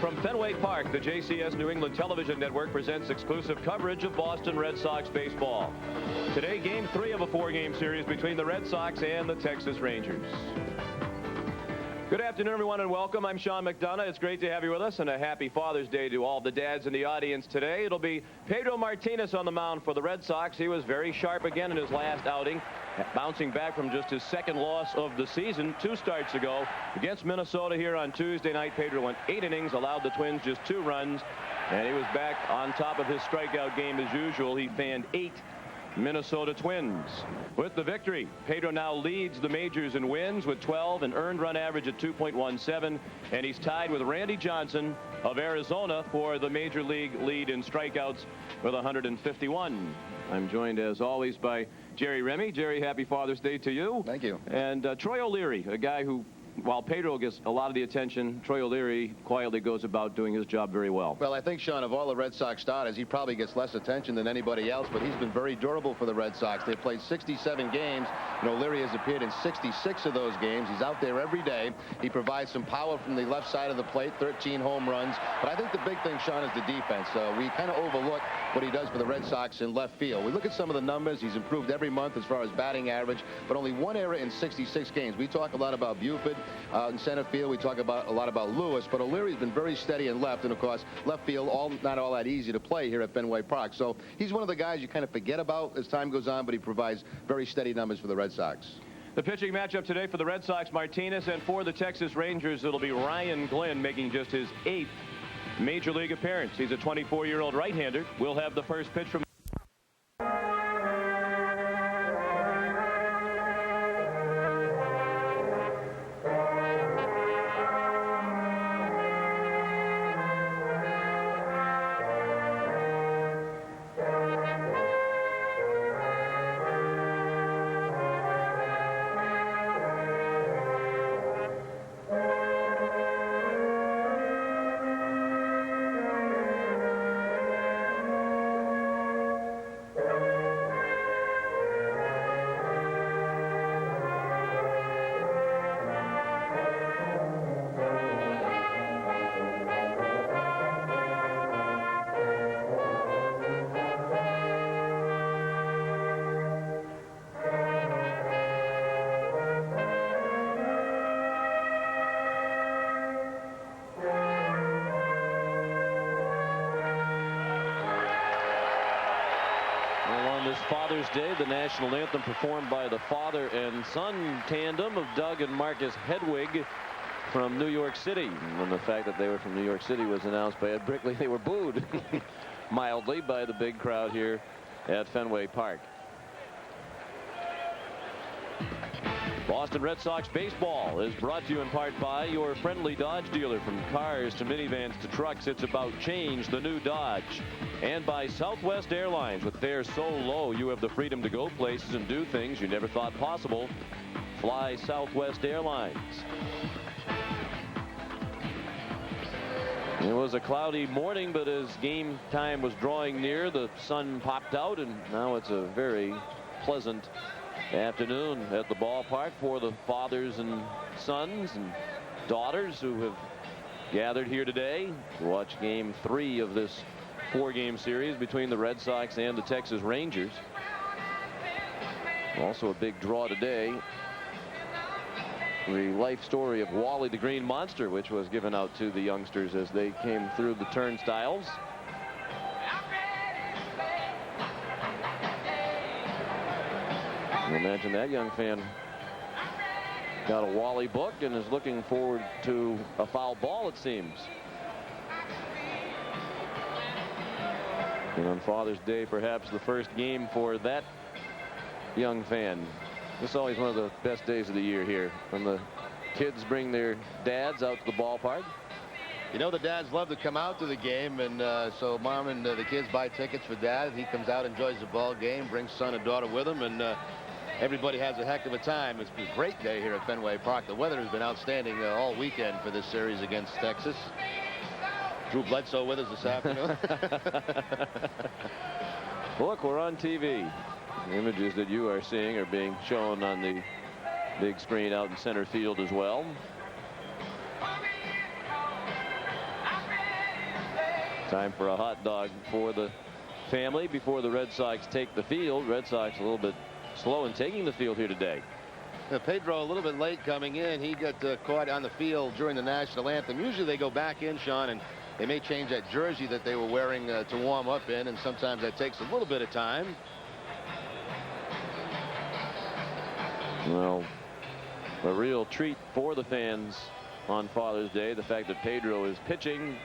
From Fenway Park, the JCS New England Television Network presents exclusive coverage of Boston Red Sox baseball. Today, Game 3 of a 4-game series between the Red Sox and the Texas Rangers. Good afternoon, everyone, and welcome. I'm Sean McDonough. It's great to have you with us, and a happy Father's Day to all the dads in the audience today. It'll be Pedro Martinez on the mound for the Red Sox. He was very sharp again in his last outing, bouncing back from just his second loss of the season 2 starts ago against Minnesota here on Tuesday night. Pedro went 8 innings, allowed the Twins just 2 runs, and he was back on top of his strikeout game as usual. He fanned 8 Minnesota Twins. With the victory, Pedro now leads the majors in wins with 12, an earned run average at 2.17, and he's tied with Randy Johnson of Arizona for the major league lead in strikeouts with 151. I'm joined as always by Jerry Remy. Jerry, happy Father's Day to you. Thank you. And Troy O'Leary, a guy who, while Pedro gets a lot of the attention, Troy O'Leary quietly goes about doing his job very well. Well, I think, Sean, of all the Red Sox starters, he probably gets less attention than anybody else, but he's been very durable for the Red Sox. They've played 67 games, and O'Leary has appeared in 66 of those games. He's out there every day. He provides some power from the left side of the plate, 13 home runs. But I think the big thing, Sean, is the defense. We kind of overlook what he does for the Red Sox in left field. We look at some of the numbers. He's improved every month as far as batting average, but only 1 error in 66 games. We talk a lot about Buford in center field. We talk a lot about Lewis, but O'Leary's been very steady in left, and of course left field not all that easy to play here at Fenway Park. So he's one of the guys you kind of forget about as time goes on, but he provides very steady numbers for the Red Sox. The pitching matchup today for the Red Sox, Martinez, and for the Texas Rangers, it'll be Ryan Glenn making just his 8th major league appearance. He's a 24-year-old right-hander. We'll have the first pitch from Father's Day, the national anthem performed by the father and son tandem of Doug and Marcus Hedwig from New York City. When the fact that they were from New York City was announced by Ed Brickley, they were booed mildly by the big crowd here at Fenway Park. Boston Red Sox baseball is brought to you in part by your friendly Dodge dealer. From cars to minivans to trucks, it's about change, the new Dodge. And by Southwest Airlines. With fares so low, you have the freedom to go places and do things you never thought possible. Fly Southwest Airlines. It was a cloudy morning, but as game time was drawing near, the sun popped out, and now it's a very pleasant afternoon at the ballpark for the fathers and sons and daughters who have gathered here today to watch Game 3 of this 4-game series between the Red Sox and the Texas Rangers. Also a big draw today, the life story of Wally the Green Monster, which was given out to the youngsters as they came through the turnstiles. I imagine that young fan got a Wally book and is looking forward to a foul ball, it seems. And on Father's Day, perhaps the first game for that young fan. This is always one of the best days of the year here, when the kids bring their dads out to the ballpark. You know, the dads love to come out to the game, and so mom and the kids buy tickets for dad. He comes out, enjoys the ball game, brings son and daughter with him, and everybody has a heck of a time. It's been a great day here at Fenway Park. The weather has been outstanding all weekend for this series against Texas. Drew Bledsoe with us this afternoon. Look, we're on TV. The images that you are seeing are being shown on the big screen out in center field as well. Time for a hot dog for the family before the Red Sox take the field. Red Sox a little bit slow in taking the field here today. Pedro a little bit late coming in. He got caught on the field during the national anthem. Usually they go back in, Sean, and they may change that jersey that they were wearing to warm up in, and sometimes that takes a little bit of time. Well, a real treat for the fans on Father's Day, the fact that Pedro is pitching.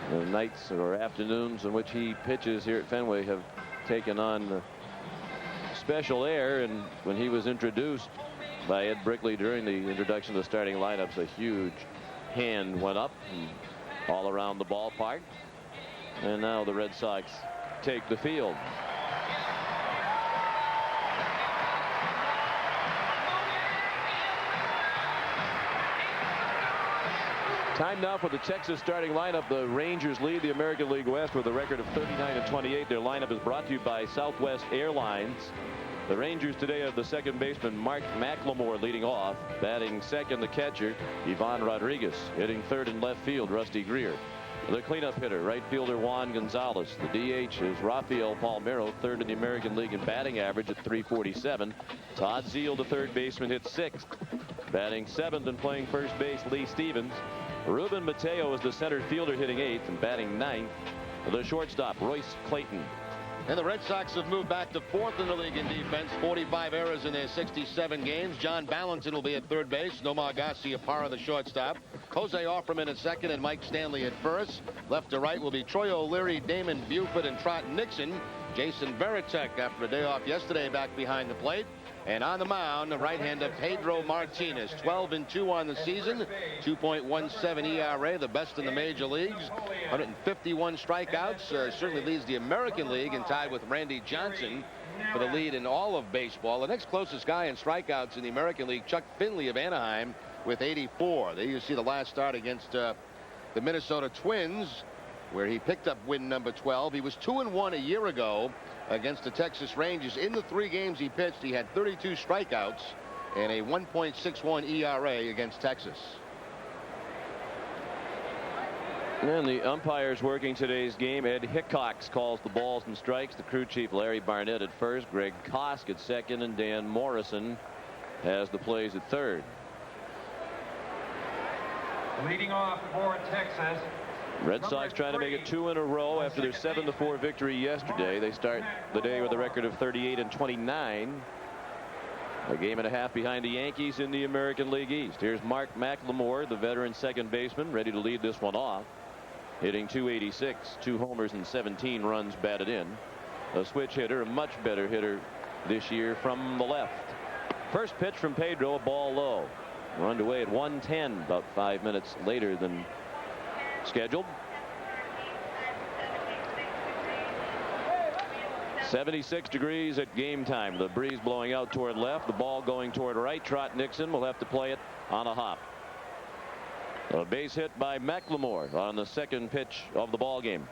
The nights or afternoons in which he pitches here at Fenway have taken on special air, and when he was introduced by Ed Brickley during the introduction of the starting lineups, a huge hand went up all around the ballpark, and now the Red Sox take the field. Time now for the Texas starting lineup. The Rangers lead the American League West with a record of 39-28. Their lineup is brought to you by Southwest Airlines. The Rangers today have the second baseman Mark McLemore leading off. Batting second, the catcher Ivan Rodriguez. Hitting third and left field, Rusty Greer. The cleanup hitter, right fielder Juan Gonzalez. The DH is Rafael Palmeiro, third in the American League in batting average at .347. Todd Zeile, the third baseman, hits sixth. Batting seventh and playing first base, Lee Stevens. Ruben Mateo is the center fielder, hitting eighth, and batting ninth. The shortstop, Royce Clayton. And the Red Sox have moved back to fourth in the league in defense. 45 errors in their 67 games. John Ballantyne will be at third base. Nomar Garciaparra, the shortstop. Jose Offerman at second and Mike Stanley at first. Left to right will be Troy O'Leary, Damon Buford, and Trot Nixon. Jason Varitek, after a day off yesterday, back behind the plate. And on the mound, the right-hander Pedro Martinez, 12-2 on the season, 2.17 ERA, the best in the major leagues, 151 strikeouts, certainly leads the American League and tied with Randy Johnson for the lead in all of baseball. The next closest guy in strikeouts in the American League, Chuck Finley of Anaheim, with 84. There you see the last start against the Minnesota Twins, where he picked up win number 12. He was 2-1 a year ago against the Texas Rangers. In the 3 games he pitched, he had 32 strikeouts and a 1.61 ERA against Texas. And the umpires working today's game. Ed Hickox calls the balls and strikes. The crew chief Larry Barnett at first, Greg Kosk at second, and Dan Morrison has the plays at third. Leading off for Texas, Red Sox trying to make it 2 in a row after their 7-4 victory yesterday. They start the day with a record of 38-29. A game and a half behind the Yankees in the American League East. Here's Mark McLemore, the veteran second baseman, ready to lead this one off. Hitting .286, 2 homers and 17 runs batted in. A switch hitter, a much better hitter this year from the left. First pitch from Pedro, a ball low. We're underway at 1:10, about 5 minutes later than scheduled. 76 degrees at game time. The breeze blowing out toward left, the ball going toward right. Trot Nixon will have to play it on a hop. A base hit by McLemore on the second pitch of the ball game.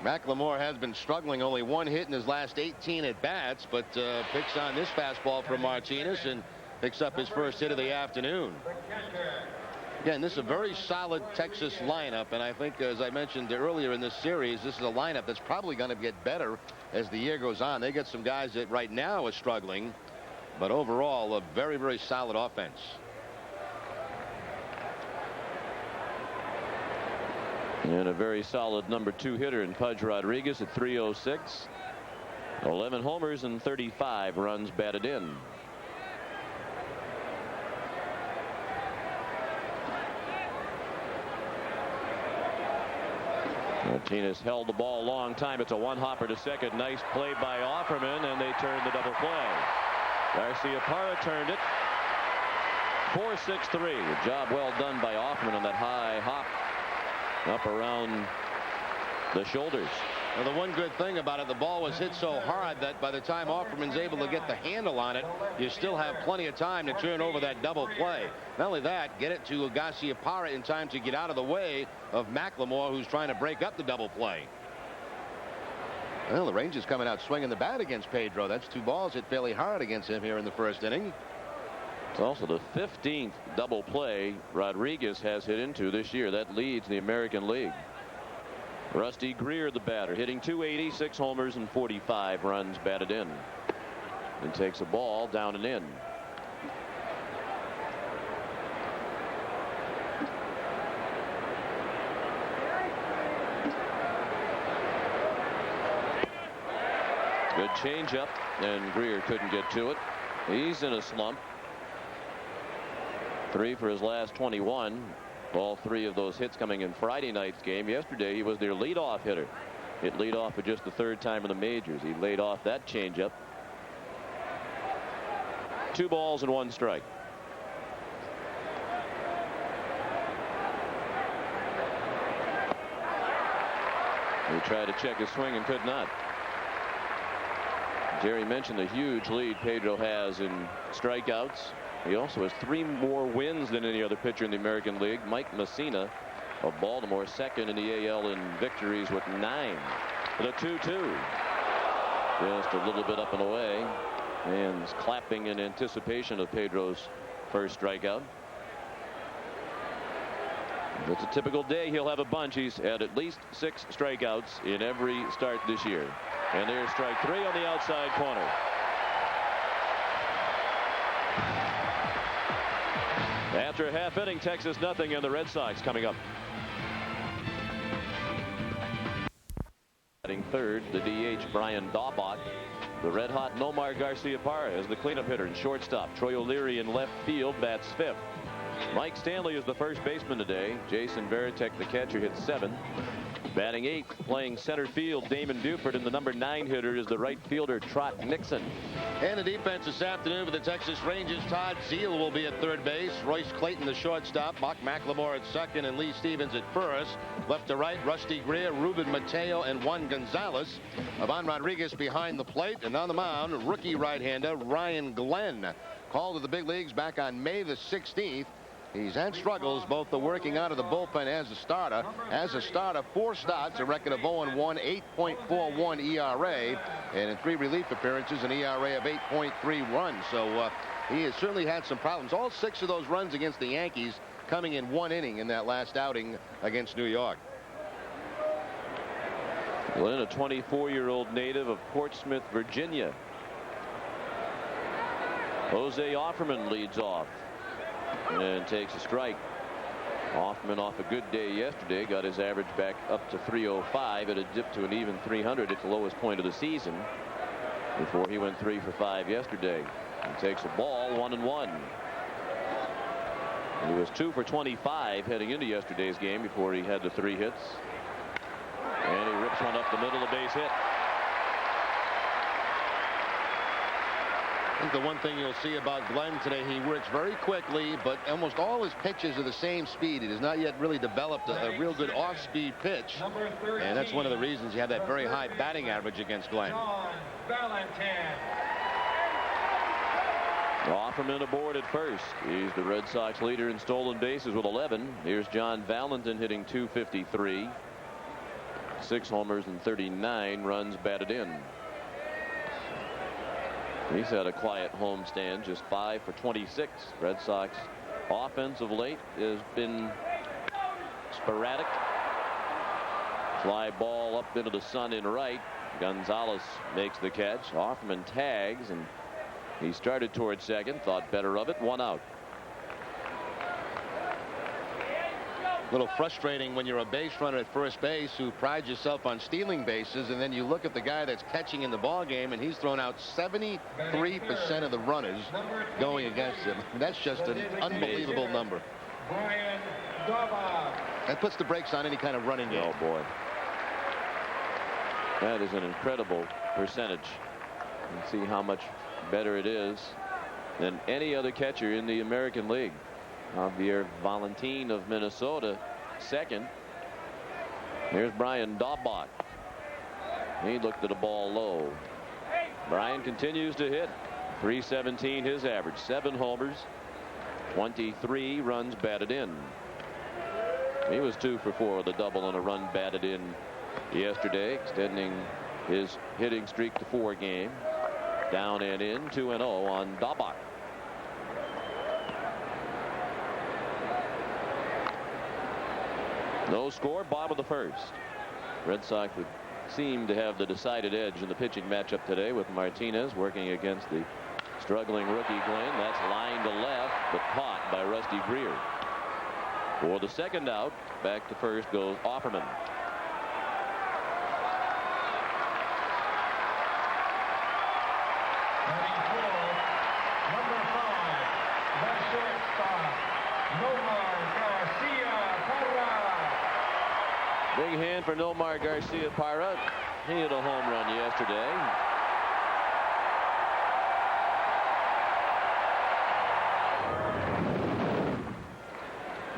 McLemore has been struggling, only 1 hit in his last 18 at bats, but picks on this fastball from Martinez and picks up his first hit of the afternoon. Again, this is a very solid Texas lineup, and I think, as I mentioned earlier in this series, this is a lineup that's probably going to get better as the year goes on. They get some guys that right now are struggling, but overall a very, very solid offense. And a very solid number 2 hitter in Pudge Rodriguez at .306. 11 homers and 35 runs batted in. Martinez held the ball a long time. It's a one-hopper to second. Nice play by Offerman, and they turned the double play. Garciaparra turned it. 4-6-3. A job well done by Offerman on that high hop up around the shoulders. Well, the one good thing about it, the ball was hit so hard that by the time Offerman's able to get the handle on it, you still have plenty of time to turn over that double play. Not only that, get it to Garciaparra in time to get out of the way of McLemore, who's trying to break up the double play. Well, the Rangers coming out swinging the bat against Pedro. That's 2 balls hit fairly hard against him here in the first inning. It's also the 15th double play Rodriguez has hit into this year. That leads the American League. Rusty Greer, the batter, hitting .280, 6 homers and 45 runs batted in. And takes a ball down and in. Good changeup, and Greer couldn't get to it. He's in a slump. 3 for his last 21. All 3 of those hits coming in Friday night's game. Yesterday, he was their leadoff hitter. Hit leadoff for just the 3rd time in the majors. He laid off that changeup. 2 balls and 1 strike. He tried to check his swing and could not. Jerry mentioned the huge lead Pedro has in strikeouts. He also has 3 more wins than any other pitcher in the American League. Mike Messina of Baltimore, second in the AL in victories with 9. The 2-2. Just a little bit up and away. Fans clapping in anticipation of Pedro's first strikeout. If it's a typical day, he'll have a bunch. He's had at least 6 strikeouts in every start this year. And there's strike 3 on the outside corner. After a half inning, Texas nothing, and the Red Sox coming up. Batting third, the DH Brian Daubach. The red hot Nomar Garciaparra as the cleanup hitter and shortstop. Troy O'Leary in left field bats 5th. Mike Stanley is the first baseman today. Jason Varitek, the catcher, hits 7th. Batting 8th, playing center field, Damon Buford, and the number 9 hitter is the right fielder Trot Nixon. And the defense this afternoon for the Texas Rangers. Todd Zeile will be at third base. Royce Clayton, the shortstop. Mark McLemore at second, and Lee Stevens at first. Left to right, Rusty Greer, Ruben Mateo, and Juan Gonzalez. Ivan Rodriguez behind the plate, and on the mound, rookie right-hander Ryan Glenn. Called to the big leagues back on May the 16th. He's had struggles, both the working out of the bullpen as a starter. As a starter, 4 starts, a record of 0-1, 8.41 ERA, and in 3 relief appearances, an ERA of 8.3 runs. So he has certainly had some problems. All 6 of those runs against the Yankees coming in 1 inning in that last outing against New York. Glenn, a 24-year-old native of Portsmouth, Virginia. Jose Offerman leads off and takes a strike. Hoffman off a good day yesterday, got his average back up to 305. It had dipped to an even 300 at the lowest point of the season before he went 3 for 5 yesterday. He takes a ball, 1-1. He was 2 for 25 heading into yesterday's game before he had the 3 hits. And he rips one up the middle, a base hit. I think the one thing you'll see about Glenn today, he works very quickly, but almost all his pitches are the same speed. He has not yet really developed a real good off-speed pitch, and that's one of the reasons you have that very high batting average against Glenn. Offerman aboard at first. He's the Red Sox leader in stolen bases with 11. Here's John Valentin hitting .253. 6 homers and 39 runs batted in. He's had a quiet homestand, just 5 for 26. Red Sox offense of late has been sporadic. Fly ball up into the sun in right. Gonzalez makes the catch. Offerman tags, and he started towards second, thought better of it, 1 out. A little frustrating when you're a base runner at first base who prides yourself on stealing bases, and then you look at the guy that's catching in the ball game, and he's thrown out 73% of the runners going against him. That's just an unbelievable number. That puts the brakes on any kind of running game. Oh boy, that is an incredible percentage. You can see how much better it is than any other catcher in the American League. Javier Valentin of Minnesota, second. Here's Brian Daubach. He looked at a ball low. Brian continues to hit. .317 his average. 7 homers, 23 runs batted in. He was 2 for 4 with a double and a run batted in yesterday, extending his hitting streak to 4 games. Down and in, 2-0 on Daubach. No score, bottom of the first. Red Sox would seem to have the decided edge in the pitching matchup today, with Martinez working against the struggling rookie Glenn. That's line to left, but caught by Rusty Greer. For the second out, back to first goes Offerman. Batting fourth, number 5, the shortstop, Nomar Garcia-Parra. Big hand for Nomar Garcia-Parra. He hit a home run yesterday.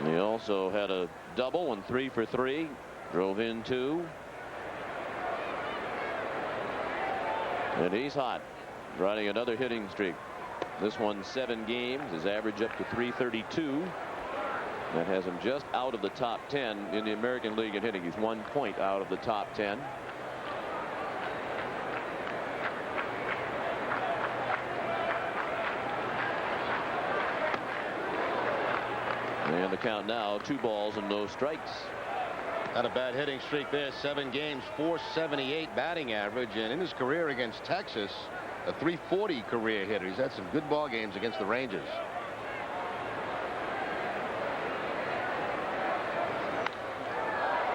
He also had a double, went 3 for 3, drove in 2. And he's hot, riding another hitting streak. This one 7 games, his average up to 332. That has him just out of the top 10 in the American League in hitting. He's 1 point out of the top 10. And the count now, 2 balls and no strikes. Not a bad hitting streak there. 7 games, 478 batting average, and in his career against Texas, a 340 career hitter. He's had some good ball games against the Rangers.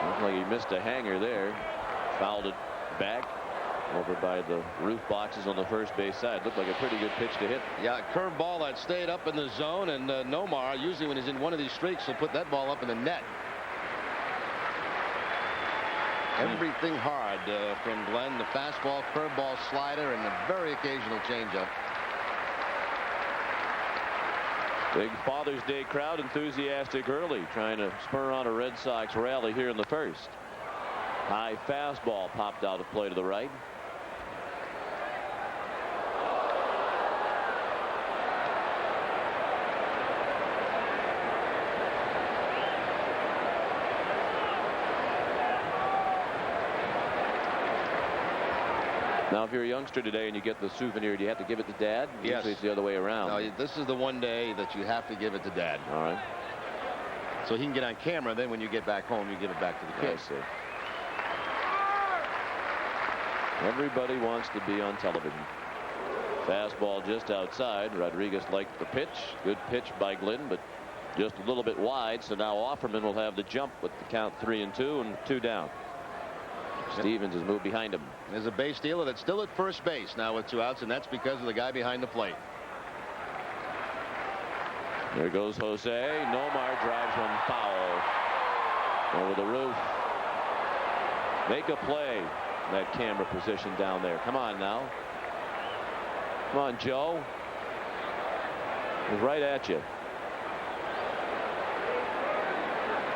Looks like he missed a hanger there. Fouled it back over by the roof boxes on the first base side. Looked like a pretty good pitch to hit. Yeah, curveball that stayed up in the zone, and Nomar, usually when he's in one of these streaks, will put that ball up in the net. Everything hard from Glenn. The fastball, curveball, slider, and a very occasional changeup. Big Father's Day crowd enthusiastic early, trying to spur on a Red Sox rally here in the first. High fastball popped out of play to the right. Now, if you're a youngster today and you get the souvenir, do you have to give it to Dad? Yes. Usually it's the other way around. No, this is the one day that you have to give it to Dad. All right. So he can get on camera. Then when you get back home, you give it back to the kid. I see. Everybody wants to be on television. Fastball just outside. Rodriguez liked the pitch. Good pitch by Glenn, but just a little bit wide. So now Offerman will have the jump with the count 3-2 and 2 down. Stevens has moved behind him. There's a base stealer that's still at first base now with 2 outs, and that's because of the guy behind the plate. There goes Jose. Nomar drives one foul over the roof. Make a play. That camera position down there. Come on now. Come on, Joe. He's right at you.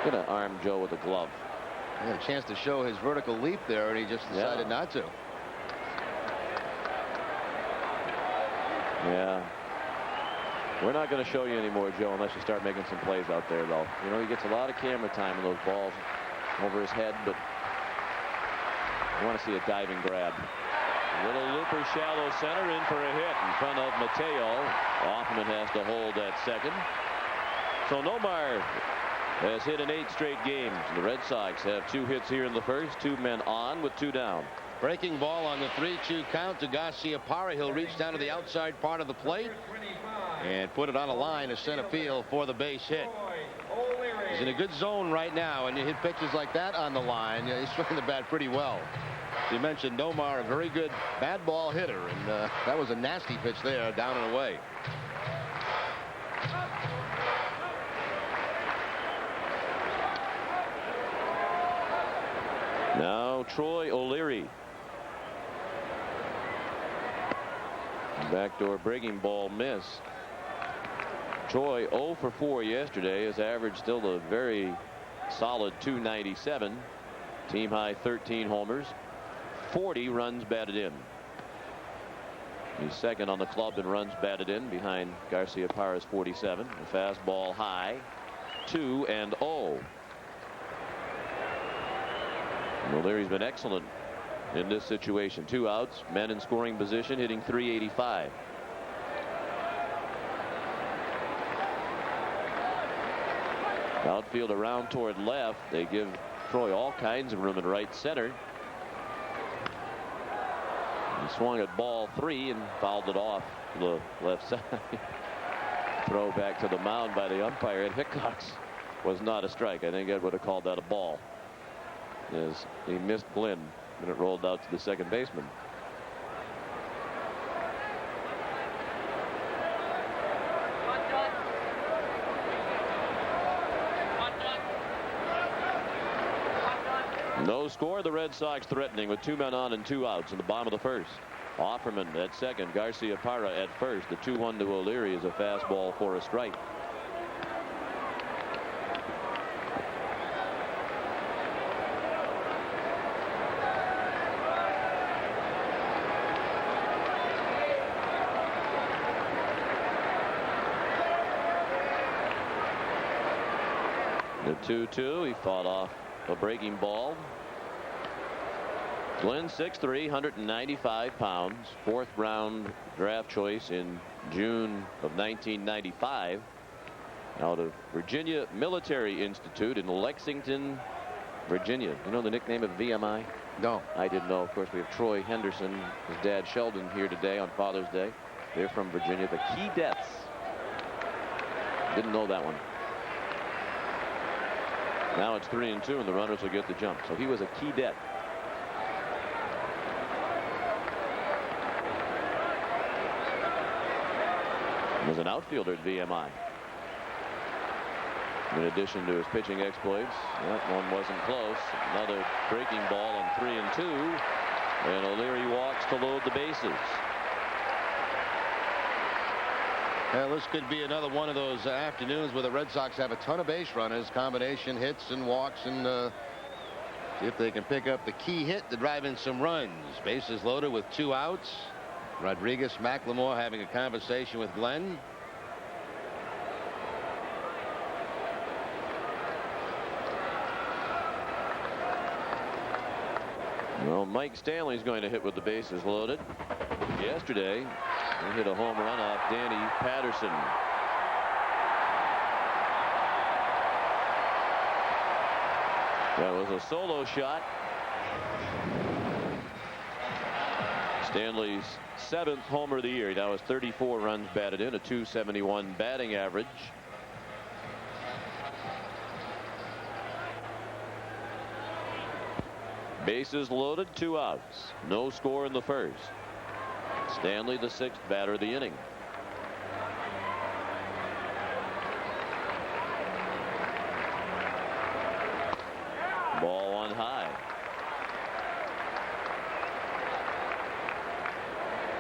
Gonna arm Joe with a glove. He had a chance to show his vertical leap there, and he just decided not to. Yeah. We're not going to show you anymore, Joe, unless you start making some plays out there, though. You know, he gets a lot of camera time in those balls over his head, but I want to see a diving grab. Little looper, shallow center, in for a hit in front of Mateo. Offerman has to hold at second. So Nomar has hit in 8 straight games. The Red Sox have 2 hits here in the first. 2 men on with 2 down. Breaking ball on the 3-2 count to Garcia-Parra. He'll reach down to the outside part of the plate and put it on a line to center field for the base hit. He's in a good zone right now, and you hit pitches like that on the line. He's swinging the bat pretty well. You mentioned Nomar, a very good bad ball hitter, and that was a nasty pitch there, down and away. Now Troy O'Leary. Backdoor breaking ball miss. Troy 0 for 4 yesterday. His average still a very solid 297. Team high 13 homers. 40 runs batted in. He's second on the club in runs batted in behind Garcia-Parra's 47. The fastball high. 2-0. O'Leary's been excellent in this situation. 2 outs, men in scoring position, hitting .385. Outfield around toward left. They give Troy all kinds of room in right center. He swung at ball 3 and fouled it off the left side. Throw back to the mound by the umpire, and Hickox was not a strike. I think Ed would have called that a ball, as he missed Glenn when it rolled out to the second baseman. No score. The Red Sox threatening with 2 men on and 2 outs in the bottom of the first. Offerman at second, Garcia Parra at first. The 2-1 to O'Leary is a fastball for a strike. The 2-2. He fought off a breaking ball. Glenn 6'3", 195 pounds, 4th round draft choice in June of 1995, out of Virginia Military Institute in Lexington, Virginia. You know the nickname of VMI? No. I didn't know. Of course, we have Troy Henderson, his dad Sheldon, here today on Father's Day. They're from Virginia. The Keydets. Didn't know that one. Now it's 3-2, and the runners will get the jump. So he was a Keydet. Was an outfielder at VMI. In addition to his pitching exploits, that one wasn't close. Another breaking ball on 3-2, and O'Leary walks to load the bases. Well, this could be another one of those afternoons where the Red Sox have a ton of base runners, combination hits and walks, and see if they can pick up the key hit to drive in some runs. Bases loaded with 2 outs. Rodriguez, McLemore having a conversation with Glenn. Well, Mike Stanley's going to hit with the bases loaded. Yesterday, he hit a home run off Danny Patterson. That was a solo shot. Stanley's 7th homer of the year. He now has 34 runs batted in, a .271 batting average. Bases loaded, 2 outs. No score in the first. Stanley, the 6th batter of the inning. Ball on high.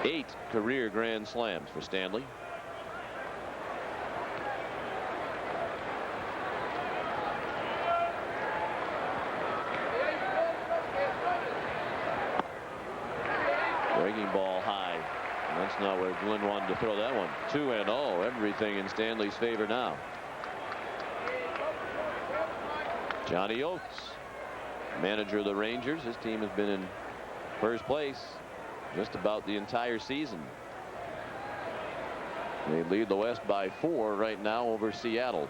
8 career grand slams for Stanley. Breaking ball high. And that's not where Glenn wanted to throw that one. 2-0. Everything in Stanley's favor now. Johnny Oates, manager of the Rangers. His team has been in first place just about the entire season. They lead the West by 4 right now over Seattle.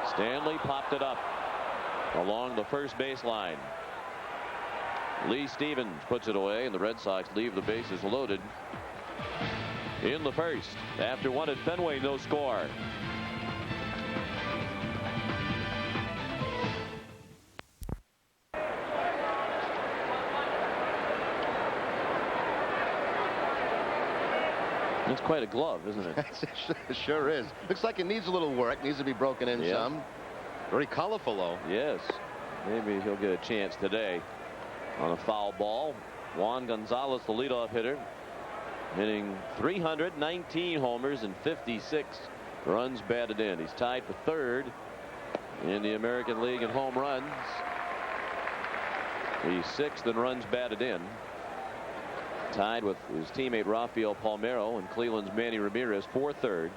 Stanley popped it up along the first baseline. Lee Stevens puts it away, and the Red Sox leave the bases loaded in the first. After 1 at Fenway, no score. It's quite a glove, isn't it? It sure is. Looks like it needs a little work. Needs to be broken in some. Very colorful, though. Yes. Maybe he'll get a chance today on a foul ball. Juan Gonzalez, the leadoff hitter, hitting 319 homers and 56 runs batted in. He's tied for 3rd in the American League in home runs. He's 6th in runs batted in, tied with his teammate Rafael Palmeiro and Cleveland's Manny Ramirez for 3rd.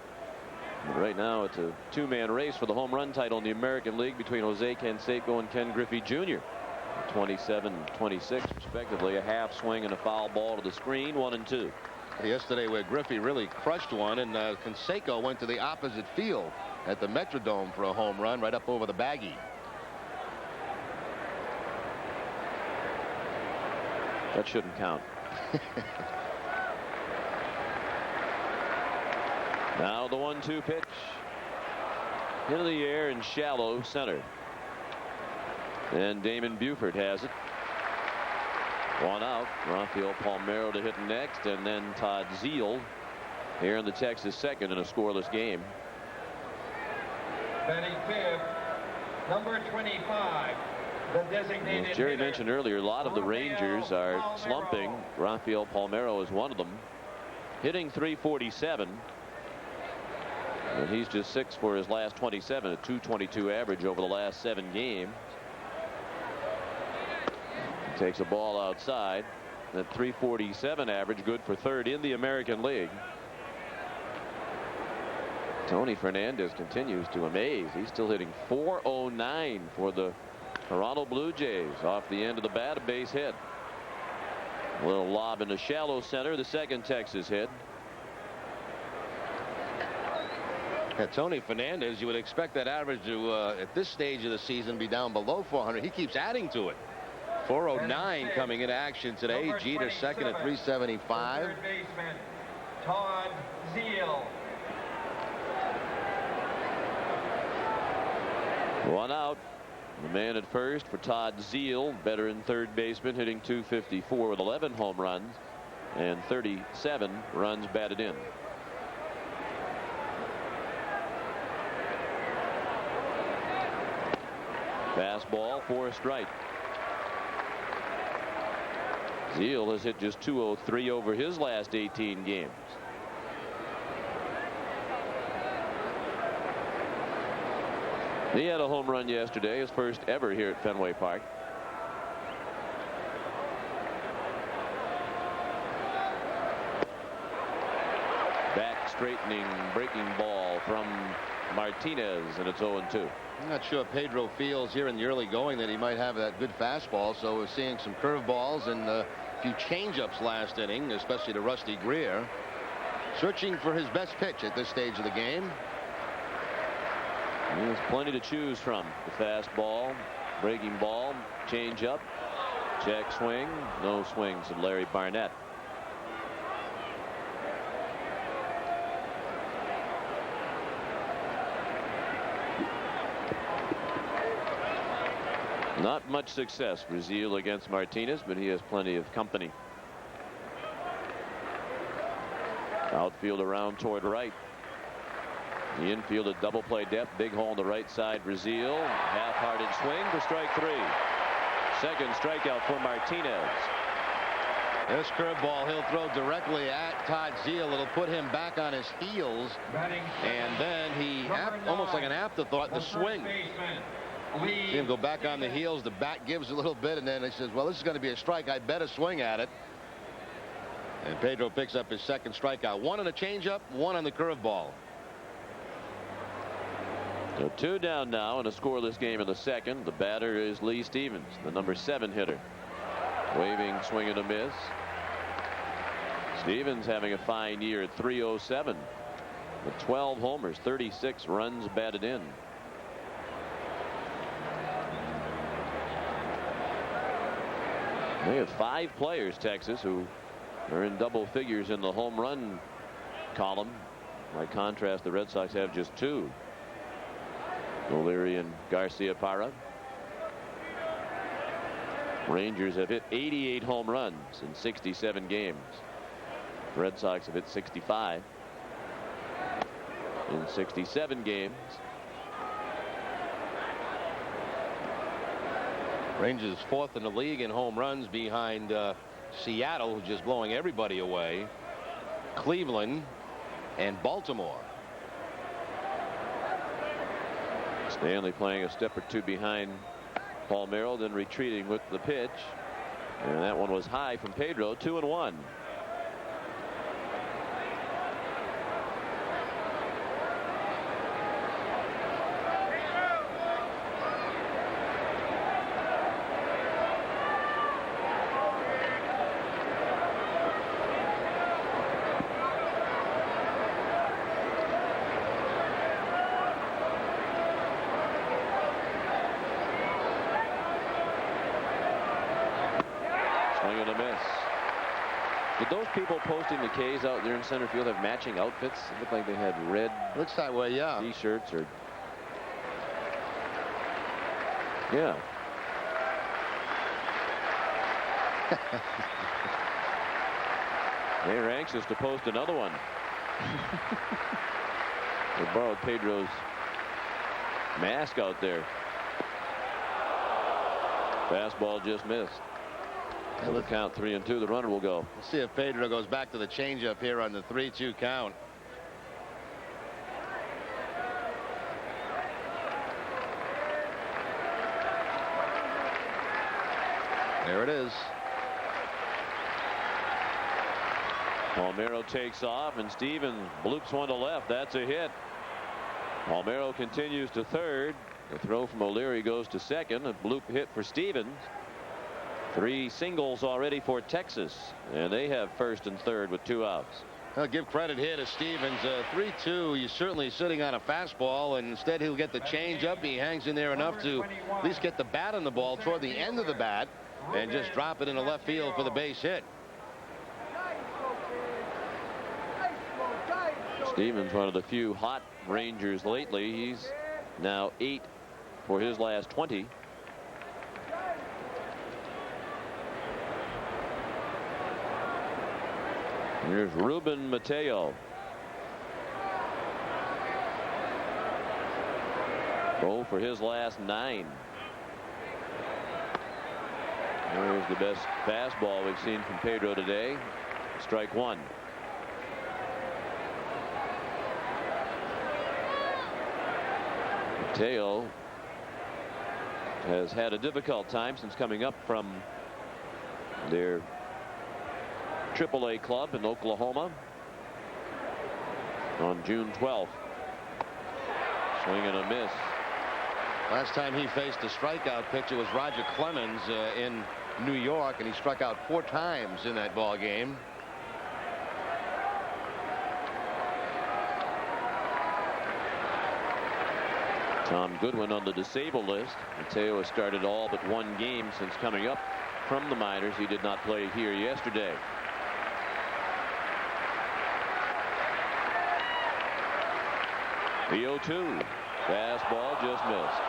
And right now it's a 2-man race for the home run title in the American League between Jose Canseco and Ken Griffey Jr. 27 and 26 respectively. A half swing and a foul ball to the screen. 1-2. Yesterday where Griffey really crushed one, and Canseco went to the opposite field at the Metrodome for a home run right up over the baggie. That shouldn't count. Now the 1-2 pitch. Into the air in shallow center. And Damon Buford has it. One out. Rafael Palmeiro to hit next, and then Todd Zeile here in the Texas second in a scoreless game. Batting fifth, number 25, the designated As Jerry hitter, mentioned earlier, a lot of the Rangers are Palmeiro. slumping. Rafael Palmeiro is one of them. Hitting .347. And he's just 6 for his last 27, a .222 average over the last 7 games. He takes a ball outside. That .347 average, good for third in the American League. Tony Fernandez continues to amaze. He's still hitting .409 for the Toronto Blue Jays off the end of the bat, a base hit. A little lob into shallow center, the second Texas hit. Tony Fernandez, you would expect that average to at this stage of the season be down below 400. He keeps adding to it. 409 coming into action today. Number Jeter second at 375. Third baseman, Todd Zeile. One out. The man at first for Todd Zeile, veteran third baseman, hitting .254 with 11 home runs and 37 runs batted in. Fastball for a strike. Zeile has hit just .203 over his last 18 games. He had a home run yesterday, his first ever here at Fenway Park. Back straightening breaking ball from Martinez, and it's 0-2. I'm not sure Pedro feels here in the early going that he might have that good fastball, so we're seeing some curveballs and a few changeups last inning, especially to Rusty Greer. Searching for his best pitch at this stage of the game. There's plenty to choose from. The fastball, breaking ball, changeup, check swing, no swing, said Larry Barnett. Not much success for Zeile against Martinez, but he has plenty of company. Outfield around toward right. The infield at double play depth. Big hole on the right side for Zeile. Half-hearted swing for strike 3. Second strikeout for Martinez. This curveball he'll throw directly at Todd Zeile. It'll put him back on his heels. And then he, almost like an afterthought, the swing. See him go back on the heels. The bat gives a little bit, and then he says, well, this is going to be a strike. I better swing at it. And Pedro picks up his second strikeout. One on a changeup, one on the curveball. So 2 down now in a scoreless game in the second. The batter is Lee Stevens, the number 7 hitter. Waving swing and a miss. Stevens having a fine year at .307 with 12 homers, 36 runs batted in. They have 5 players, Texas, who are in double figures in the home run column. By contrast, the Red Sox have just 2. O'Leary and Garcia Parra. Rangers have hit 88 home runs in 67 games. The Red Sox have hit 65 in 67 games. Rangers 4th in the league in home runs behind Seattle, who's just blowing everybody away, Cleveland, and Baltimore. Stanley playing a step or 2 behind Palmeiro, then retreating with the pitch. And that one was high from Pedro. 2-1. Swing and a miss. Did those people posting the K's out there in center field have matching outfits? It looked like they had red Looks that way, yeah. T-shirts or. Yeah. They're anxious to post another one. They borrowed Pedro's mask out there. Fastball just missed. And we'll count 3-2. The runner will go. Let's see if Pedro goes back to the changeup here on the 3-2 count. There it is. Palmeiro takes off, and Stevens bloops one to left. That's a hit. Palmeiro continues to third. The throw from O'Leary goes to second. A bloop hit for Stevens. 3 singles already for Texas, and they have first and third with 2 outs. I'll give credit here to Stevens. 3-2. He's certainly sitting on a fastball, and instead he'll get the changeup. He hangs in there enough to at least get the bat on the ball toward the end of the bat and just drop it into left field for the base hit. Stevens, one of the few hot Rangers lately. He's now 8 for his last 20. Here's Ruben Mateo. 0 for his last 9. There's the best fastball we've seen from Pedro today. Strike 1. Mateo has had a difficult time since coming up from their AAA club in Oklahoma on June 12th. Swing and a miss. Last time he faced a strikeout pitcher was Roger Clemens in New York, and he struck out 4 times in that ball game. Tom Goodwin on the disabled list. Mateo has started all but 1 game since coming up from the minors. He did not play here yesterday. The 0-2. Fastball just missed.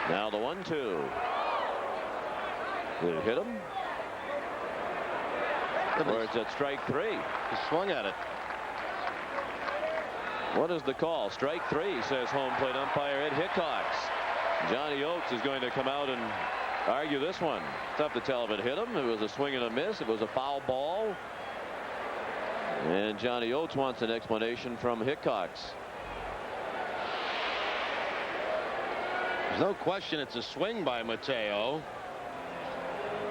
Now the 1-2. Did it hit him? Or it's at strike 3. He swung at it. What is the call? Strike 3, says home plate umpire Ed Hickox. Johnny Oates is going to come out and argue this one. Tough to tell if it hit him. It was a swing and a miss. It was a foul ball. And Johnny Oates wants an explanation from Hickox. There's no question it's a swing by Mateo.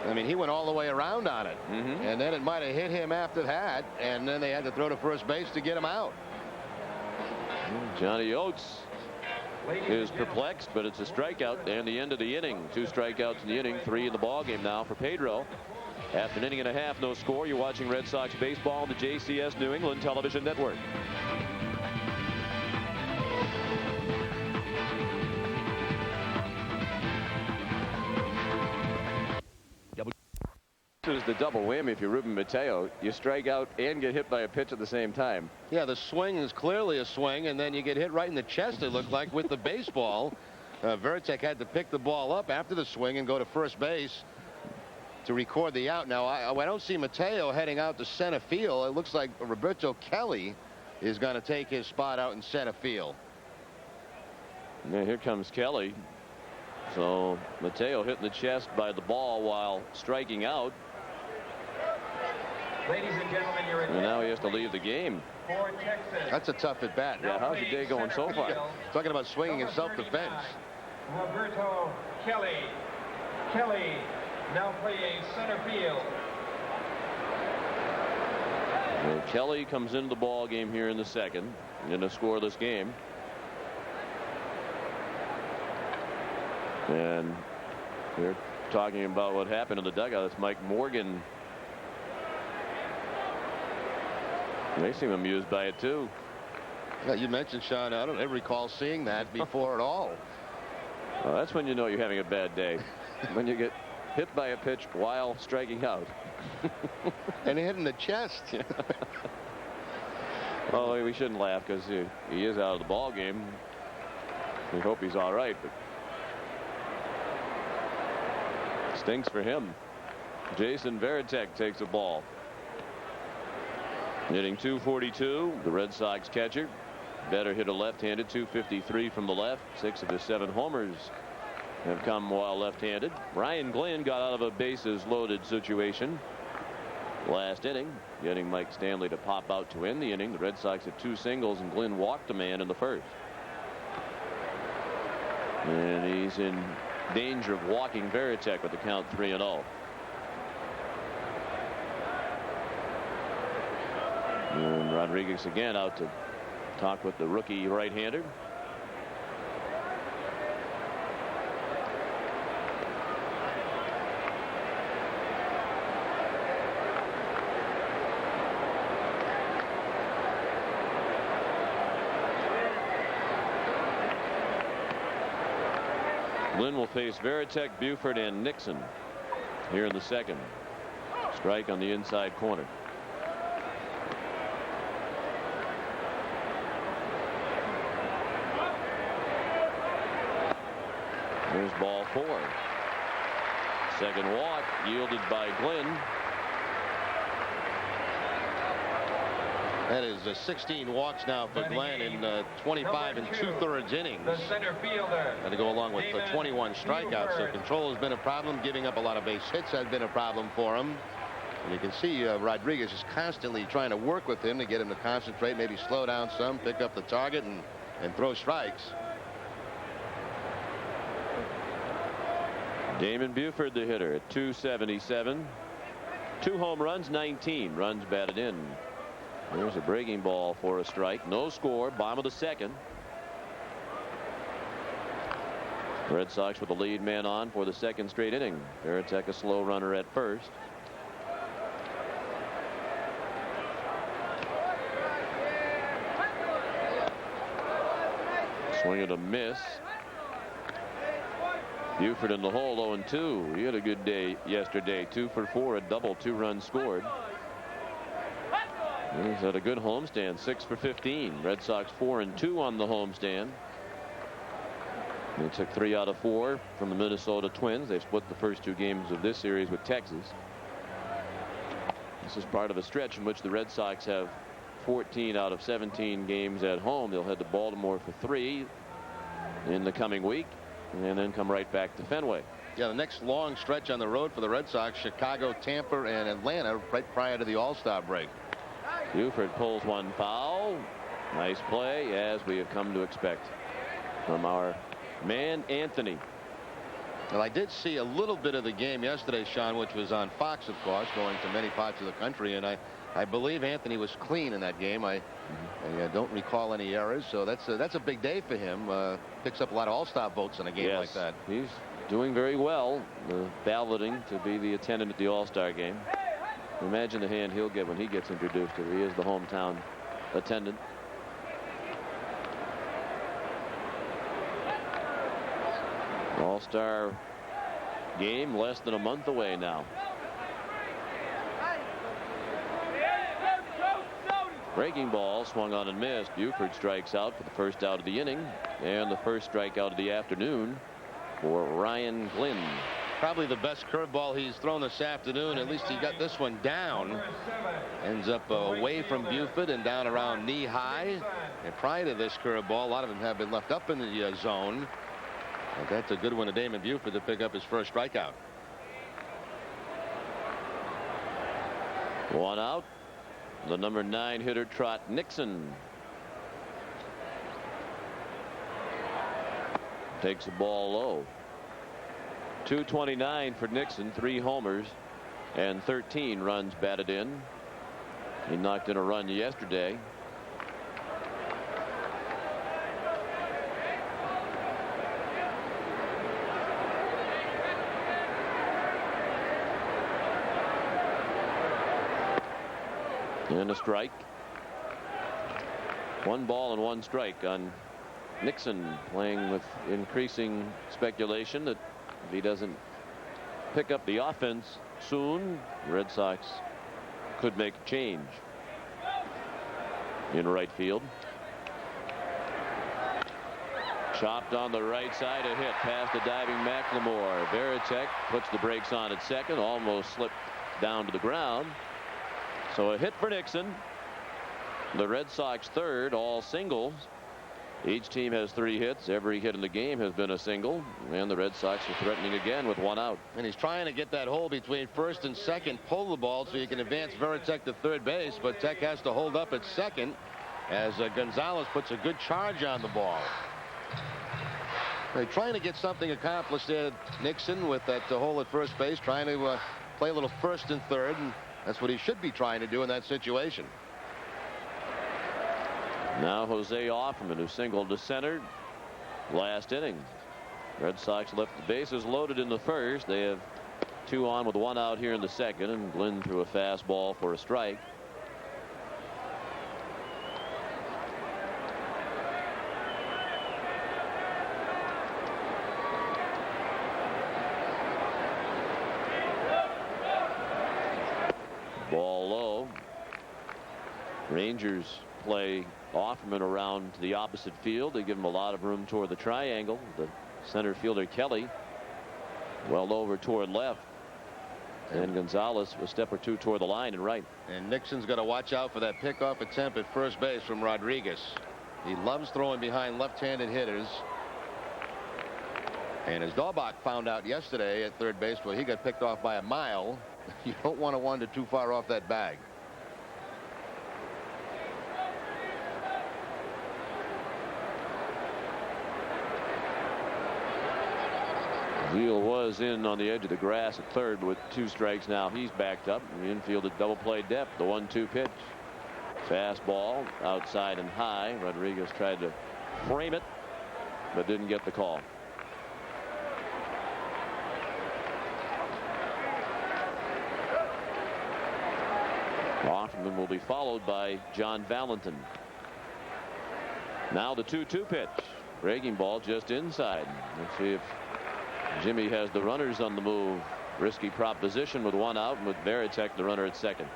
I mean, he went all the way around on it. And then it might have hit him after that, and then they had to throw to first base to get him out. Johnny Oates is perplexed, but it's a strikeout and the end of the inning. 2 strikeouts in the inning, 3 in the ball game now for Pedro. After an inning and a half, no score. You're watching Red Sox baseball on the JCS New England Television Network. Is the double whammy if you're Ruben Mateo. You strike out and get hit by a pitch at the same time. Yeah, the swing is clearly a swing, and then you get hit right in the chest, it looked like, with the baseball. Veritek had to pick the ball up after the swing and go to first base to record the out. Now, I don't see Mateo heading out to center field. It looks like Roberto Kelly is going to take his spot out in center field. Now here comes Kelly. So Mateo hit in the chest by the ball while striking out. Ladies and gentlemen, you're in. And now he has to leave the game. For Texas. That's a tough at bat. Yeah, how's the day going so far? Talking about swinging in self-defense. Roberto Kelly. Kelly now playing center field. And Kelly comes into the ball game here in the second in a scoreless game. And we're talking about what happened in the dugout. It's Mike Morgan. They seem amused by it too. Yeah, you mentioned, Sean, I don't ever recall seeing that before at all. Well, that's when you know you're having a bad day. When you get hit by a pitch while striking out. And hit in the chest. Well, we shouldn't laugh because he is out of the ball game. We hope he's all right, but stinks for him. Jason Varitek takes a ball. Hitting .242, the Red Sox catcher. Better hit a left-handed, .253 from the left. 6 of his 7 homers have come while left-handed. Ryan Glenn got out of a bases-loaded situation last inning, getting Mike Stanley to pop out to end the inning. The Red Sox had 2 singles, and Glenn walked a man in the first. And he's in danger of walking Varitek with the count 3-0. And Rodriguez again out to talk with the rookie right-hander. Glenn will face Varitek, Buford, and Nixon here in the second. Strike on the inside corner. Here's ball 4. Second walk yielded by Glenn. That is 16 walks now for Glenn in 25 2/3 innings. The center fielder. And to go along with the 21 strikeouts. So control has been a problem. Giving up a lot of base hits has been a problem for him. And you can see Rodriguez is constantly trying to work with him to get him to concentrate, maybe slow down some, pick up the target, and throw strikes. Damon Buford, the hitter, at .277. 2 home runs, 19 runs batted in. There's a breaking ball for a strike. No score. Bottom of the second. Red Sox with the lead man on for the second straight inning. Varitek a slow runner at first. Swing and a miss. Buford in the hole, 0-2. He had a good day yesterday. 2 for 4, a double, 2 runs scored. He's had a good homestand, 6 for 15. Red Sox 4-2 on the homestand. They took 3 out of 4 from the Minnesota Twins. They split the first 2 games of this series with Texas. This is part of a stretch in which the Red Sox have 14 out of 17 games at home. They'll head to Baltimore for 3 in the coming week, and then come right back to Fenway. Yeah, the next long stretch on the road for the Red Sox: Chicago, Tampa, and Atlanta, right prior to the All-Star break. Buford pulls one foul. Nice play, as we have come to expect from our man Anthony. Well, I did see a little bit of the game yesterday, Sean, which was on Fox, of course, going to many parts of the country, and I believe Anthony was clean in that game. I don't recall any errors, so that's a big day for him. Picks up a lot of All-Star votes in a game like that. He's doing very well, balloting to be the attendant at the All-Star game. Imagine the hand he'll get when he gets introduced to it. He is the hometown attendant. All-Star game less than a month away now. Breaking ball swung on and missed. Buford strikes out for the first out of the inning, and the first strikeout of the afternoon for Ryan Glenn. Probably the best curveball he's thrown this afternoon. At least he got this one down. Ends up away from Buford and down around knee high. And prior to this curveball, a lot of them have been left up in the zone. And that's a good one to Damon Buford to pick up his first strikeout. 1 out. The number 9 hitter, Trot Nixon, takes the ball low. 229 for Nixon, 3 homers and 13 runs batted in. He knocked in a run yesterday. And a strike. 1 ball and 1 strike on Nixon, playing with increasing speculation that if he doesn't pick up the offense soon, Red Sox could make a change in right field. Chopped on the right side, a hit past the diving McLemore. Varitek puts the brakes on at second, almost slipped down to the ground. So a hit for Nixon. The Red Sox third, all singles. Each team has 3 hits. Every hit in the game has been a single, and the Red Sox are threatening again with 1 out. And he's trying to get that hole between first and second, pull the ball so you can advance Varitek to third base, but Tech has to hold up at second as Gonzalez puts a good charge on the ball. They're trying to get something accomplished there, Nixon, with that hole at first base, trying to play a little first and third, and that's what he should be trying to do in that situation. Now Jose Offerman, who singled to center last inning. Red Sox left the bases loaded in the first. They have 2 on with 1 out here in the second, and Glenn threw a fastball for a strike. Ball low. Rangers play Offerman around to the opposite field. They give him a lot of room toward the triangle. The center fielder Kelly well over toward left, and Gonzalez a step or 2 toward the line and right. And Nixon's got to watch out for that pickoff attempt at first base from Rodriguez. He loves throwing behind left-handed hitters. And as Daubach found out yesterday at third base, where he got picked off by a mile, you don't want to wander too far off that bag. Veal was in on the edge of the grass at third, but with 2 strikes now he's backed up. The infield at double play depth. The 1-2 pitch. Fastball outside and high. Rodriguez tried to frame it, but didn't get the call. Offerman will be followed by John Valentin. Now the 2-2 pitch. Breaking ball just inside. Let's see if Jimmy has the runners on the move. Risky proposition with 1 out, and with Varitek the runner at second.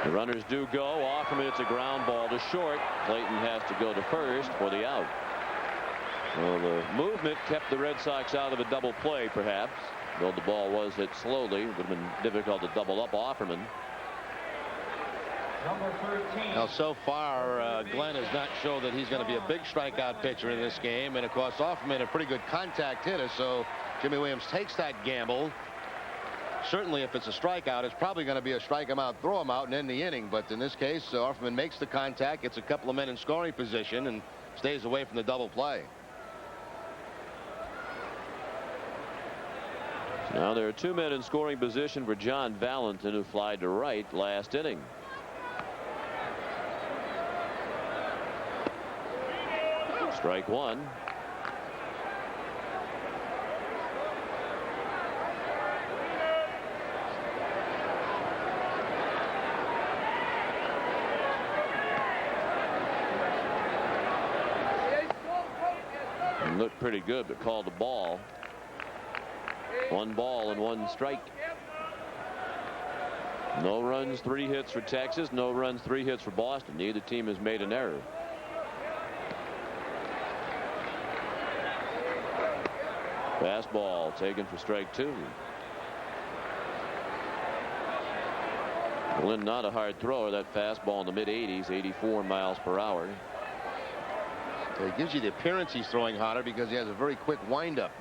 The runners do go. Offerman, it's a ground ball to short. Clayton has to go to first for the out. Well, the movement kept the Red Sox out of a double play, perhaps. Though the ball was hit slowly, it would have been difficult to double up Offerman. Number 13. Now, so far, Glenn has not shown that he's going to be a big strikeout pitcher in this game. And, of course, Offerman a pretty good contact hitter. So Jimmy Williams takes that gamble. Certainly, if it's a strikeout, it's probably going to be a strike him out, throw him out, and end the inning. But in this case, Offerman makes the contact, gets a couple of men in scoring position, and stays away from the double play. Now there are 2 men in scoring position for John Valentin, who flied to right last inning. Strike 1. And looked pretty good, but called the ball. 1 ball and 1 strike. No runs, 3 hits for Texas. No runs, 3 hits for Boston. Neither team has made an error. Fastball taken for strike 2. Glenn not a hard thrower. That fastball in the mid-80s, 84 miles per hour. It gives you the appearance he's throwing harder because he has a very quick windup.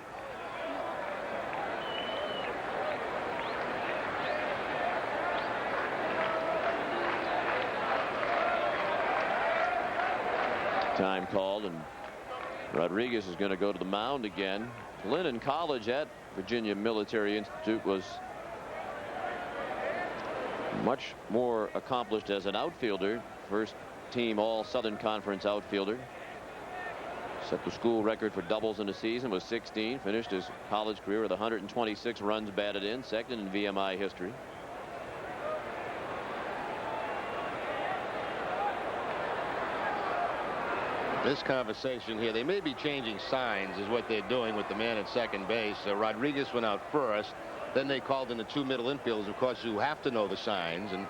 Time called, and Rodriguez is going to go to the mound again. Lynn in college at Virginia Military Institute was much more accomplished as an outfielder. First team all Southern Conference outfielder. Set the school record for doubles in a season, was 16. Finished his college career with 126 runs batted in, second in VMI history. This conversation here, they may be changing signs is what they're doing with the man at second base. Rodriguez went out first. Then they called in the two middle infielders, of course, who have to know the signs, and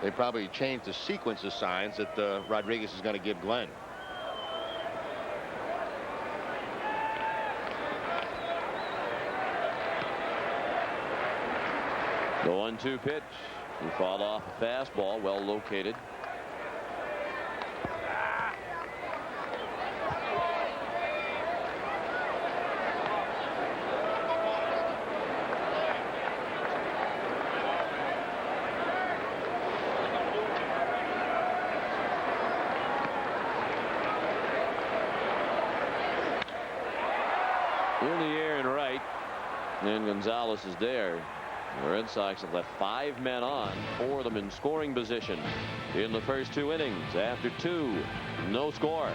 they probably changed the sequence of signs that Rodriguez is going to give Glenn. The 1-2 pitch. He fouled off a fastball, well located. In the air and right, and Gonzalez is there. The Red Sox have left 5 men on, 4 of them in scoring position in the first 2 innings. After 2, no score.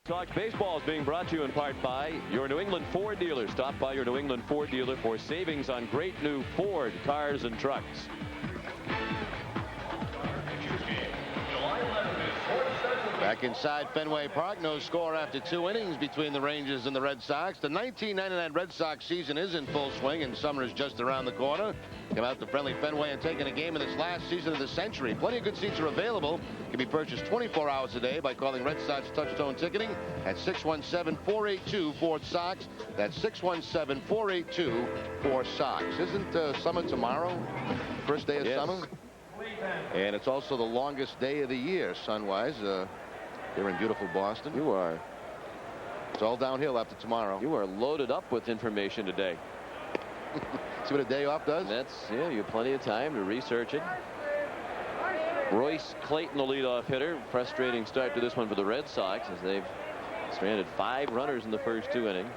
Sox baseball is being brought to you in part by your New England Ford dealer. Stop by your New England Ford dealer for savings on great new Ford cars and trucks. Back inside Fenway Park, no score after 2 innings between the Rangers and the Red Sox. The 1999 Red Sox season is in full swing, and summer is just around the corner. Come out to friendly Fenway and taking a game in this last season of the century. Plenty of good seats are available. Can be purchased 24 hours a day by calling Red Sox Touchstone Ticketing at 617-482-4SOX. That's 617-482-4SOX. Isn't summer tomorrow? First day of summer? And it's also the longest day of the year, sun-wise. Here in beautiful Boston. You are. It's all downhill after tomorrow. You are loaded up with information today. See what a day off does? Yeah, you have plenty of time to research it. Royce Clayton, the leadoff hitter. Frustrating start to this one for the Red Sox as they've stranded 5 runners in the first 2 innings.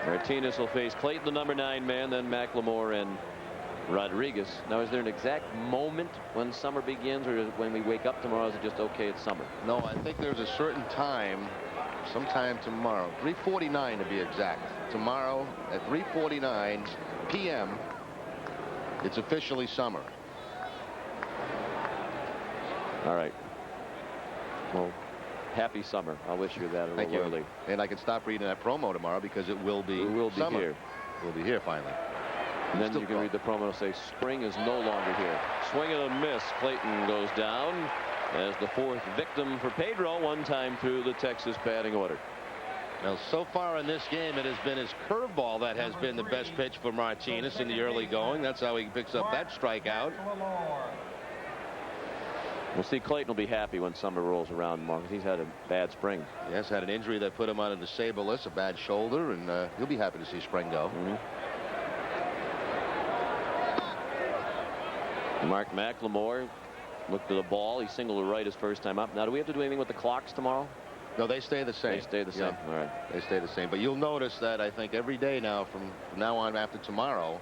Martinez will face Clayton, the number 9 man, then McLemore and Rodriguez. Now, is there an exact moment when summer begins, or when we wake up tomorrow, is it just okay, it's summer? No, I think there's a certain time, sometime tomorrow, 3:49 to be exact. Tomorrow at 3:49 p.m. it's officially summer. All right. Well, happy summer. I'll wish you that a little early. And I can stop reading that promo tomorrow because it will be summer. Here. We'll be here finally. And then you can read the promo and say spring is no longer here. Swing and a miss. Clayton goes down as the 4th victim for Pedro, one time through the Texas batting order. Now, so far in this game, it has been his curveball that has been the best pitch for Martinez in the early going. That's how he picks up that strikeout. We'll see. Clayton will be happy when summer rolls around tomorrow because he's had a bad spring. Yes, had an injury that put him on a disabled list, a bad shoulder, and he'll be happy to see spring go. Mark McLemore looked at the ball. He singled to right his first time up. Now, do we have to do anything with the clocks tomorrow? No, they stay the same. They stay the same. Yeah. All right. They stay the same. But you'll notice that I think every day now, from now on after tomorrow,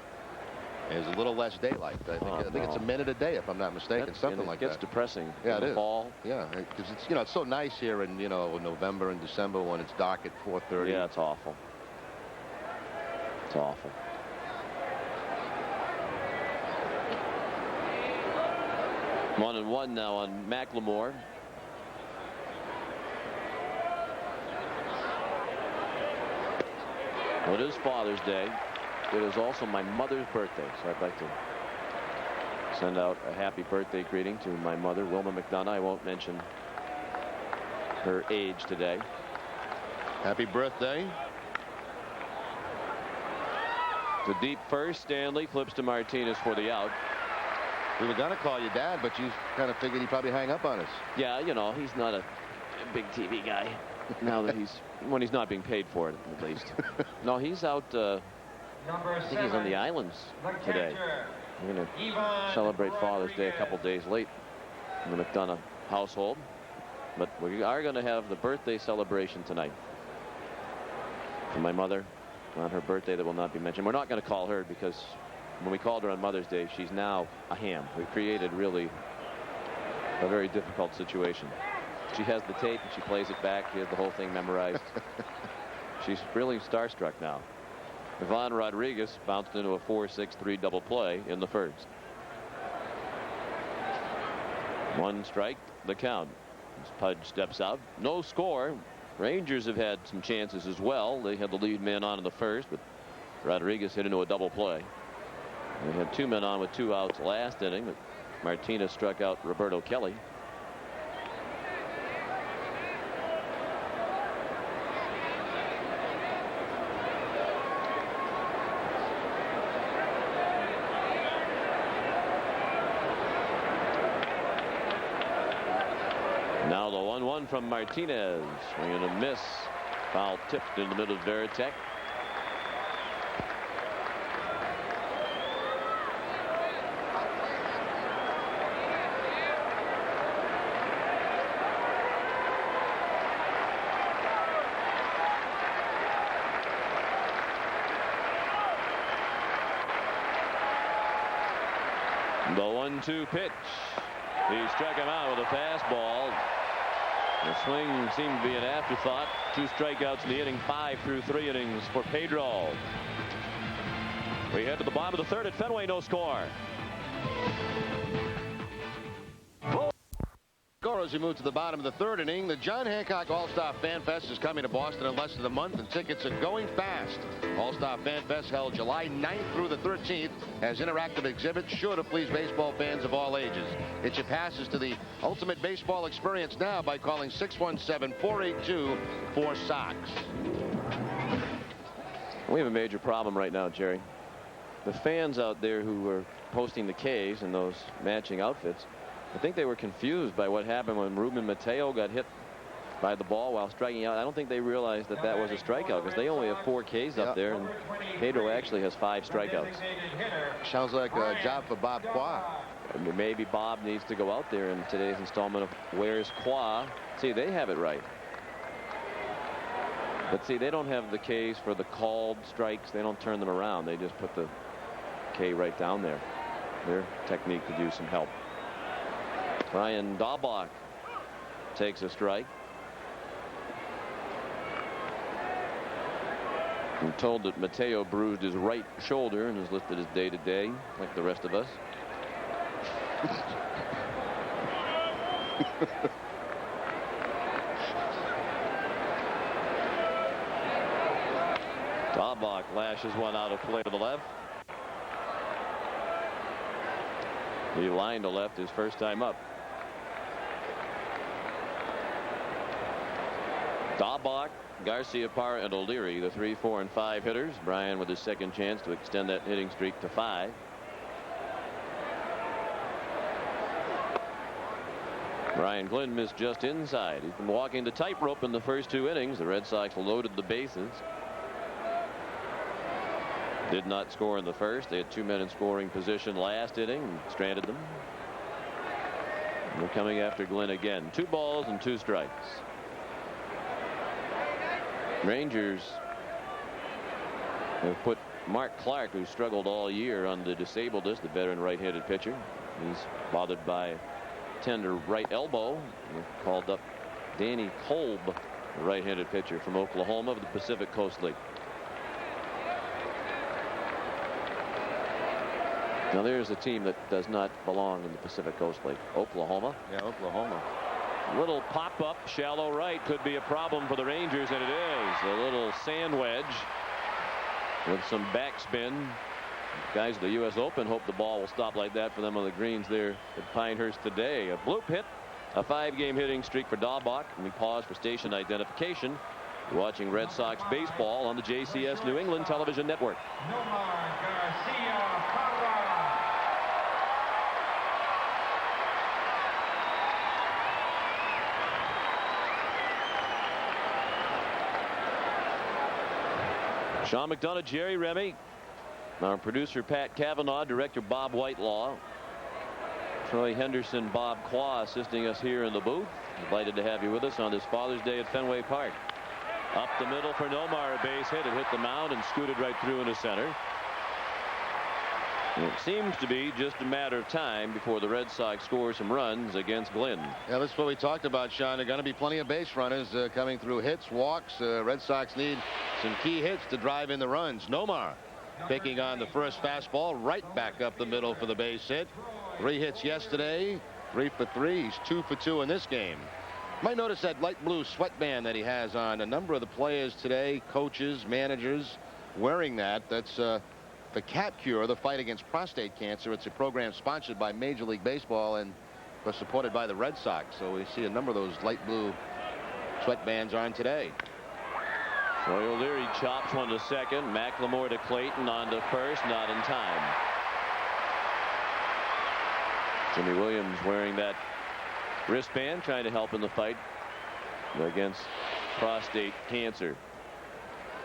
is a little less daylight. I think it's a minute a day, if I'm not mistaken, something like that. It gets depressing. Yeah, it is. Fall. Yeah, because it's it's so nice here in November and December when it's dark at 4:30. Yeah, it's awful. It's awful. One and one now on McLemore. Well, it is Father's Day. It is also my mother's birthday, so I'd like to send out a happy birthday greeting to my mother, Wilma McDonough. I won't mention her age today. Happy birthday. To deep first, Stanley flips to Martinez for the out. We were going to call you Dad, but you kind of figured he'd probably hang up on us. Yeah, he's not a big TV guy. Now that when he's not being paid for it, at least. No, he's out. I think he's on the islands today. We're going to celebrate Father's Day a couple days late. in the McDonough household. But we are going to have the birthday celebration tonight for my mother on her birthday that will not be mentioned. We're not going to call her because when we called her on Mother's Day, she's now a ham. We created really a very difficult situation. She has the tape and she plays it back. She has the whole thing memorized. She's really starstruck now. Ivan Rodriguez bounced into a 4-6-3 double play in the first. One strike, the count. As Pudge steps out, no score. Rangers have had some chances as well. They had the lead man on in the first, but Rodriguez hit into a double play. They had 2 men on with 2 outs last inning, but Martinez struck out Roberto Kelly. Now the 1-1 from Martinez. Swing and a miss. Foul tipped in the middle of Veritek. The 1-2 pitch. He struck him out with a fastball. The swing seemed to be an afterthought. 2 strikeouts in the inning, 5 through 3 innings for Pedro. We head to the bottom of the third at Fenway, no score. As we move to the bottom of the third inning, the John Hancock All-Star Fan Fest is coming to Boston in less than a month, and tickets are going fast. All-Star Fan Fest held July 9th through the 13th as interactive exhibits sure to please baseball fans of all ages. Get your passes to the ultimate baseball experience now by calling 617-482-4SOX. We have a major problem right now, Jerry. The fans out there who were posting the Ks in those matching outfits, I think they were confused by what happened when Ruben Mateo got hit by the ball while striking out. I don't think they realized that that was a strikeout because they only have 4 Ks up there, and Pedro actually has 5 strikeouts. Sounds like a job for Bob Qua. Maybe Bob needs to go out there in today's installment of Where's Qua. See, they have it right. But see, they don't have the Ks for the called strikes. They don't turn them around. They just put the K right down there. Their technique could use some help. Brian Dahlbach takes a strike. I'm told that Mateo bruised his right shoulder and is listed as day-to-day, like the rest of us. Dahlbach lashes one out of play to the left. He lined to left his first time up. Dahlbach, Garciaparra, and O'Leary, the 3, 4, and 5 hitters. Brian with his second chance to extend that hitting streak to 5. Brian Glynn missed just inside. He's been walking the tightrope in the first 2 innings. The Red Sox loaded the bases. Did not score in the first. They had 2 men in scoring position last inning and stranded them. And they're coming after Glynn again. 2 balls and 2 strikes. Rangers have put Mark Clark, who struggled all year on the disabled list, the veteran right-handed pitcher. He's bothered by a tender right elbow. They've called up Danny Kolb, the right-handed pitcher from Oklahoma of the Pacific Coast League. Now there's a team that does not belong in the Pacific Coast League. Oklahoma. Yeah, Oklahoma. Little pop-up, shallow right could be a problem for the Rangers, and it is. A little sand wedge with some backspin. Guys at the U.S. Open hope the ball will stop like that for them on the greens there at Pinehurst today. A bloop hit, a 5-game hitting streak for Dahlbach, and we pause for station identification. You're watching Red Sox baseball on the JCS New England Television Network. Sean McDonough, Jerry Remy, our producer Pat Cavanaugh, director Bob Whitelaw, Troy Henderson, Bob Claw assisting us here in the booth. Delighted to have you with us on this Father's Day at Fenway Park. Up the middle for Nomar, a base hit. It hit the mound and scooted right through into center. It seems to be just a matter of time before the Red Sox score some runs against Glenn. Yeah, that's what we talked about, Sean. There are going to be plenty of base runners coming through hits, walks. Red Sox need some key hits to drive in the runs. Nomar picking on the first fastball right back up the middle for the base hit. 3 hits yesterday, 3 for 3. He's 2 for 2 in this game. Might notice that light blue sweatband that he has on. A number of the players today, coaches, managers, wearing that. That's the Cat Cure, the fight against prostate cancer. It's a program sponsored by Major League Baseball and was supported by the Red Sox. So we see a number of those light blue sweatbands on today. Troy O'Leary chops one to second. McLemore to Clayton on to first, not in time. Jimmy Williams wearing that wristband, trying to help in the fight against prostate cancer.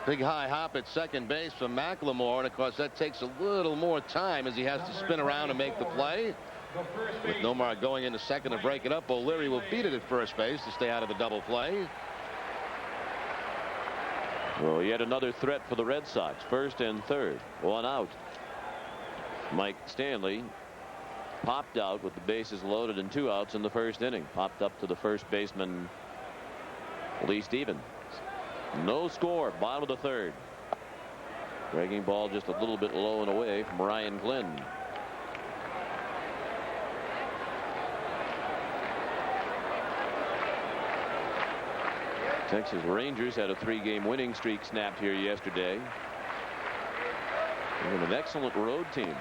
Big high hop at second base from McLemore, and of course that takes a little more time as he has to spin around and make the play. With Nomar going into second to break it up, O'Leary will beat it at first base to stay out of the double play. Well, yet another threat for the Red Sox. First and third, 1 out. Mike Stanley popped out with the bases loaded and 2 outs in the first inning. Popped up to the first baseman, Lee Stevens. No score, bottom of the third. Breaking ball just a little bit low and away from Ryan Glenn. Texas Rangers had a 3-game winning streak snapped here yesterday. They're an excellent road team.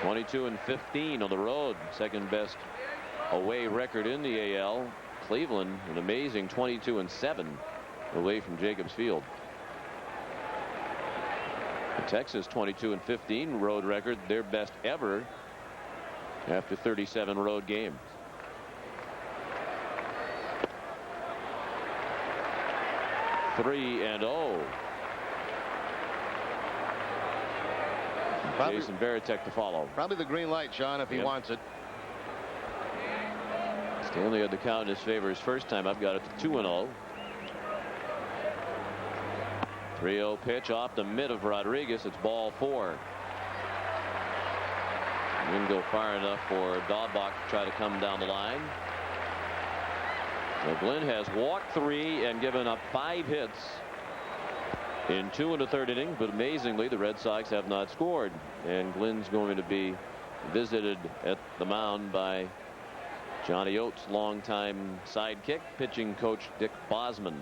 22-15 on the road. Second best away record in the AL. Cleveland an amazing 22-7 away from Jacobs Field. The Texas 22-15 road record, their best ever after 37 road games. Three and 0. Jason Varitek to follow. Probably the green light, Sean, if he wants it. Stanley had the count in his favor his first time. I've got it to 2-0. 3-0 pitch off the mid of Rodriguez. It's ball 4. Didn't go far enough for Dahlbach to try to come down the line. So Glenn has walked 3 and given up 5 hits in 2 1/3 innings, but amazingly the Red Sox have not scored, and Glenn's going to be visited at the mound by Johnny Oates' longtime sidekick, pitching coach Dick Bosman,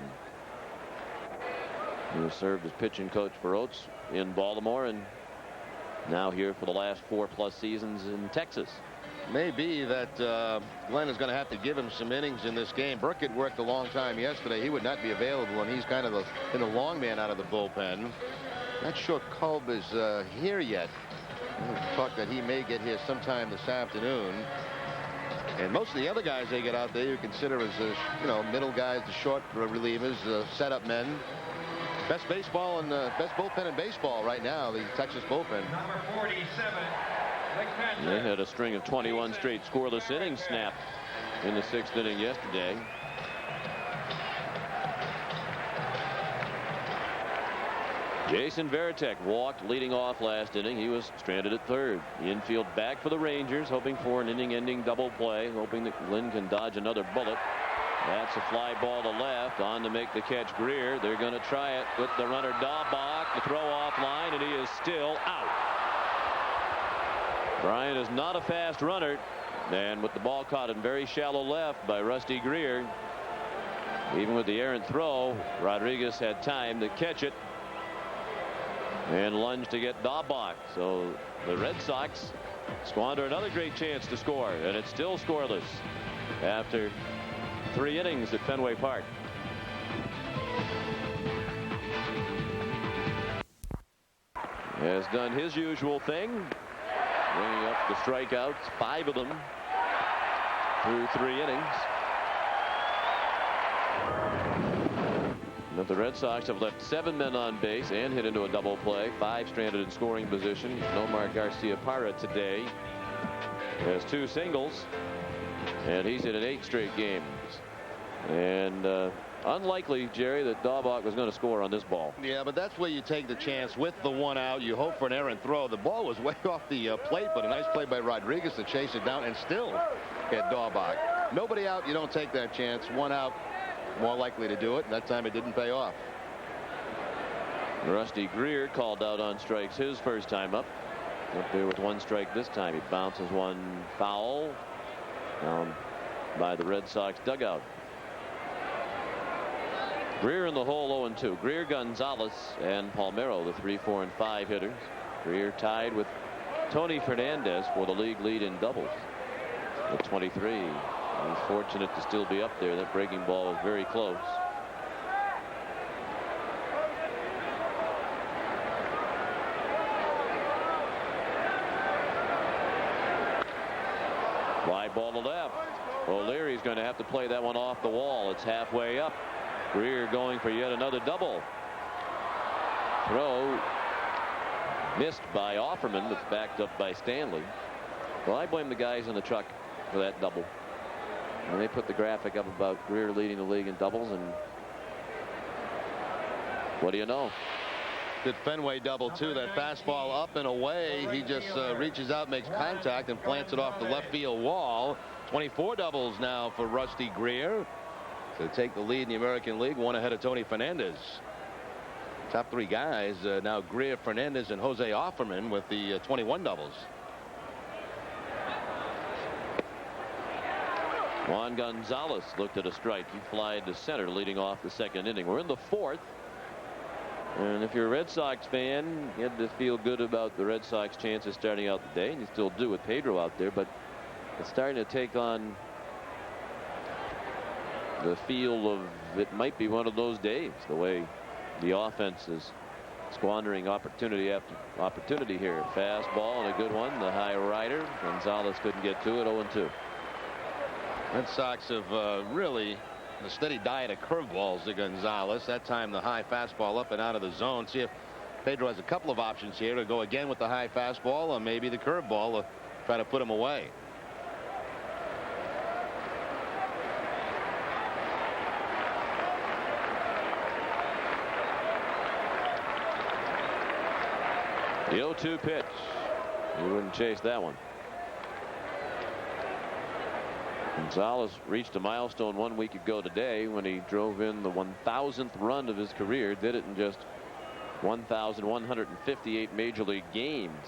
who has served as pitching coach for Oates in Baltimore and now here for the last 4+ seasons in Texas. Maybe that Glenn is going to have to give him some innings in this game. Burkett worked a long time yesterday. He would not be available, and he's kind of been a long man out of the bullpen. Not sure Kolb is here yet. Talk that he may get here sometime this afternoon. And most of the other guys they get out there you consider as middle guys, the short relievers, setup men. Best baseball and best bullpen in baseball right now, the Texas bullpen. Number 47. They had a string of 21 straight scoreless innings snapped in the 6th inning yesterday. Jason Varitek walked leading off last inning. He was stranded at third. The infield back for the Rangers, hoping for an inning-ending double play, hoping that Glenn can dodge another bullet. That's a fly ball to left. On to make the catch, Greer. They're going to try it with the runner Dahlbach. The throw off line, and he is still out. Brian is not a fast runner, and with the ball caught in very shallow left by Rusty Greer, even with the errant throw, Rodriguez had time to catch it and lunge to get Dahlbach. So the Red Sox squander another great chance to score, and it's still scoreless after 3 innings at Fenway Park. Has done his usual thing, bringing up the strikeouts, 5 of them through 3 innings. But the Red Sox have left 7 men on base and hit into a double play, 5 stranded in scoring position. Nomar Garcia Parra today Has 2 singles, and he's in 8 straight games. And unlikely, Jerry, that Daubach was going to score on this ball. Yeah, but that's where you take the chance with the 1 out. You hope for an errant throw. The ball was way off the plate, but a nice play by Rodriguez to chase it down and still hit Daubach. Nobody out, you don't take that chance. 1 out, more likely to do it. That time it didn't pay off. Rusty Greer called out on strikes his first time up. Up there with 1 strike this time. He bounces 1 foul down by the Red Sox dugout. Greer in the hole 0-2. Greer, Gonzalez, and Palmeiro, the 3, 4, and 5 hitters. Greer tied with Tony Fernandez for the league lead in doubles with 23. He's fortunate to still be up there. That breaking ball was very close. Fly ball to left. O'Leary's going to have to play that one off the wall. It's halfway up. Greer going for yet another double. Throw missed by Offerman, but backed up by Stanley. Well, I blame the guys in the truck for that double. And they put the graphic up about Greer leading the league in doubles, and what do you know? Did Fenway double too. That fastball up and away. He just reaches out, makes contact, and plants it off the left field wall. 24 doubles now for Rusty Greer to take the lead in the American League, 1 ahead of Tony Fernandez. Top 3 guys now: Greer, Fernandez, and Jose Offerman with the 21 doubles. Juan Gonzalez looked at a strike. He flied to center, leading off the 2nd inning. We're in the 4th. And if you're a Red Sox fan, you had to feel good about the Red Sox chances starting out the day, and you still do with Pedro out there, but it's starting to take on the feel of it might be one of those days, the way the offense is squandering opportunity after opportunity here. Fastball and a good one. The high rider. Gonzalez couldn't get to it. 0-2. Red Sox have really a steady diet of curveballs to Gonzalez. That time the high fastball up and out of the zone. See if Pedro has a couple of options here to go again with the high fastball, or maybe the curveball to try to put him away. The 0-2 pitch. He wouldn't chase that one. Gonzalez reached a milestone 1 week ago today when he drove in the 1,000th run of his career. Did it in just 1,158 major league games,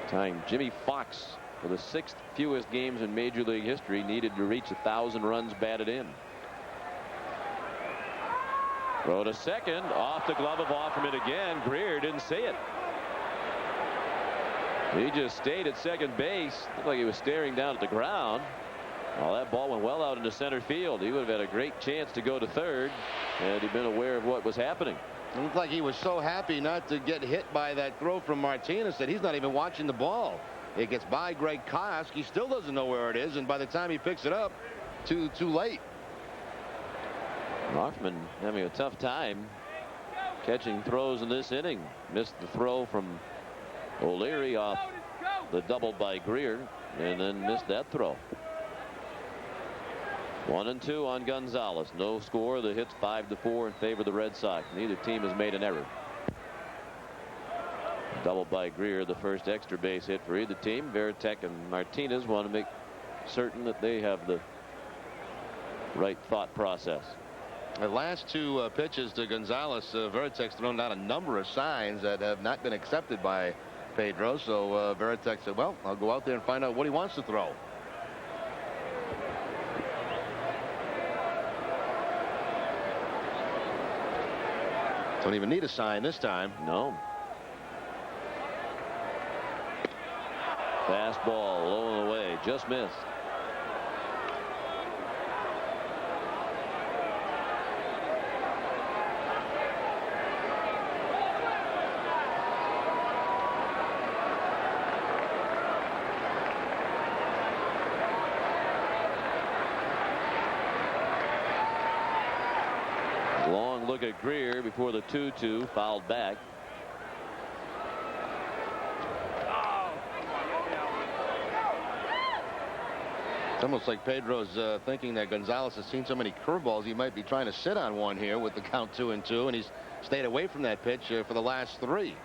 tying Jimmy Fox for the 6th fewest games in major league history. Needed to reach 1,000 runs batted in. Throw to second, off the glove of Offerman again. Greer didn't see it. He just stayed at second base. Looked like he was staring down at the ground. Well, that ball went well out into center field. He would have had a great chance to go to third had he been aware of what was happening. It looked like he was so happy not to get hit by that throw from Martinez that he's not even watching the ball. It gets by Greg Kosk. He still doesn't know where it is, and by the time he picks it up, too late. Hoffman having a tough time catching throws in this inning. Missed the throw from O'Leary off the double by Greer, and then missed that throw. 1-2 on Gonzalez. No score. The hits 5-4 in favor of the Red Sox. Neither team has made an error. Double by Greer, the first extra base hit for either team. Veritek and Martinez want to make certain that they have the right thought process. The last 2 pitches to Gonzalez, Veritek's thrown out a number of signs that have not been accepted by Pedro. So Veritek said, well, I'll go out there and find out what he wants to throw. Don't even need a sign this time. No. Fastball low and away, just missed. Long look at Greer before the 2-2, fouled back. It's almost like Pedro's thinking that Gonzalez has seen so many curveballs he might be trying to sit on one here with the count 2-2, and he's stayed away from that pitch for the last 3.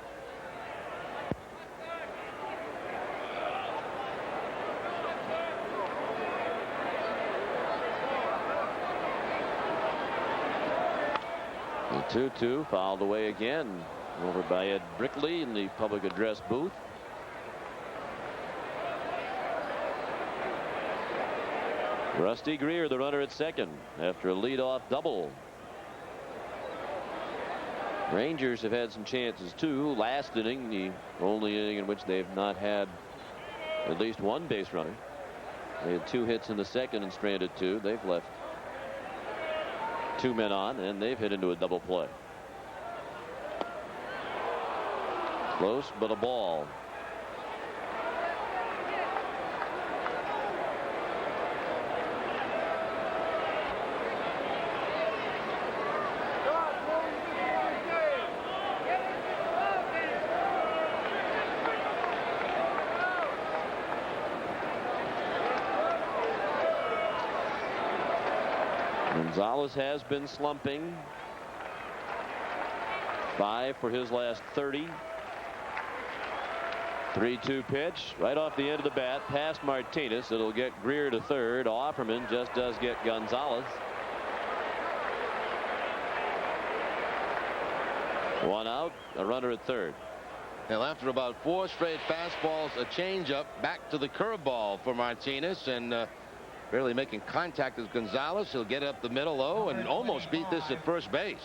The 2-2 fouled away again over by Ed Brickley in the public address booth. Rusty Greer, the runner at second, after a leadoff double. Rangers have had some chances too. Last inning, the only inning in which they've not had at least one base runner. They had 2 hits in the second and stranded 2. They've left 2 men on, and they've hit into a double play. Close, but a ball. Gonzalez has been slumping. 5 for his last 30. 3-2 pitch right off the end of the bat past Martinez. It'll get Greer to third. Offerman just does get Gonzalez. 1 out, a runner at third. Now, after about 4 straight fastballs, a changeup, back to the curveball for Martinez, and barely making contact with Gonzalez. He'll get up the middle low and almost beat this at first base.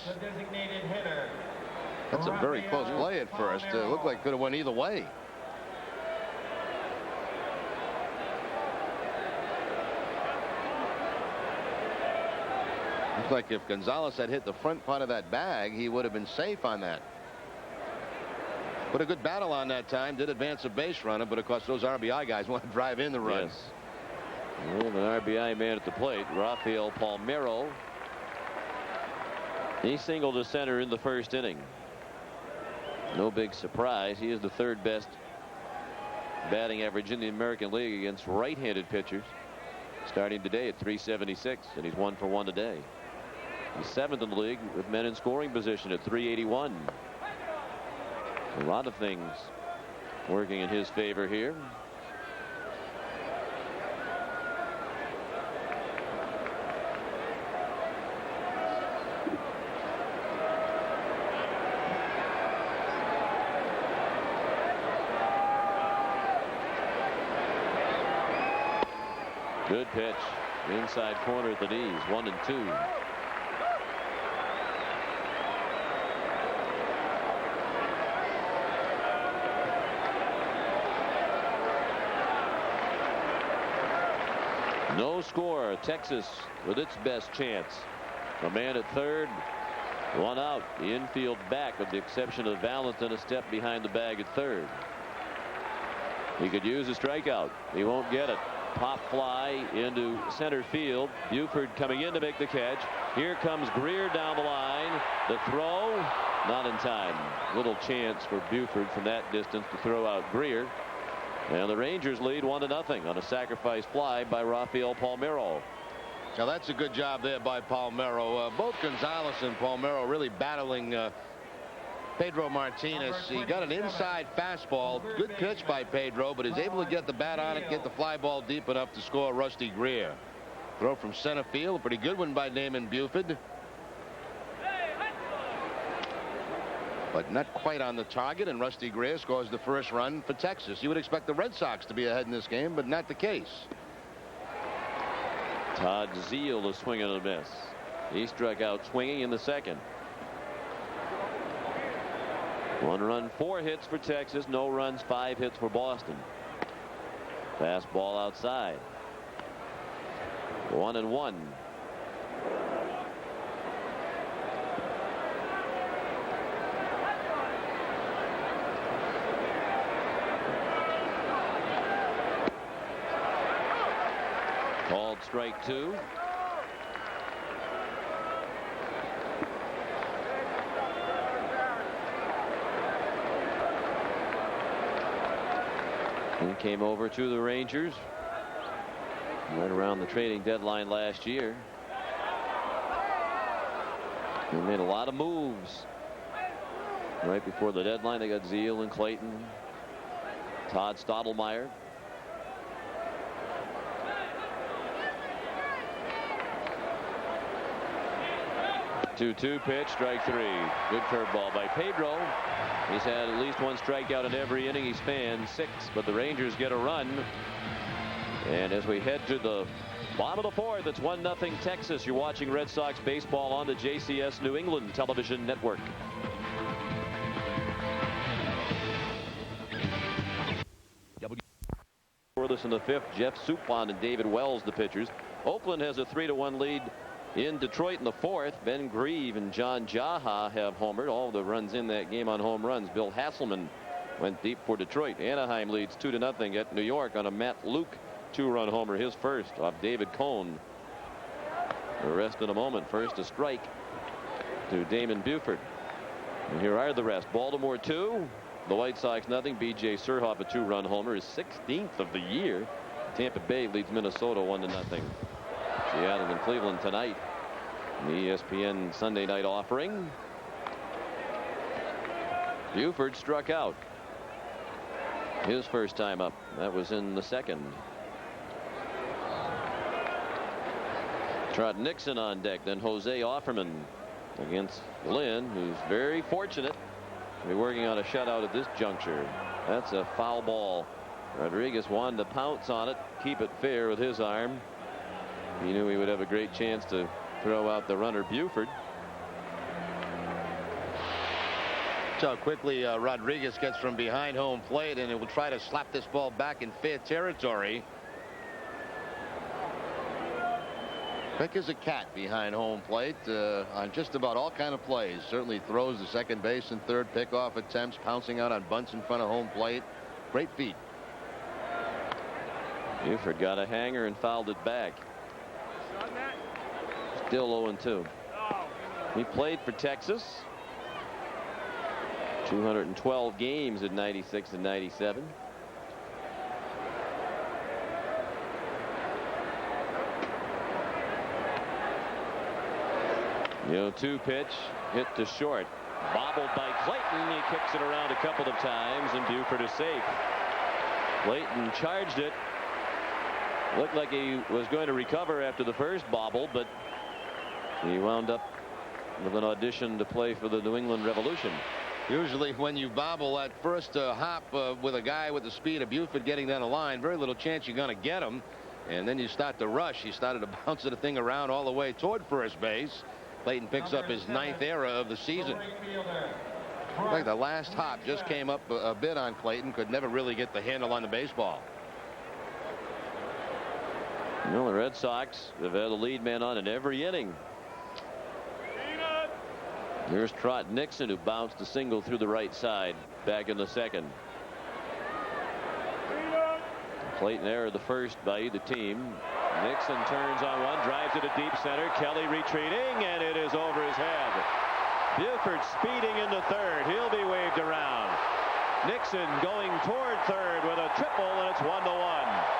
That's a very close play at first. Looked like could have went either way. Looks like if Gonzalez had hit the front part of that bag, he would have been safe on that. But a good battle on that time. Did advance a base runner, but of course those RBI guys want to drive in the run. Yes. Well, an RBI man at the plate, Rafael Palmeiro. He singled to center in the first inning. No big surprise. He is the 3rd best batting average in the American League against right-handed pitchers. Starting today at .376, and he's 1 for 1 today. He's 7th in the league with men in scoring position at .381. A lot of things working in his favor here. Good pitch. Inside corner at the knees. 1-2. No score. Texas with its best chance. A man at third. 1 out. The infield back with the exception of Valentin, a step behind the bag at third. He could use a strikeout. He won't get it. Pop fly into center field. Buford coming in to make the catch. Here comes Greer down the line. The throw, not in time. Little chance for Buford from that distance to throw out Greer. And the Rangers lead 1-0 on a sacrifice fly by Rafael Palmeiro. Now that's a good job there by Palmeiro. Both Gonzalez and Palmeiro really battling Pedro Martinez. He got an inside fastball. Good pitch by Pedro, but is able to get the bat on it, get the fly ball deep enough to score Rusty Greer. Throw from center field. A pretty good one by Naaman Buford. But not quite on the target, and Rusty Greer scores the first run for Texas. You would expect the Red Sox to be ahead in this game, but not the case. Todd Zeile is swinging and a miss. He struck out swinging in the second. 1 run, 4 hits for Texas. No runs, 5 hits for Boston. Fastball outside. 1-1. Called strike 2. And came over to the Rangers. Right around the trading deadline last year. They made a lot of moves. Right before the deadline, they got Zeal and Clayton, Todd Stottlemyre. 2-2 pitch, strike 3. Good curveball by Pedro. He's had at least one strikeout in every inning he's fanned, 6, but the Rangers get a run. And as we head to the bottom of the 4th, it's 1-0 Texas. You're watching Red Sox baseball on the JCS New England television network. For this in the 5th, Jeff Suppan and David Wells, the pitchers. Oakland has a 3-1 lead in Detroit in the 4th. Ben Grieve and John Jaha have homered. All the runs in that game on home runs. Bill Hasselman went deep for Detroit. Anaheim leads 2-0 at New York on a Matt Luke 2-run homer, his first off David Cone. The rest in a moment. First a strike to Damon Buford. And here are the rest. Baltimore 2. The White Sox nothing. B.J. Surhoff a 2-run homer, his 16th of the year. Tampa Bay leads Minnesota 1-0. Seattle and Cleveland tonight in the ESPN Sunday night offering. Buford struck out his first time up. That was in the 2nd. Trot Nixon on deck, then Jose Offerman against Lynn, who's very fortunate to be working on a shutout at this juncture. That's a foul ball. Rodriguez wanted to pounce on it, keep it fair with his arm. He knew he would have a great chance to throw out the runner Buford. That's how quickly Rodriguez gets from behind home plate, and it will try to slap this ball back in fair territory. Quick as a cat behind home plate on just about all kind of plays. Certainly throws the second base and third pickoff attempts, pouncing out on bunts in front of home plate. Great feat. Buford got a hanger and fouled it back. Still 0-2. He played for Texas 212 games in 96 and 97. The 0-2 pitch hit to short, bobbled by Clayton. He kicks it around a couple of times, and Buford is safe. Clayton charged it. Looked like he was going to recover after the first bobble, but he wound up with an audition to play for the New England Revolution. Usually when you bobble that first hop with a guy with the speed of Buford getting down the line, very little chance you're going to get him. And then you start to rush. He started to bounce the thing around all the way toward first base. Clayton picks up his 9th error of the season. In fact, the last hop just came up a bit on Clayton. Could never really get the handle on the baseball. Well, the Red Sox have had the lead man on in every inning. Here's Trot Nixon, who bounced a single through the right side back in the 2nd. Clayton error the first by either team. Nixon turns on one, drives it to deep center. Kelly retreating, and it is over his head. Buford speeding into 3rd. He'll be waved around. Nixon going toward 3rd with a triple, and it's 1-1.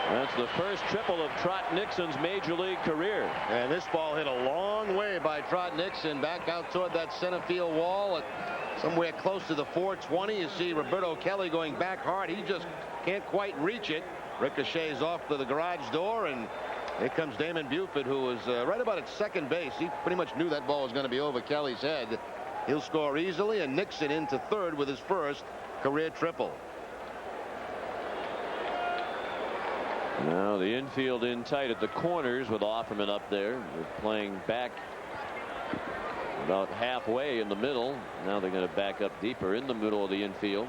That's the first triple of Trot Nixon's major league career. And this ball hit a long way by Trot Nixon back out toward that center field wall at somewhere close to the 420. You see Roberto Kelly going back hard. He just can't quite reach it. Ricochets off to the garage door, and here comes Damon Buford, who was right about at second base. He pretty much knew that ball was going to be over Kelly's head. He'll score easily, and Nixon into 3rd with his first career triple. Now the infield in tight at the corners with Offerman up there. They're playing back about halfway in the middle. Now they're going to back up deeper in the middle of the infield.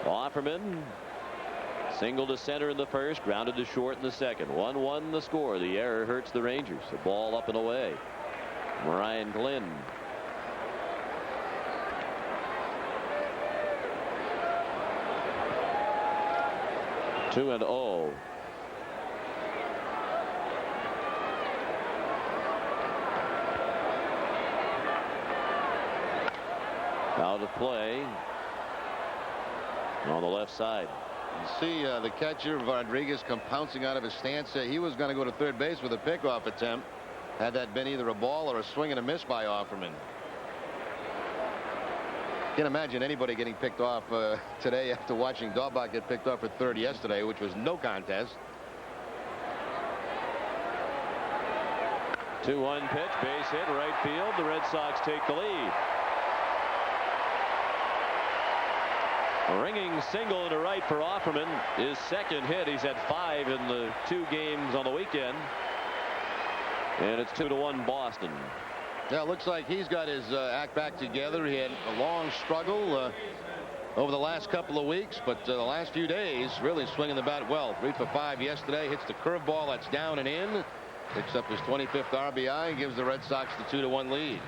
Offerman single to center in the first, grounded to short in the second. 1-1 the score. The error hurts the Rangers. The ball up and away. Ryan Glenn. Two and 0. Out of play on the left side. You see the catcher Rodriguez come pouncing out of his stance. He was going to go to third base with a pickoff attempt, had that been either a ball or a swing and a miss by Offerman. Can't imagine anybody getting picked off today after watching Daubach get picked off for third yesterday, which was no contest. 2-1 pitch, base hit, right field. The Red Sox take the lead. A ringing single into right for Offerman. His second hit. He's had 5 in the 2 games on the weekend. And it's 2-1 Boston. Yeah, it looks like he's got his act back together. He had a long struggle over the last couple of weeks, but the last few days really swinging the bat well. 3 for 5 yesterday. Hits the curveball that's down and in. Picks up his 25th RBI and gives the Red Sox the 2-1 lead.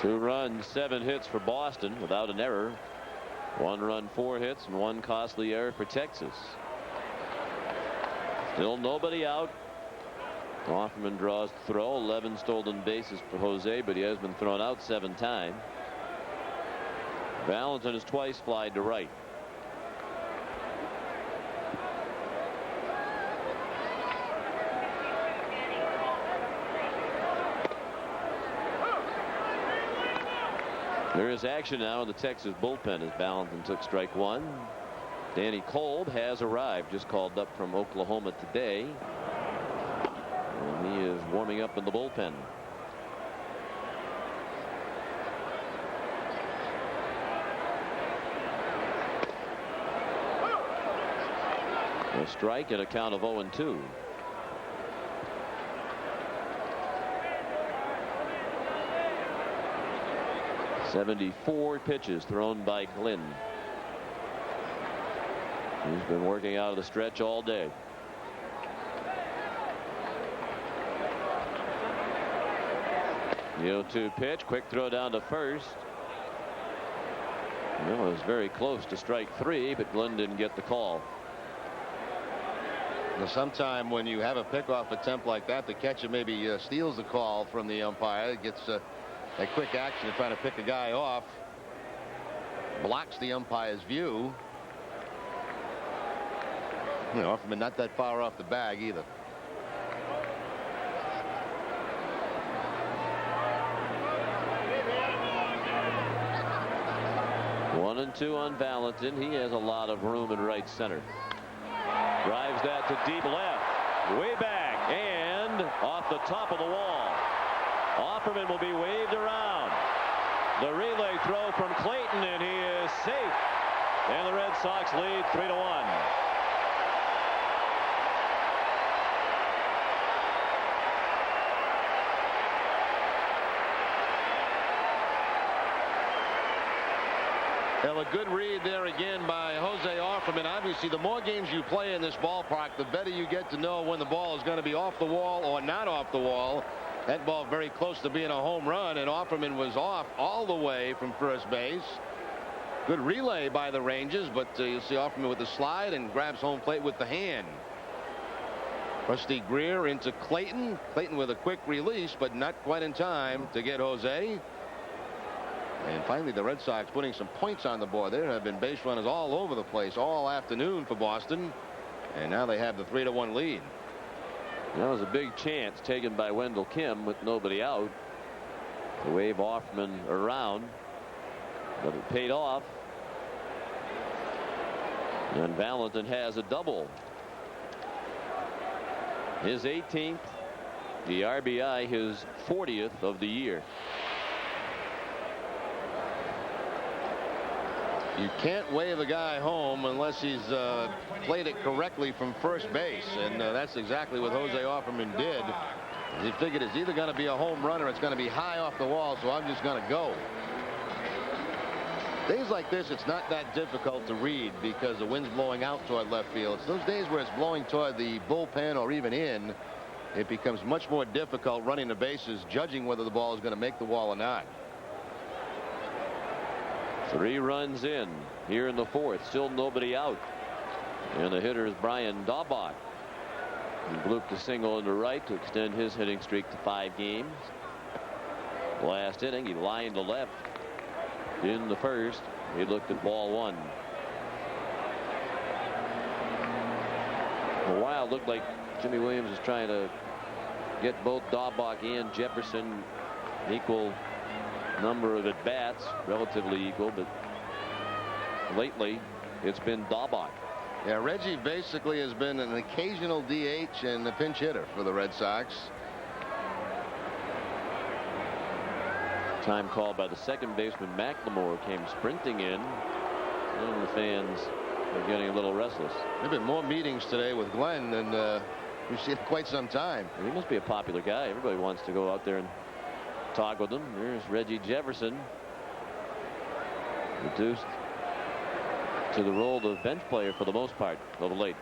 2 runs, 7 hits for Boston without an error. 1 run, 4 hits, and 1 costly error for Texas. Still nobody out. Offerman draws the throw. 11 stolen bases for Jose, but he has been thrown out 7 times. Valentin has twice flied to right. There is action now in the Texas bullpen as Valentin took strike 1. Danny Kolb has arrived, just called up from Oklahoma today. And he is warming up in the bullpen. A strike and a count of 0-2. .74 pitches thrown by Glenn. He's been working out of the stretch all day. The 0-2 pitch, quick throw down to first. It was very close to strike 3, but Glenn didn't get the call. Now, sometime when you have a pickoff attempt like that, the catcher maybe steals the call from the umpire, gets a quick action of trying to pick a guy off, blocks the umpire's view. Offerman not that far off the bag either. One and 2 on Valentin. He has a lot of room in right center. Drives that to deep left, way back, and off the top of the wall. Offerman will be waved around. The relay throw from Clayton, and he is safe. And the Red Sox lead 3-1. Well, a good read there again by Jose Offerman. Obviously, the more games you play in this ballpark, the better you get to know when the ball is going to be off the wall or not off the wall. That ball very close to being a home run, and Offerman was off all the way from first base. Good relay by the Rangers, but you see Offerman with the slide and grabs home plate with the hand. Rusty Greer into Clayton. Clayton with a quick release, but not quite in time to get Jose. And finally, the Red Sox putting some points on the board. There have been base runners all over the place all afternoon for Boston, and now they have the 3-1 lead. That was a big chance taken by Wendell Kim with nobody out to wave Offerman around, but it paid off. And Valentin has a double. His 18th, the RBI, his 40th of the year. You can't wave a guy home unless he's played it correctly from first base, and that's exactly what Jose Offerman did. He figured it's either going to be a home run or it's going to be high off the wall, so I'm just going to go. Days like this, it's not that difficult to read because the wind's blowing out toward left field. It's those days where it's blowing toward the bullpen or even in, it becomes much more difficult running the bases, judging whether the ball is going to make the wall or not. 3 runs in here in the 4th. Still nobody out. And the hitter is Brian Daubach. He blooped a single into right to extend his hitting streak to 5 games. last inning. He lined to left in the first. He looked at ball one. For a while, it looked like Jimmy Williams was trying to get both Dahlbach and Jefferson equal number of at-bats, relatively equal, but lately it's been Dahlbach. Yeah, Reggie basically has been an occasional DH and a pinch hitter for the Red Sox. Time called by the second baseman McLemore came sprinting in, and the fans are getting a little restless. There have been more meetings today with Glenn than we've seen in quite some time. He must be a popular guy. Everybody wants to go out there and talk with him. There's Reggie Jefferson, reduced to the role of bench player for the most part of late.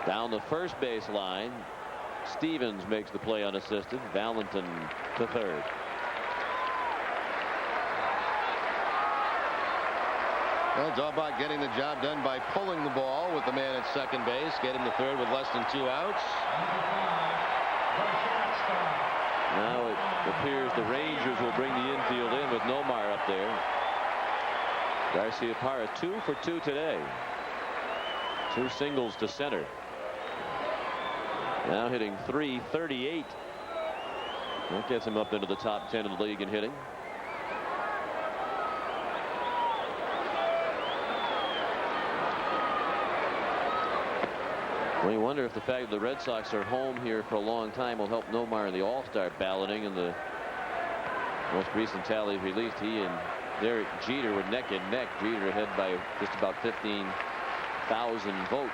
Down the first base line, Stevens makes the play unassisted. Valentin to third. Well, Dahlbach getting the job done by pulling the ball with the man at second base, getting to third with less than 2 outs. Now it appears the Rangers will bring the infield in with Nomar up there. Garciaparra 2 for 2 today. 2 singles to center. Now hitting .338. That gets him up into the top 10 in the league in hitting. Well, you wonder if the fact that the Red Sox are home here for a long time will help Nomar in the All-Star balloting. In the most recent tally released, he and Derek Jeter were neck and neck. Jeter ahead by just about 15,000 votes.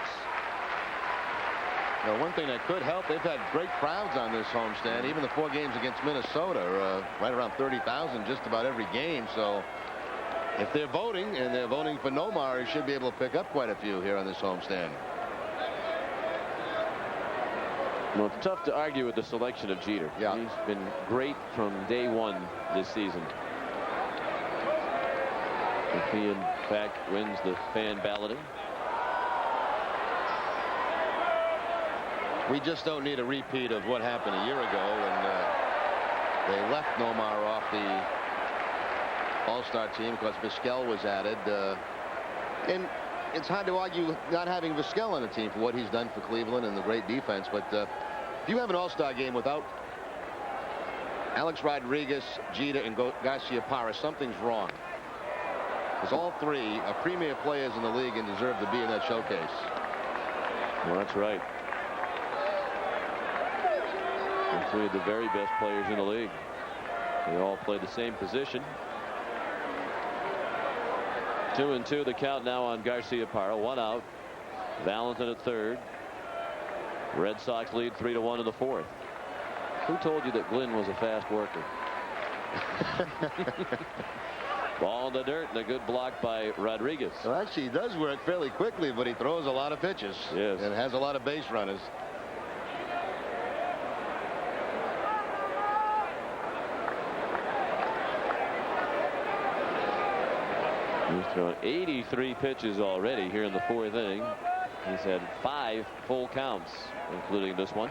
Now, one thing that could help, they've had great crowds on this homestand. Even the 4 games against Minnesota, right around 30,000 just about every game. So if they're voting, and they're voting for Nomar, he should be able to pick up quite a few here on this homestand. Well, it's tough to argue with the selection of Jeter. Yeah. He's been great from day one this season. If he, in fact, wins the fan balloting. We just don't need a repeat of what happened a year ago when they left Nomar off the All-Star team because Vizquel was added. And it's hard to argue not having Vizquel on the team for what he's done for Cleveland and the great defense. But if you have an All-Star game without Alex Rodriguez, Jeter, and Garciaparra, something's wrong. Because all 3 are premier players in the league and deserve to be in that showcase. Well, that's right. 3 of the very best players in the league. They all play the same position. 2-2 the count now on Garciaparra. 1 out. Valentin at third. Red Sox lead 3-1 in the 4th. Who told you that Glenn was a fast worker? Ball in the dirt and a good block by Rodriguez. Well, actually, he does work fairly quickly, but he throws a lot of pitches. Yes. And has a lot of base runners. He's thrown 83 pitches already here in the 4th inning. He's had 5 full counts, including this one.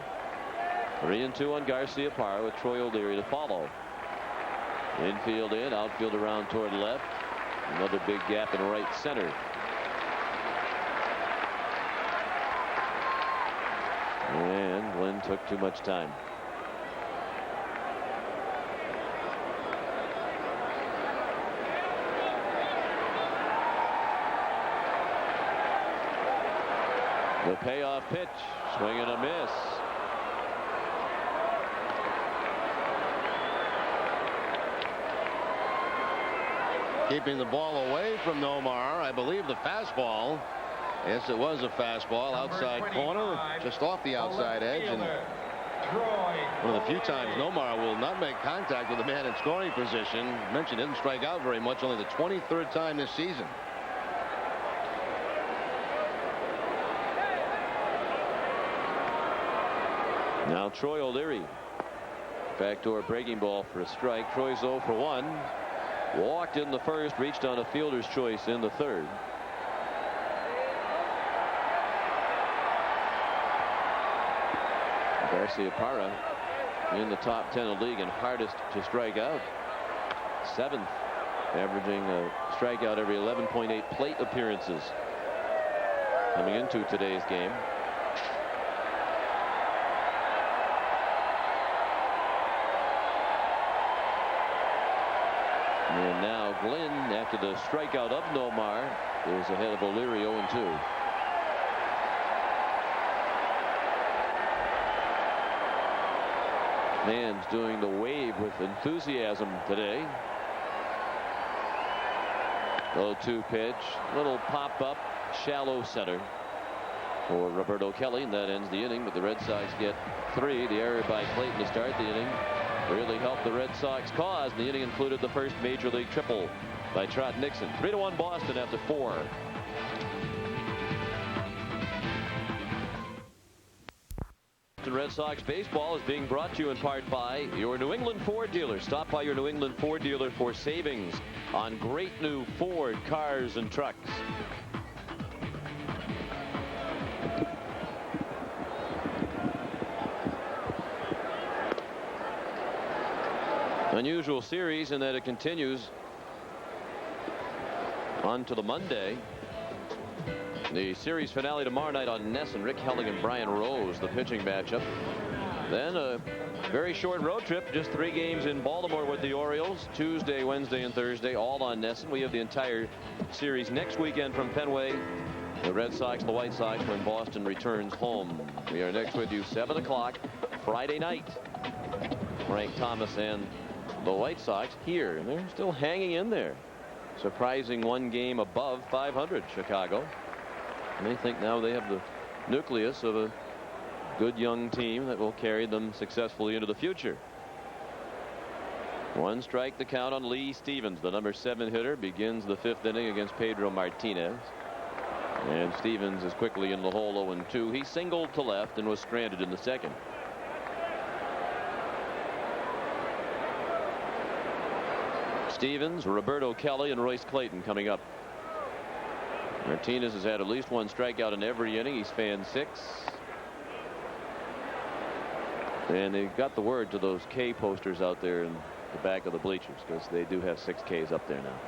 3-2 on Garciaparra with Troy O'Leary to follow. Infield in, outfield around toward left. Another big gap in right center. And Glenn took too much time. The payoff pitch, swing and a miss. Keeping the ball away from Nomar. I believe the fastball. Yes, it was a fastball. Outside corner, just off the outside edge. And one of the few times Nomar will not make contact with a man in scoring position. Mentioned didn't strike out very much. Only the 23rd time this season. Now Troy O'Leary. Backdoor breaking ball for a strike. Troy's 0 for 1. Walked in the first, reached on a fielder's choice in the 3rd. Garciaparra in the top 10 of the league and hardest to strike out. 7th, averaging a strikeout every 11.8 plate appearances coming into today's game. And now Glenn, after the strikeout of Nomar, is ahead of O'Leary 0-2. Fans doing the wave with enthusiasm today. 0-2 pitch, little pop-up, shallow center for Roberto Kelly, and that ends the inning. But the Red Sox get 3. The error by Clayton to start the inning really helped the Red Sox cause. The inning included the first major league triple by Trot Nixon. 3-1 Boston after 4. Red Sox baseball is being brought to you in part by your New England Ford dealer. Stop by your New England Ford dealer for savings on great new Ford cars and trucks. Unusual series in that it continues on to the Monday. The series finale tomorrow night on Nesson. Rick Helling and Brian Rose, the pitching matchup. Then a very short road trip, just 3 games in Baltimore with the Orioles. Tuesday, Wednesday, and Thursday, all on Nesson. We have the entire series next weekend from Fenway. The Red Sox, the White Sox, when Boston returns home. We are next with you 7 o'clock Friday night. Frank Thomas and the White Sox here, and they're still hanging in there. Surprising 1 game above 500, Chicago. And they think now they have the nucleus of a good young team that will carry them successfully into the future. 1 strike to count on Lee Stevens. The number 7 hitter begins the 5th inning against Pedro Martinez. And Stevens is quickly in the hole 0-2. He singled to left and was stranded in the 2nd. Stevens, Roberto Kelly, and Royce Clayton coming up. Martinez has had at least 1 strikeout in every inning. He's fanned 6. And they got the word to those K posters out there in the back of the bleachers, because they do have 6 Ks up there now.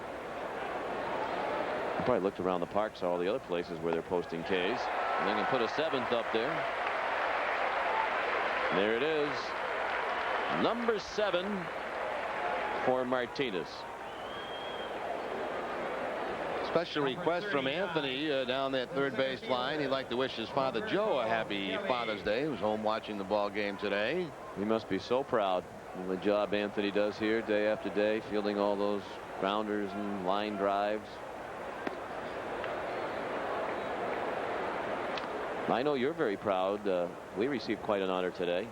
I probably looked around the park, saw all the other places where they're posting Ks. And they can put a 7th up there. There it is. Number 7 for Martinez. Special request from Anthony down that third base line. He'd like to wish his father Joe a happy Father's Day. He was home watching the ball game today. He must be so proud of the job Anthony does here day after day, fielding all those grounders and line drives. I know you're very proud. We received quite an honor today.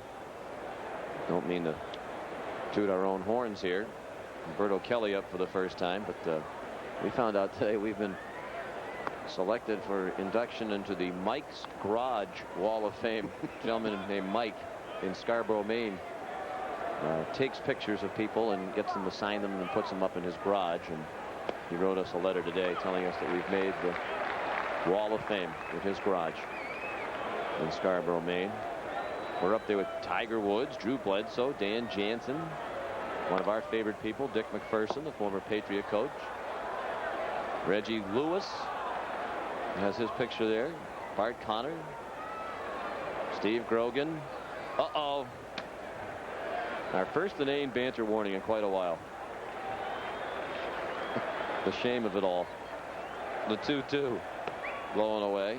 Don't mean to toot our own horns here. Roberto Kelly up for the first time, but we found out today we've been selected for induction into the Mike's Garage Wall of Fame. A gentleman named Mike in Scarborough, Maine, takes pictures of people and gets them to sign them and puts them up in his garage. And he wrote us a letter today telling us that we've made the Wall of Fame with his garage in Scarborough, Maine. We're up there with Tiger Woods, Drew Bledsoe, Dan Jansen, one of our favorite people, Dick McPherson, the former Patriot coach. Reggie Lewis has his picture there. Bart Connor, Steve Grogan. Uh-oh. Our first inane banter warning in quite a while. The shame of it all. The 2-2 blowing away.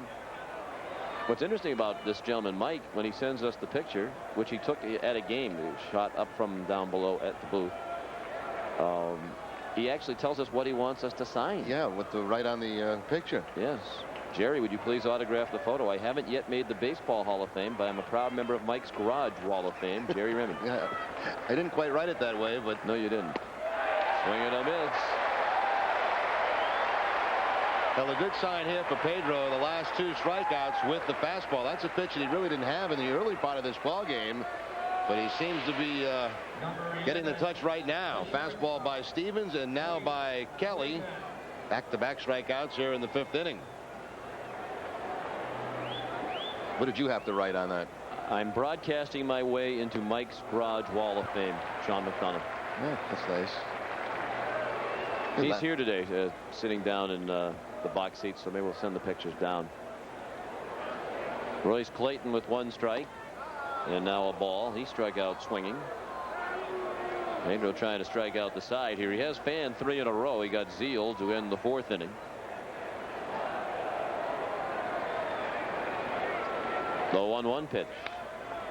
What's interesting about this gentleman, Mike, when he sends us the picture, which he took at a game, shot up from down below at the booth, he actually tells us what he wants us to sign. Yeah, with the right on the picture. Yes. Jerry, would you please autograph the photo? I haven't yet made the Baseball Hall of Fame, but I'm a proud member of Mike's Garage Wall of Fame. Jerry Rimmon. Yeah, I didn't quite write it that way, but no, you didn't. Swing and a miss. well, a good sign here for Pedro. The last 2 strikeouts with the fastball. That's a pitch that he really didn't have in the early part of this ball game, but he seems to be getting the touch right now. Fastball by Stevens and now by Kelly. Back-to-back strikeouts here in the 5th inning. What did you have to write on that? I'm broadcasting my way into Mike's Garage Wall of Fame. Sean McDonough. Yeah, that's nice. He's here today, sitting down in the box seat, so maybe we'll send the pictures down. Royce Clayton with 1 strike, and now a ball. He struck out swinging. Pedro trying to strike out the side here. He has fanned 3 in a row. He got Zeal to end the 4th inning. The 1-1 pitch.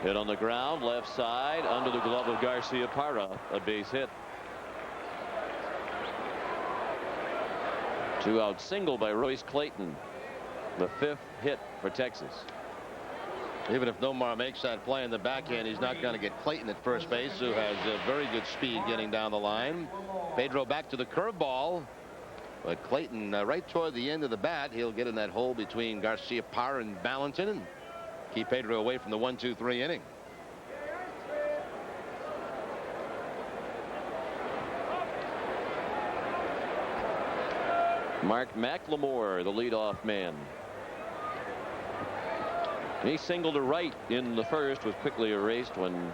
Hit on the ground, left side, under the glove of Garcia Parra, a base hit. 2-out single by Royce Clayton, the 5th hit for Texas. Even if Nomar makes that play in the backhand, he's not going to get Clayton at first base, who has very good speed getting down the line. Pedro back to the curveball, but Clayton right toward the end of the bat, he'll get in that hole between Garcia Parra and Valentin and keep Pedro away from the 1-2-3 inning. Mark McLemore, the leadoff man. He singled to right in the first, was quickly erased when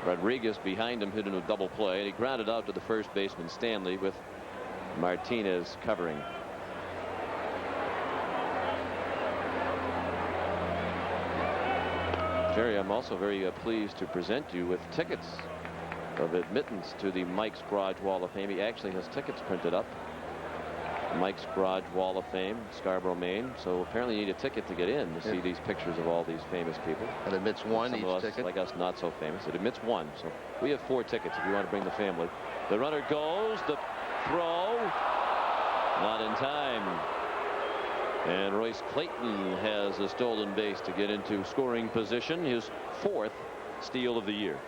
Rodriguez behind him hit in a double play, and he grounded out to the first baseman Stanley with Martinez covering. Jerry, I'm also very pleased to present you with tickets of admittance to the Mike's Garage Wall of Fame. He actually has tickets printed up. Mike's Garage Wall of Fame, Scarborough, Maine. So apparently you need a ticket to get in to see these pictures of all these famous people. It admits 1 Some each of us, ticket. like us, not so famous. It admits 1. So we have 4 tickets if you want to bring the family. The runner goes, the throw, not in time. And Royce Clayton has a stolen base to get into scoring position, his 4th steal of the year.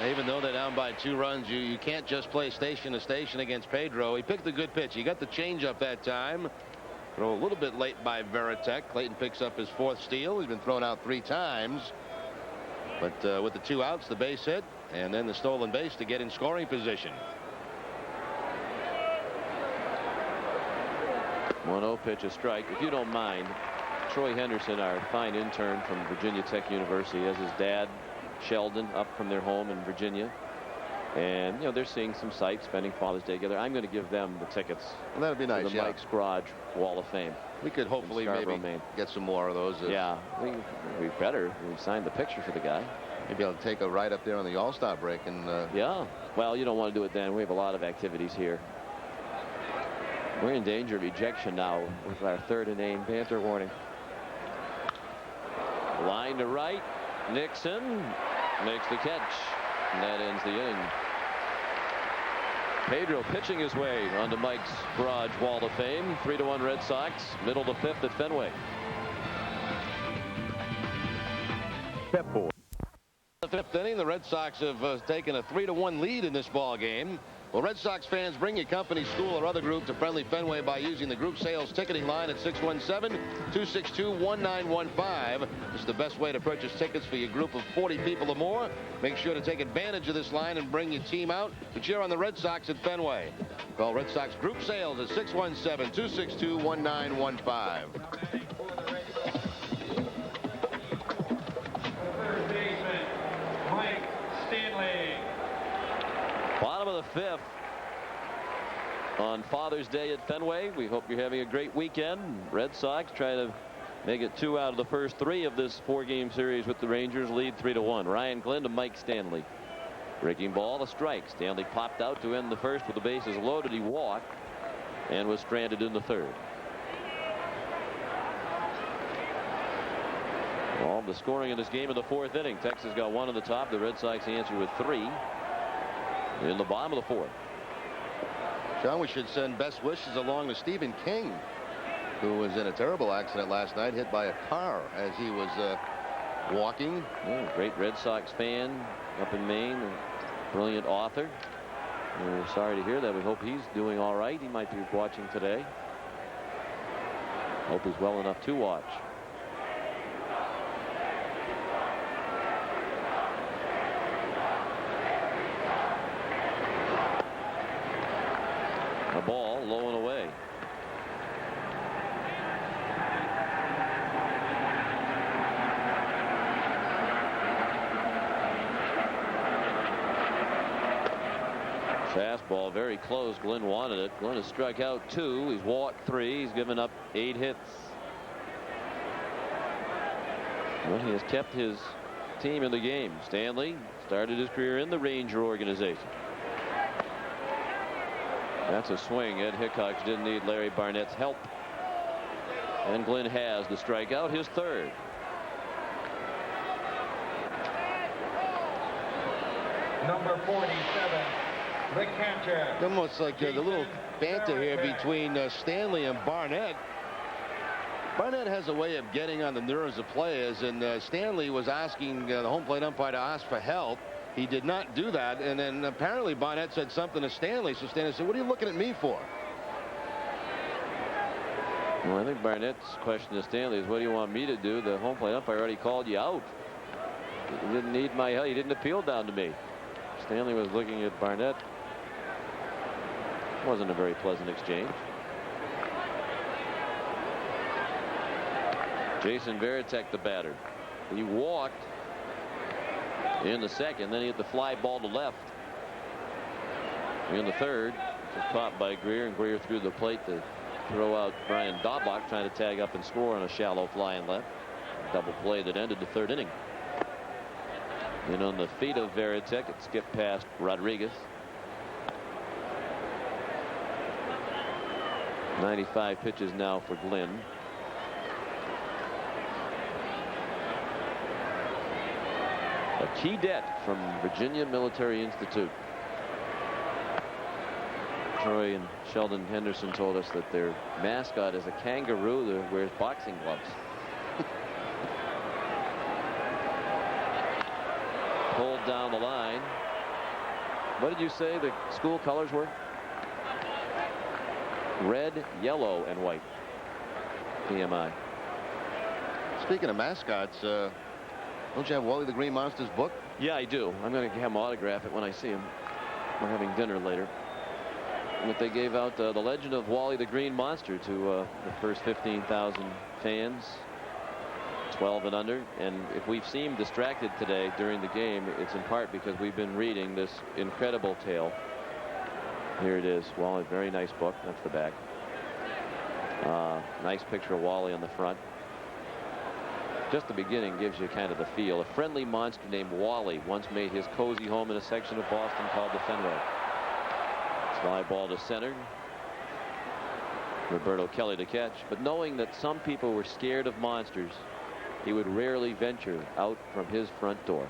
Even though they're down by 2 runs, you can't just play station to station against Pedro. He picked a good pitch. He got the changeup that time. Throw a little bit late by Veritek. Clayton picks up his 4th steal. He's been thrown out 3 times. But with the 2 outs, the base hit, and then the stolen base to get in scoring position. 1-0 pitch, a strike. If you don't mind, Troy Henderson, our fine intern from Virginia Tech University, has his dad Sheldon up from their home in Virginia, and you know they're seeing some sights, spending Father's Day together. I'm going to give them the tickets. Well, that'd be nice. To the Mike's Garage Wall of Fame. We could hopefully maybe Maine. Get some more of those. Yeah, we better. We signed the picture for the guy. Maybe I'll take a ride up there on the All-Star break and. Yeah. Well, you don't want to do it then. We have a lot of activities here. We're in danger of ejection now with our 3rd inning Panther warning. Line to right. Nixon makes the catch, and that ends the inning. Pedro pitching his way onto Mike's Garage Wall of Fame. 3-1 Red Sox, middle of the 5th at Fenway. Step 4. The 5th inning, the Red Sox have taken a 3-1 lead in this ball game. Well, Red Sox fans, bring your company, school, or other group to Friendly Fenway by using the group sales ticketing line at 617-262-1915. This is the best way to purchase tickets for your group of 40 people or more. Make sure to take advantage of this line and bring your team out to cheer on the Red Sox at Fenway. Call Red Sox group sales at 617-262-1915. Third baseman, Mike Stanley. Bottom of the 5th on Father's Day at Fenway. We hope you're having a great weekend. Red Sox try to make it 2 out of the first 3 of this 4-game series with the Rangers, lead 3-1. Ryan Glenn to Mike Stanley. Breaking ball, a strike. Stanley popped out to end the first with the bases loaded. He walked and was stranded in the 3rd. All the scoring in this game in the 4th inning. Texas got 1 on the top. The Red Sox answer with 3 in the bottom of the 4th. John, we should send best wishes along to Stephen King, who was in a terrible accident last night, hit by a car as he was walking. Oh, great Red Sox fan up in Maine, a brilliant author. We're sorry to hear that. We hope he's doing all right. He might be watching today. Hope he's well enough to watch. A ball low and away. Fastball very close. Glenn wanted it. Glenn has struck out 2. He's walked 3. He's given up 8 hits. Well, he has kept his team in the game. Stanley started his career in the Ranger organization. That's a swing. Ed Hickox didn't need Larry Barnett's help. And Glenn has the strikeout, his 3rd. Number 47, the catcher. Almost like the little banter here between Stanley and Barnett. Barnett has a way of getting on the nerves of players, and Stanley was asking the home plate umpire to ask for help. He did not do that, and then apparently Barnett said something to Stanley, so Stanley said, "What are you looking at me for?" Well, I think Barnett's question to Stanley is, "What do you want me to do? The home plate umpire already called you out. You didn't need my help. You didn't appeal down to me." Stanley was looking at Barnett. It wasn't a very pleasant exchange. Jason Varitek, the batter. He walked in the 2nd, then he hit the fly ball to left. In the 3rd, was caught by Greer, and Greer threw the plate to throw out Brian Daubach, trying to tag up and score on a shallow fly in left. Double play that ended the 3rd inning. And on the feet of Varitek, it skipped past Rodriguez. 95 pitches now for Glenn. A key debt from Virginia Military Institute. Troy and Sheldon Henderson told us that their mascot is a kangaroo that wears boxing gloves. Pulled down the line. What did you say the school colors were? Red, yellow, and white. PMI. Speaking of mascots, don't you have Wally the Green Monster's book? Yeah, I do. I'm going to have him autograph it when I see him. We're having dinner later. But they gave out the legend of Wally the Green Monster to the first 15,000 fans, 12 and under. And if we've seemed distracted today during the game, it's in part because we've been reading this incredible tale. Here it is. Wally, very nice book. That's the back. Nice picture of Wally on the front. Just the beginning gives you kind of the feel. A friendly monster named Wally once made his cozy home in a section of Boston called the Fenway. Fly ball to center. Roberto Kelly to catch. But knowing that some people were scared of monsters, he would rarely venture out from his front door.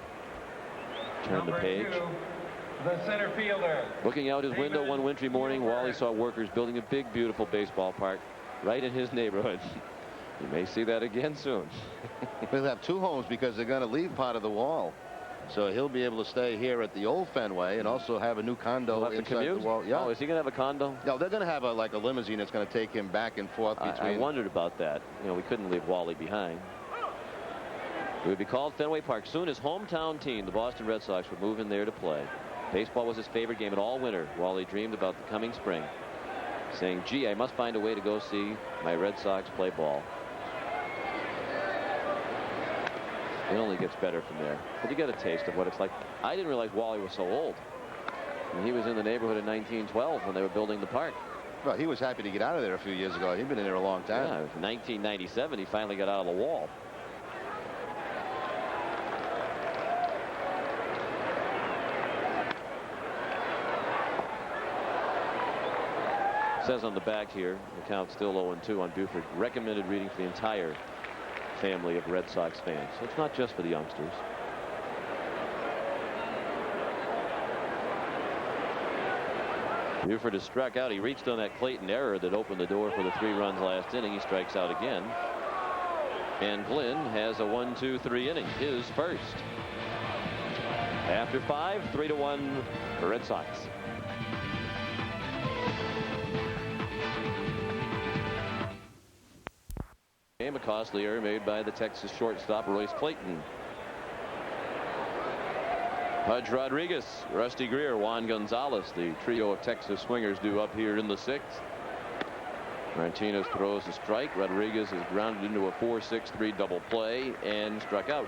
Turn the page. Number 2, the center fielder. Looking out his window one wintry morning, Wally saw workers building a big, beautiful baseball park right in his neighborhood. You may see that again soon. They'll have 2 homes because they're going to leave part of the wall. So he'll be able to stay here at the old Fenway and also have a new condo inside the wall. Yeah. Oh, is he going to have a condo? No, they're going to have like a limousine that's going to take him back and forth between. I wondered about that. You know, we couldn't leave Wally behind. It would be called Fenway Park. Soon his hometown team, the Boston Red Sox, would move in there to play. Baseball was his favorite game, and all winter Wally dreamed about the coming spring, saying, "Gee, I must find a way to go see my Red Sox play ball." It only gets better from there. But you get a taste of what it's like. I didn't realize Wally was so old. And he was in the neighborhood in 1912 when they were building the park. Well, he was happy to get out of there a few years ago. He'd been in there a long time. Yeah, it was 1997 he finally got out of the wall. It says on the back here, the count's still 0-2 on Buford. Recommended reading for the entire family of Red Sox fans. So it's not just for the youngsters. Buford has struck out. He reached on that Clayton error that opened the door for the 3 runs last inning. He strikes out again. And Glenn has a 1-2-3 inning, his first. After 5, 3-1 for Red Sox. A costly error made by the Texas shortstop Royce Clayton. Pudge Rodriguez, Rusty Greer, Juan Gonzalez, the trio of Texas swingers due up here in the 6th. Martinez throws a strike. Rodriguez is grounded into a 4-6-3 double play and struck out.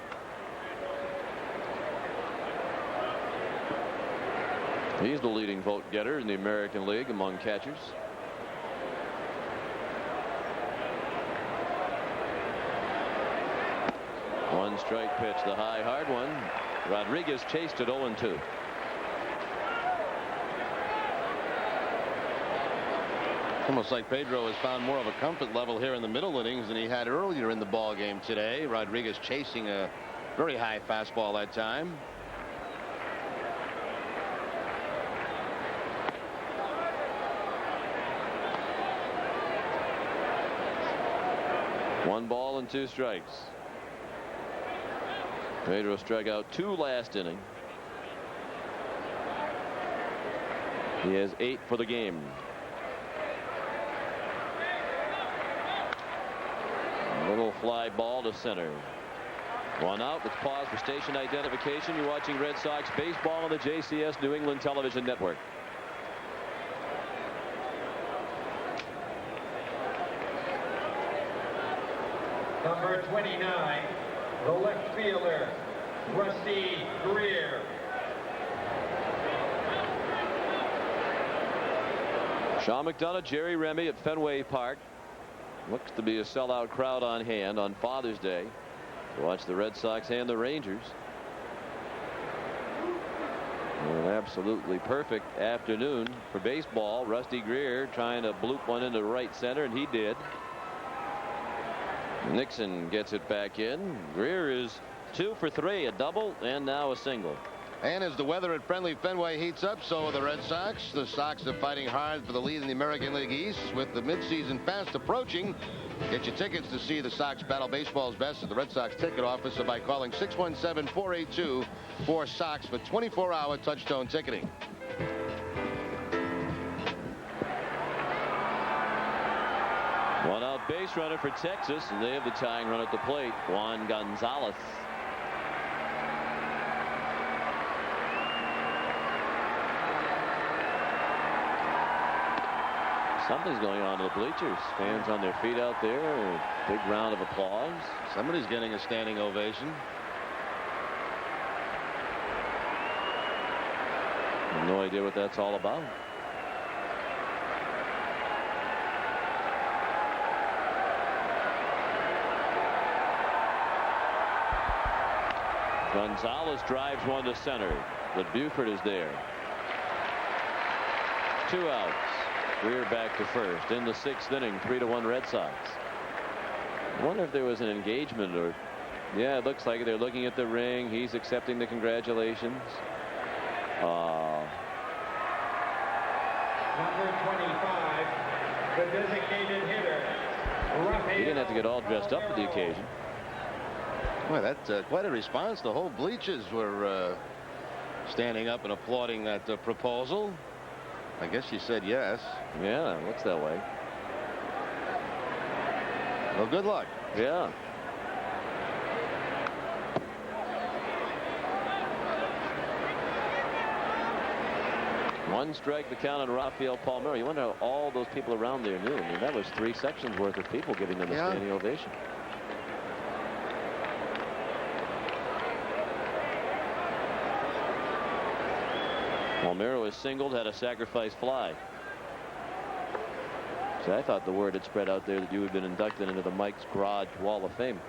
He's the leading vote getter in the American League among catchers. One strike pitch, the high, hard one. Rodriguez chased it 0-2. Almost like Pedro has found more of a comfort level here in the middle innings than he had earlier in the ball game today. Rodriguez chasing a very high fastball that time. One ball and 2 strikes. Pedro struck out 2 last inning. He has 8 for the game. Little fly ball to center. One out. Let's pause for station identification. You're watching Red Sox baseball on the JCS New England Television Network. Number 29, the left fielder, Rusty Greer. Sean McDonough, Jerry Remy at Fenway Park. Looks to be a sellout crowd on hand on Father's Day to watch the Red Sox and the Rangers. An absolutely perfect afternoon for baseball. Rusty Greer trying to bloop one into right center, and he did. Nixon gets it back in. Greer is 2 for 3, a double, and now a single. And as the weather at friendly Fenway heats up, so are the Red Sox. The Sox are fighting hard for the lead in the American League East with the midseason fast approaching. Get your tickets to see the Sox battle baseball's best at the Red Sox ticket office by calling 617-482-4SOX for 24-hour touchstone ticketing. One out base runner for Texas, and they have the tying run at the plate, Juan Gonzalez. Something's going on to the bleachers. Fans on their feet out there. Big round of applause. Somebody's getting a standing ovation. I have no idea what that's all about. Gonzalez drives one to center, but Buford is there. 2 outs. Greer back to first in the 6th inning. 3-1 Red Sox. I wonder if there was an engagement, or yeah, it looks like it. They're looking at the ring. He's accepting the congratulations. Number 25, the designated hitter, Rafael. He didn't have to get all dressed up for the occasion. Boy, that's quite a response. The whole bleachers were standing up and applauding that proposal. I guess she said yes. Yeah, looks that way. Well, good luck. Yeah. One strike, the count on Rafael Palmeiro. You wonder how all those people around there knew. I mean, that was 3 sections worth of people giving them a standing ovation. Palmeiro is singled, had a sacrifice fly. So I thought the word had spread out there that you had been inducted into the Mike's Garage Wall of Fame.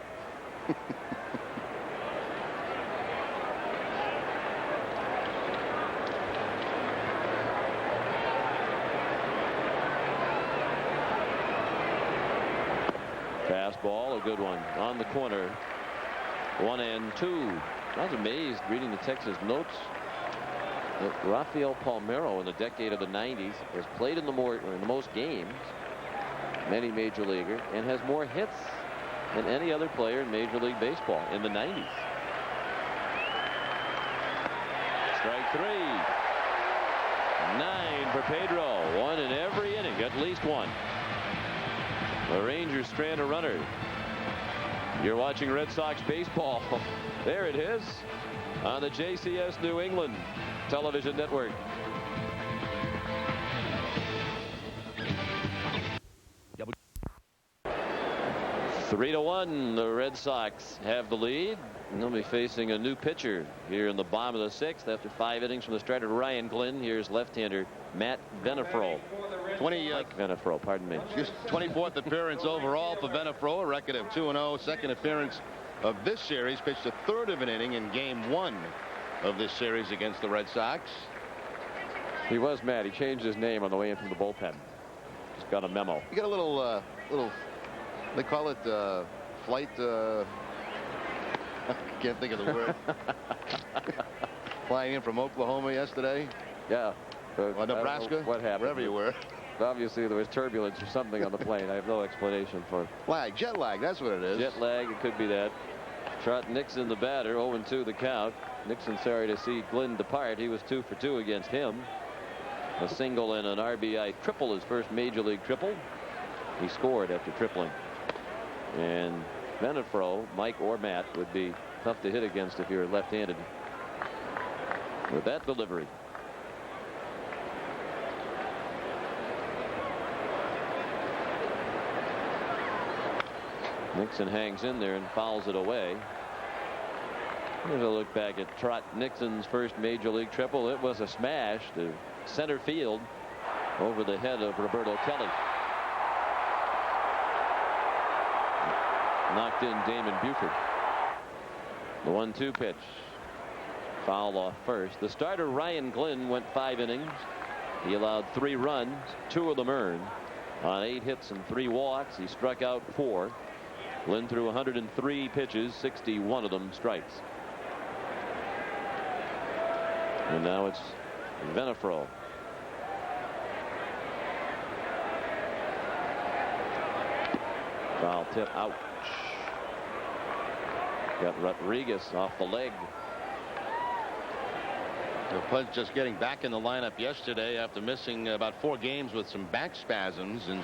Fastball, a good one on the corner. 1-2. I was amazed reading the Texas notes that Rafael Palmeiro in the decade of the 90s has played in the most games, many major leaguer, and has more hits than any other player in Major League Baseball in the 90s. Strike 3. 9 for Pedro. 1 in every inning, at least 1. The Rangers strand a runner. You're watching Red Sox baseball. There it is on the JCS New England Television Network. 3-1. The Red Sox have the lead. And they'll be facing a new pitcher here in the bottom of the 6th after 5 innings from the starter Ryan Glynn. Here's left-hander Matt Venafro. Mike Venafro, pardon me. His 24th appearance overall for Venafro, a record of 2-0. Second appearance of this series. Pitched a third of an inning in game 1 of this series against the Red Sox. He was mad. He changed his name on the way in from the bullpen. Just got a memo. You got a little they call it flight. I can't think of the word. Flying in from Oklahoma yesterday. Yeah. Or Nebraska. What happened? Wherever you were. Obviously there was turbulence or something on the plane. I have no explanation for it. Jet lag. That's what it is. Jet lag. It could be that. Trot Nixon, the batter, 0-2 the count. Nixon sorry to see Glynn depart. He was 2 for 2 against him. A single and an RBI triple, his first major league triple. He scored after tripling. And Venafro, Mike or Matt, would be tough to hit against if you're left-handed. With that delivery. Nixon hangs in there and fouls it away. Here's a look back at Trot Nixon's first major league triple. It was a smash to center field over the head of Roberto Kelly. Knocked in Damon Buford. The 1-2 pitch. Foul off first. The starter Ryan Glynn went 5 innings. He allowed 3 runs, 2 of them earned. On 8 hits and 3 walks, he struck out 4. Glynn threw 103 pitches, 61 of them strikes. And now it's Venafro. Foul tip, ouch. Got Rodriguez off the leg. Pudge just getting back in the lineup yesterday after missing about 4 games with some back spasms, and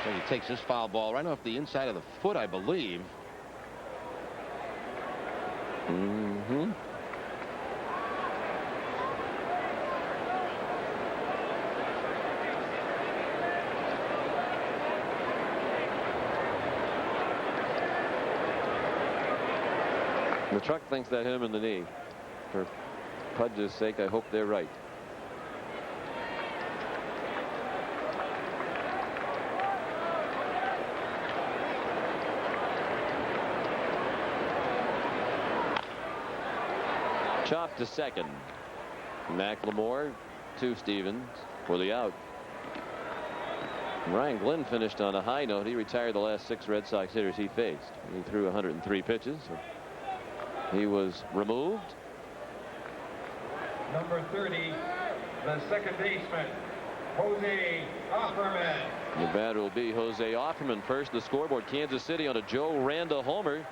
so he takes this foul ball right off the inside of the foot, I believe. Mm-hmm. The truck thinks that hit him in the knee. For Pudge's sake, I hope they're right. Chop to second. McLemore to Stevens for the out. Ryan Glynn finished on a high note. He retired the last 6 Red Sox hitters he faced. He threw 103 pitches. He was removed. Number 30, the second baseman, Jose Offerman. The batter will be Jose Offerman. First, the scoreboard. Kansas City on a Joe Randa homer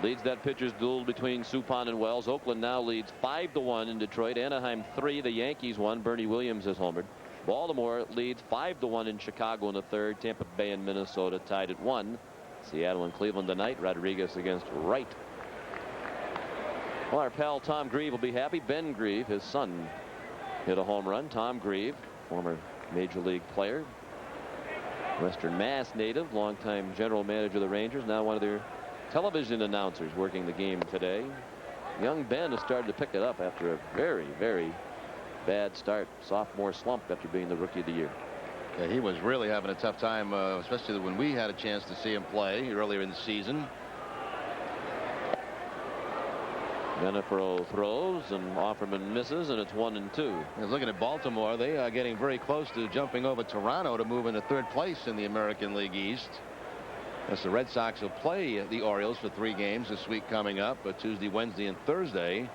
leads that pitcher's duel between Suppan and Wells. Oakland now leads 5-1 in Detroit. Anaheim 3. The Yankees 1. Bernie Williams has homered. Baltimore leads 5-1 in Chicago in the 3rd. Tampa Bay and Minnesota tied at 1. Seattle and Cleveland tonight. Rodriguez against Wright. Well, our pal Tom Grieve will be happy. Ben Grieve, his son, hit a home run. Tom Grieve, former major league player, Western Mass native, longtime general manager of the Rangers, now one of their television announcers working the game today. Young Ben has started to pick it up after a very, very bad start. Sophomore slump after being the rookie of the year. Yeah, he was really having a tough time, especially when we had a chance to see him play earlier in the season. Venafro throws and Offerman misses, and it's 1-2. Looking at Baltimore, they are getting very close to jumping over Toronto to move into 3rd place in the American League East. As the Red Sox will play the Orioles for 3 games this week coming up, Tuesday, Wednesday, and Thursday.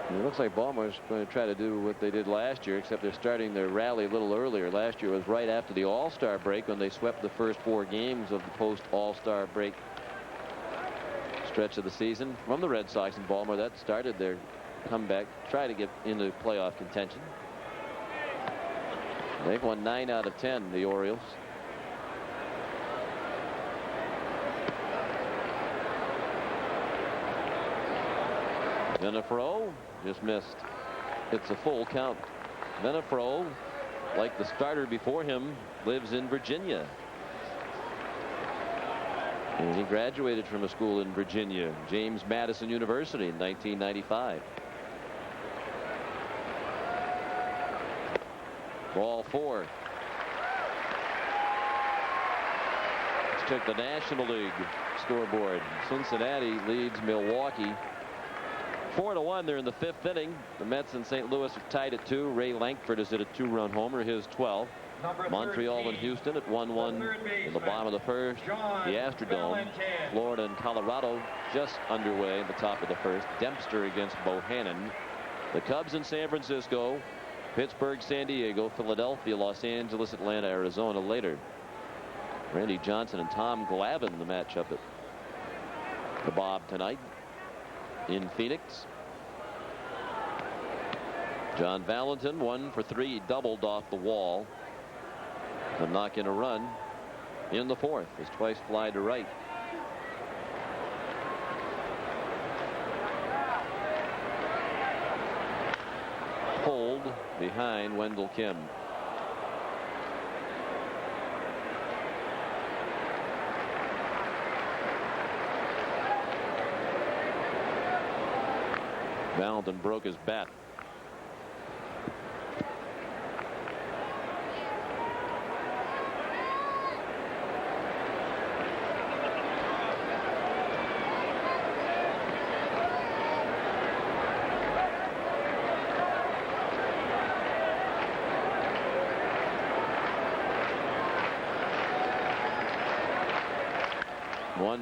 It looks like Baltimore's going to try to do what they did last year, except they're starting their rally a little earlier. Last year was right after the All-Star break when they swept the first 4 games of the post-All-Star break stretch of the season from the Red Sox in Baltimore. That started their comeback, try to get into playoff contention. They've won 9 out of 10, the Orioles. Venafro just missed. It's a full count. Venafro, like the starter before him, lives in Virginia. And he graduated from a school in Virginia, James Madison University, in 1995. Ball 4. Let's check the National League scoreboard. Cincinnati leads Milwaukee 4-1. They're in the 5th inning. The Mets and St. Louis are tied at 2. Ray Lankford has hit a 2-run homer, his 12th. Montreal and Houston at 1-1 in the bottom of the 1st. The Astrodome, Florida and Colorado just underway in the top of the 1st. Dempster against Bohannon. The Cubs in San Francisco, Pittsburgh, San Diego, Philadelphia, Los Angeles, Atlanta, Arizona later. Randy Johnson and Tom Glavine, the matchup at the Bob tonight in Phoenix. John Valentin 1 for 3. He doubled off the wall to knock in a run in the 4th. His twice fly to right. Pulled behind Wendell Kim. Valentin broke his bat.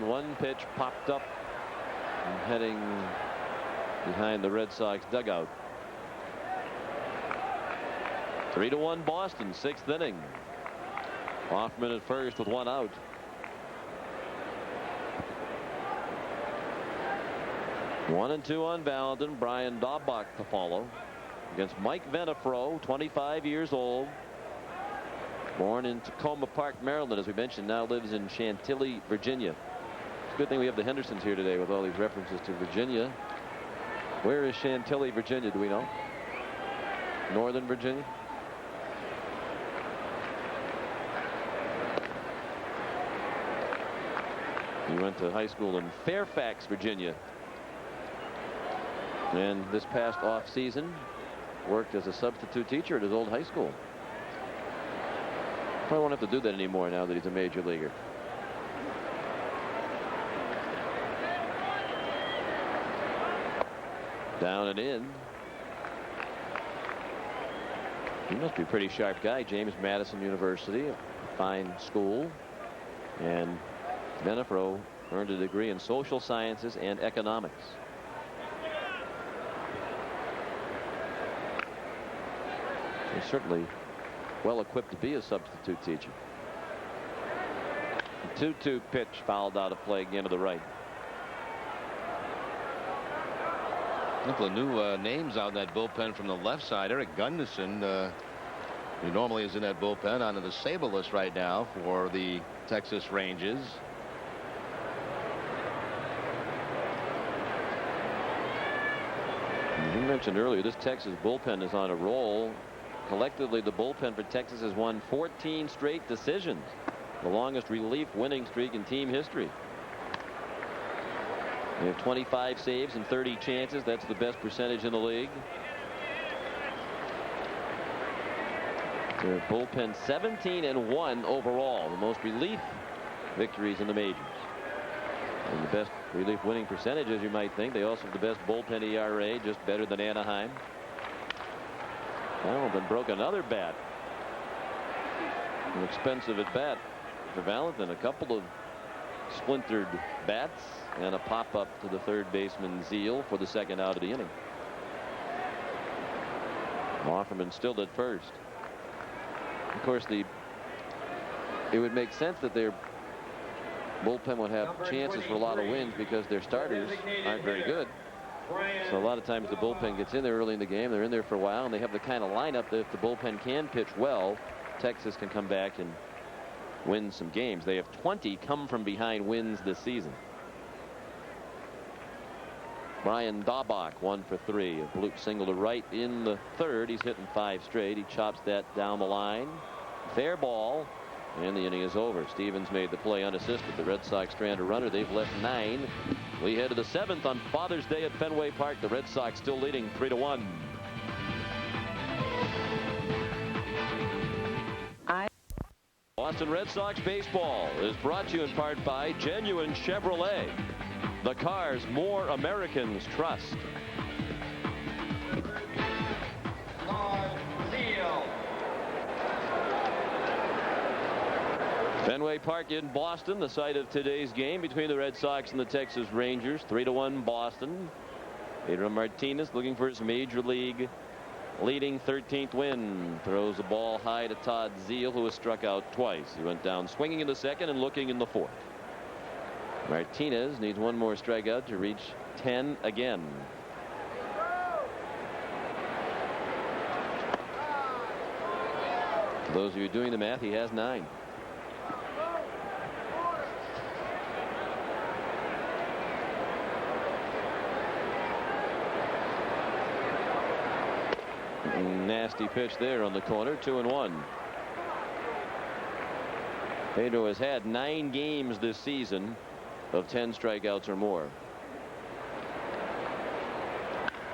One pitch popped up and heading behind the Red Sox dugout. 3-1 Boston, 6th inning. Hoffman at first with 1 out. One and 2 on Valentin. Brian Daubach to follow against Mike Venafro, 25 years old. Born in Tacoma Park, Maryland, as we mentioned, now lives in Chantilly, Virginia. It's a good thing we have the Hendersons here today with all these references to Virginia. Where is Chantilly, Virginia? Do we know? Northern Virginia? He went to high school in Fairfax, Virginia. And this past off season worked as a substitute teacher at his old high school. Probably won't have to do that anymore now that he's a major leaguer. Down and in. He must be a pretty sharp guy. James Madison University, a fine school. And Venafro earned a degree in social sciences and economics. He's certainly well equipped to be a substitute teacher. The 2-2 pitch fouled out of play again to the right. A couple of new names out in that bullpen from the left side. Eric Gunderson, who normally is in that bullpen, onto the save list right now for the Texas Rangers. You mentioned earlier this Texas bullpen is on a roll. Collectively, the bullpen for Texas has won 14 straight decisions, the longest relief winning streak in team history. They have 25 saves and 30 chances. That's the best percentage in the league. Their bullpen 17-1 overall, the most relief victories in the majors. And the best relief winning percentage, as you might think. They also have the best bullpen ERA, just better than Anaheim. Valentin broke another bat. An expensive at bat for Valentin. A couple of splintered bats and a pop-up to the third baseman Zeal for the second out of the inning. Offerman still at first. Of course, it would make sense that their bullpen would have chances for a lot of wins because their starters aren't very good. So a lot of times the bullpen gets in there early in the game. They're in there for a while, and they have the kind of lineup that if the bullpen can pitch well, Texas can come back and win some games. They have 20 come from behind wins this season. Brian Daubach 1 for 3. A bloop single to right in the 3rd. He's hitting 5 straight. He chops that down the line. Fair ball. And the inning is over. Stevens made the play unassisted. The Red Sox strand a runner. They've left 9. We head to the 7th on Father's Day at Fenway Park. The Red Sox still leading 3-1. Boston Red Sox baseball is brought to you in part by Genuine Chevrolet. The cars more Americans trust. Fenway Park in Boston, the site of today's game between the Red Sox and the Texas Rangers. 3-1 Boston. Pedro Martinez looking for his major league leading 13th win. Throws the ball high to Todd Zeile, who was struck out twice. He went down swinging in the 2nd and looking in the 4th. Martinez needs one more strikeout to reach 10 again. For those of you doing the math, he has 9. Nasty pitch there on the corner. 2-1. Pedro has had 9 games this season of 10 strikeouts or more.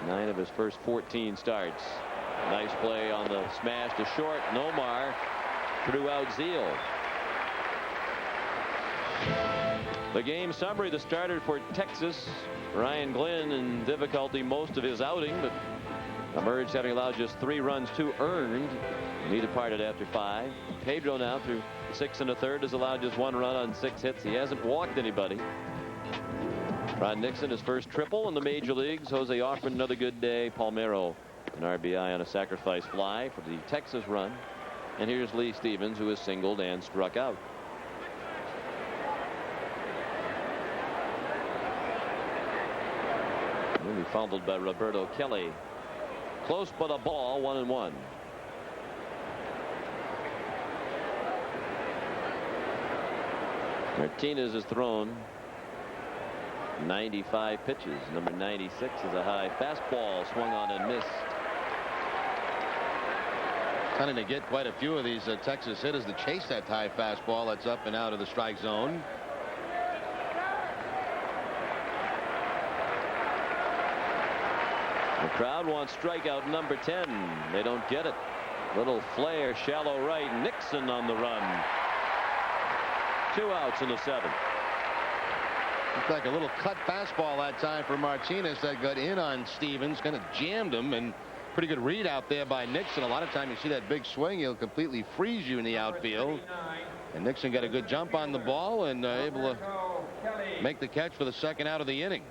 9 of his first 14 starts. Nice play on the smash to short. Nomar threw out Zeile. The game summary. The starter for Texas, Ryan Glenn, in difficulty most of his outing, but emerged having allowed just 3 runs, 2 earned. He departed after 5. Pedro now through 6 1/3 has allowed just 1 run on 6 hits. He hasn't walked anybody. Ron Nixon, his first triple in the major leagues. Jose Offerman, another good day. Palmeiro, an RBI on a sacrifice fly for the Texas run. And here's Lee Stevens, who is singled and struck out. Really fumbled by Roberto Kelly. Close but a ball. 1-1. Martinez has thrown 95 pitches. Number 96 is a high fastball swung on and missed. Trying to get quite a few of these Texas hitters to chase that high fastball that's up and out of the strike zone. The crowd wants strikeout number 10. They don't get it. Little flare, shallow right. Nixon on the run. 2 outs in the 7th. Looked like a little cut fastball that time for Martinez that got in on Stevens. Kind of jammed him, and pretty good read out there by Nixon. A lot of time you see that big swing, he'll completely freeze you in the outfield. And Nixon got a good jump on the ball and able to make the catch for the 2nd out of the inning.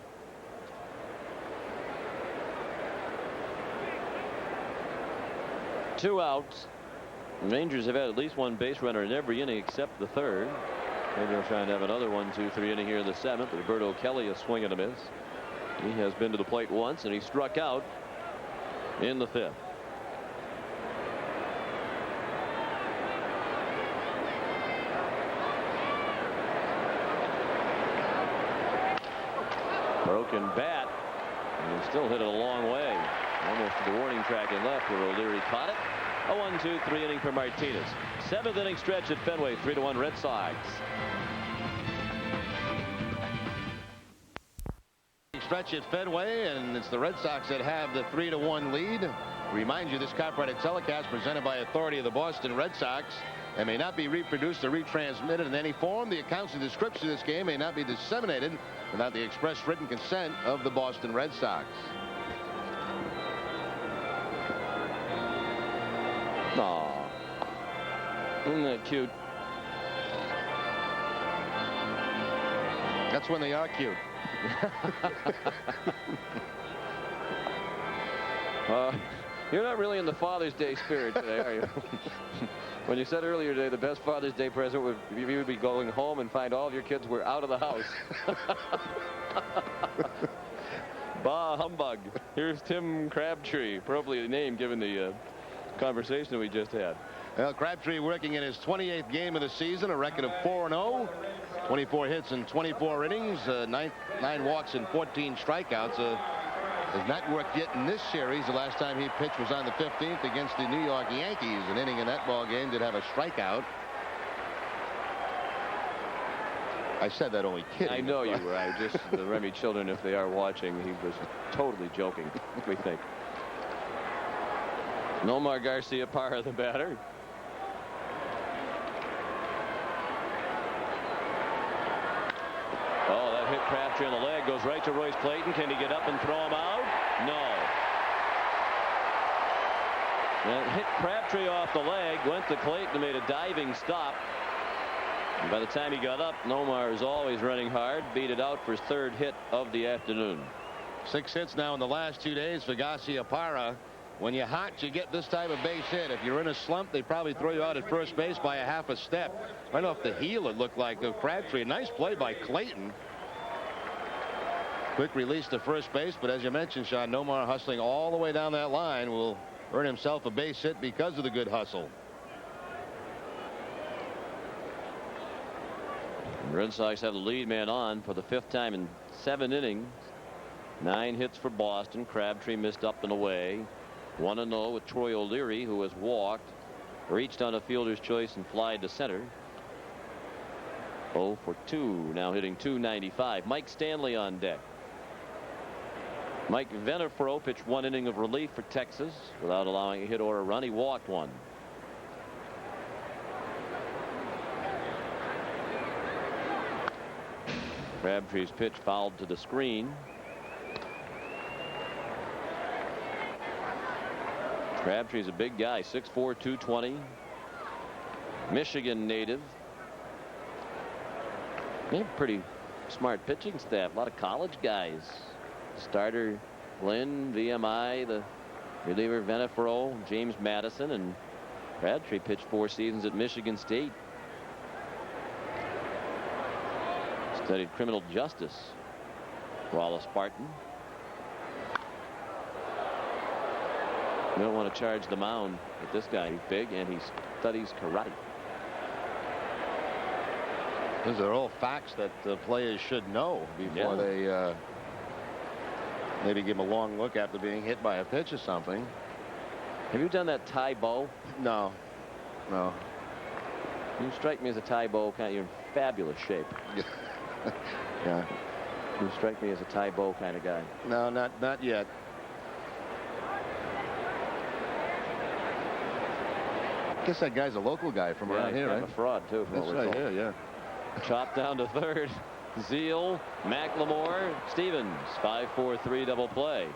Two outs. The Rangers have had at least 1 base runner in every inning except the 3rd. Maybe they'll try and have another 1, 2, 3 inning here in the 7th. Roberto Kelly, a swing and a miss. He has been to the plate once, and he struck out in the 5th. Broken bat, and he still hit it a long way. Almost to the warning track and left where O'Leary caught it. A 1, 2, 3 inning for Martinez. 7th inning stretch at Fenway. 3-1 Red Sox. Stretch at Fenway, and it's the Red Sox that have the 3-1 lead. Remind you, this copyrighted telecast presented by authority of the Boston Red Sox and may not be reproduced or retransmitted in any form. The accounts and description of this game may not be disseminated without the express written consent of the Boston Red Sox. Aw, isn't that cute? That's when they are cute. You're not really in the Father's Day spirit today, are you? When you said earlier today the best Father's Day present would you would be going home and find all of your kids were out of the house. Bah humbug. Here's Tim Crabtree, probably a name given the conversation we just had. Well, Crabtree working in his 28th game of the season, a record of 4-0, 24 hits in 24 innings, 9 walks and 14 strikeouts. Has not worked yet in this series. The last time he pitched was on the 15th against the New York Yankees. An inning in that ball game did have a strikeout. I said that only kidding. I know you were. I just, the Remy children, if they are watching, he was totally joking, we think. Nomar Garcia-Parra, the batter. Oh, that hit Crabtree on the leg, goes right to Royce Clayton. Can he get up and throw him out? No. That hit Crabtree off the leg, went to Clayton and made a diving stop. And by the time he got up, Nomar is always running hard, beat it out for his 3rd hit of the afternoon. 6 hits now in the last 2 days for Garcia-Parra. When you're hot, you get this type of base hit. If you're in a slump, they probably throw you out at first base by a half a step. Right off the heel, it looked like, of Crabtree. A nice play by Clayton. Quick release to first base, but as you mentioned, Sean, Nomar hustling all the way down that line will earn himself a base hit because of the good hustle. The Red Sox have the lead man on for the 5th time in 7 innings. 9 hits for Boston. Crabtree missed up and away. 1-0 with Troy O'Leary, who has walked, reached on a fielder's choice and flied to center. 0 for 2, now hitting .295. Mike Stanley on deck. Mike Venefro pitched 1 inning of relief for Texas without allowing a hit or a run. He walked 1. Crabtree's pitch fouled to the screen. Crabtree's a big guy, 6'4", 220. Michigan native. They have a pretty smart pitching staff. A lot of college guys. Starter Glenn, VMI, the reliever Venefro, James Madison, and Crabtree pitched 4 seasons at Michigan State. Studied criminal justice. Wallace Spartan. You don't want to charge the mound with this guy. He's big and he studies karate. Those are all facts that the players should know before they maybe give him a long look after being hit by a pitch or something. Have you done that Thai bow? No. No. You strike me as a Thai bow kind of. You're in fabulous shape. Yeah. You strike me as a Thai bow kind of guy. No, not yet. I guess that guy's a local guy from around here, right? A fraud too. From That's right. Yeah. Chopped down to 3rd. Zeal, McLemore, Stevens, 5-4-3 double play.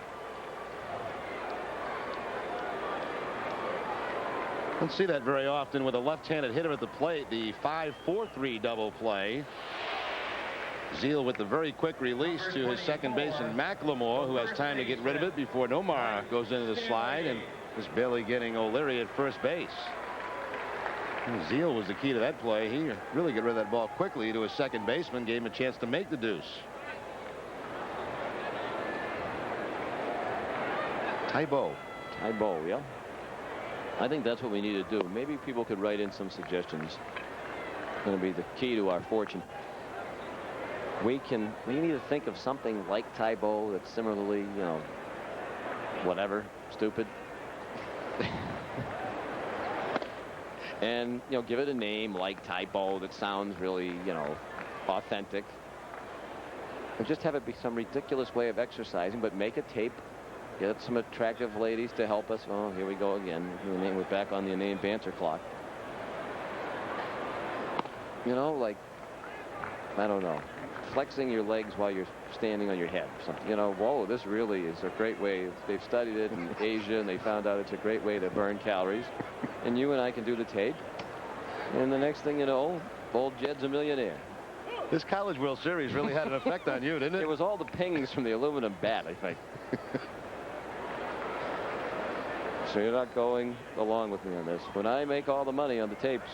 Don't see that very often with a left-handed hitter at the plate. The 5-4-3 double play. Zeal with the very quick release to his second baseman McLemore, who has time to get rid of it before Nomar goes into the slide and is barely getting O'Leary at first base. Zeal was the key to that play. He really got rid of that ball quickly to his second baseman, gave him a chance to make the deuce. Tybo. Tybo, yeah. I think that's what we need to do. Maybe people could write in some suggestions. It's going to be the key to our fortune. We need to think of something like Tybo that's similarly, you know, whatever, stupid. And, you know, give it a name like Tybo that sounds really, you know, authentic. And just have it be some ridiculous way of exercising, but make a tape. Get some attractive ladies to help us. Oh, here we go again. We're back on the inane banter clock. You know, like, I don't know, flexing your legs while you're standing on your head. Something, you know, whoa, this really is a great way. They've studied it in Asia, and they found out it's a great way to burn calories. And you and I can do the tape. And the next thing you know, old Jed's a millionaire. This College World Series really had an effect on you, didn't it? It was all the pings from the aluminum bat, I think. So you're not going along with me on this. When I make all the money on the tapes.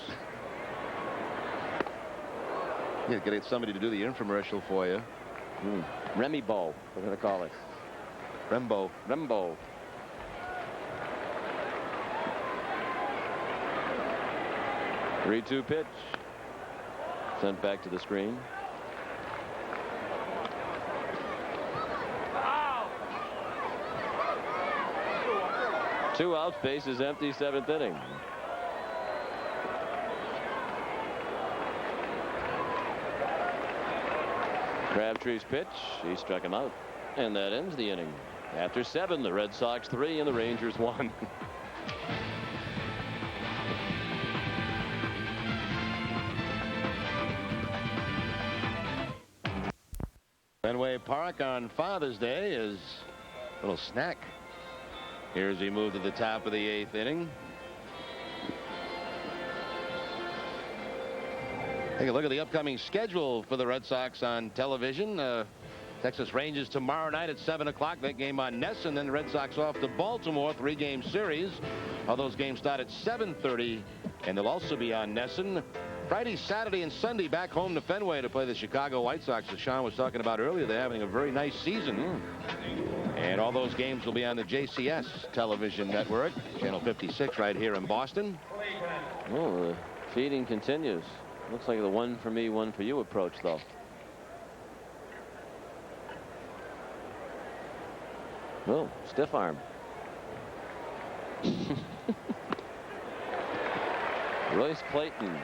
Yeah, get somebody to do the infomercial for you. Remy Bo, we're going to call it. Rembo. 3-2 pitch. Sent back to the screen. Two outs, bases empty, 7th inning. Crabtree's pitch. He struck him out. And that ends the inning. After 7, the Red Sox 3 and the Rangers 1. Fenway Park on Father's Day is a little snack. Here's he moved to the top of the 8th inning. Take a look at the upcoming schedule for the Red Sox on television. Texas Rangers tomorrow night at 7 o'clock. That game on Ness, and then the Red Sox off to Baltimore, 3-game series. All those games start at 7:30, and they'll also be on Nesson. Friday, Saturday, and Sunday back home to Fenway to play the Chicago White Sox, as Sean was talking about earlier. They're having a very nice season. And all those games will be on the JCS television network, channel 56 right here in Boston. Oh, the feeding continues. Looks like the one for me, one for you approach, though. Oh, stiff arm. Royce Clayton.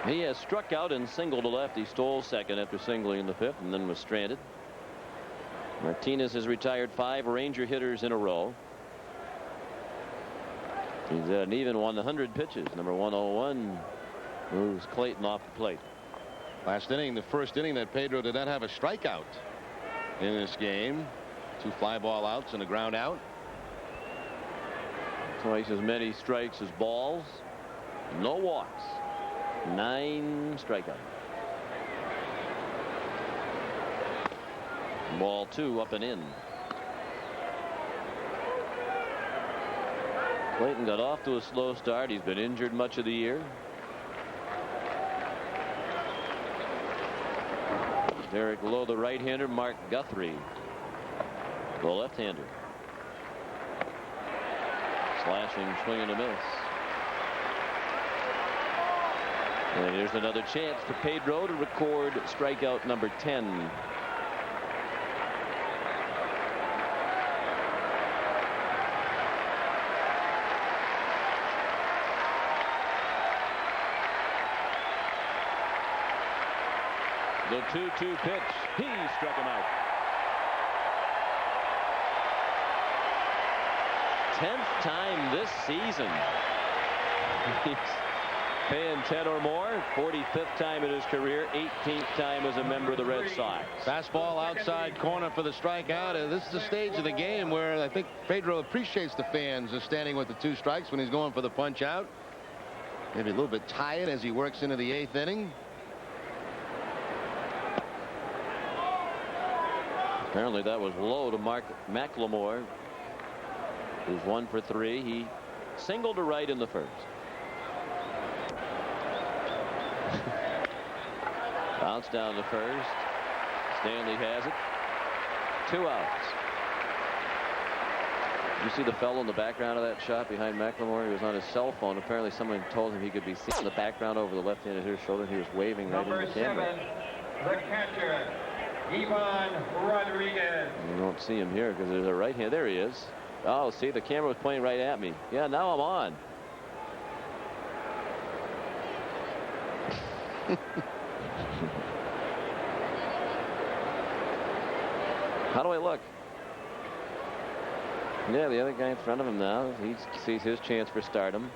He has struck out and singled to left. He stole second after singling in the 5th and then was stranded. Martinez has retired 5 Ranger hitters in a row. He's at an even 100 pitches. Number 101 moves Clayton off the plate. Last inning, the first inning, that Pedro did not have a strikeout in this game. 2 fly ball outs and a ground out. Twice as many strikes as balls. No walks. 9 strikeouts. Ball 2 up and in. Clayton got off to a slow start. He's been injured much of the year. Derek Lowe, the right-hander. Mark Guthrie, the left-hander. Slashing, swing and a miss. And here's another chance for Pedro to record strikeout number 10. The 2-2 pitch. He struck him out. 10th time this season. He's paying 10 or more. 45th time in his career. 18th time as a member of the Red Sox. Fastball outside corner for the strikeout. And this is the stage of the game where I think Pedro appreciates the fans standing with the 2 strikes when he's going for the punch out. Maybe a little bit tired as he works into the 8th inning. Apparently that was low to Mark McLemore, who's 1 for 3. He singled to right in the 1st. Bounce down to 1st. Stanley has it. 2 outs. You see the fellow in the background of that shot behind McLemore? He was on his cell phone. Apparently someone told him he could be seen in the background over the left-handed hitter's shoulder. He was waving right into the camera. Number 7, the catcher, Ivan Rodriguez. You don't see him here because there's a right hand. There he is. Oh, see, the camera was pointing right at me. Yeah, now I'm on. How do I look? Yeah, the other guy in front of him now. He sees his chance for stardom.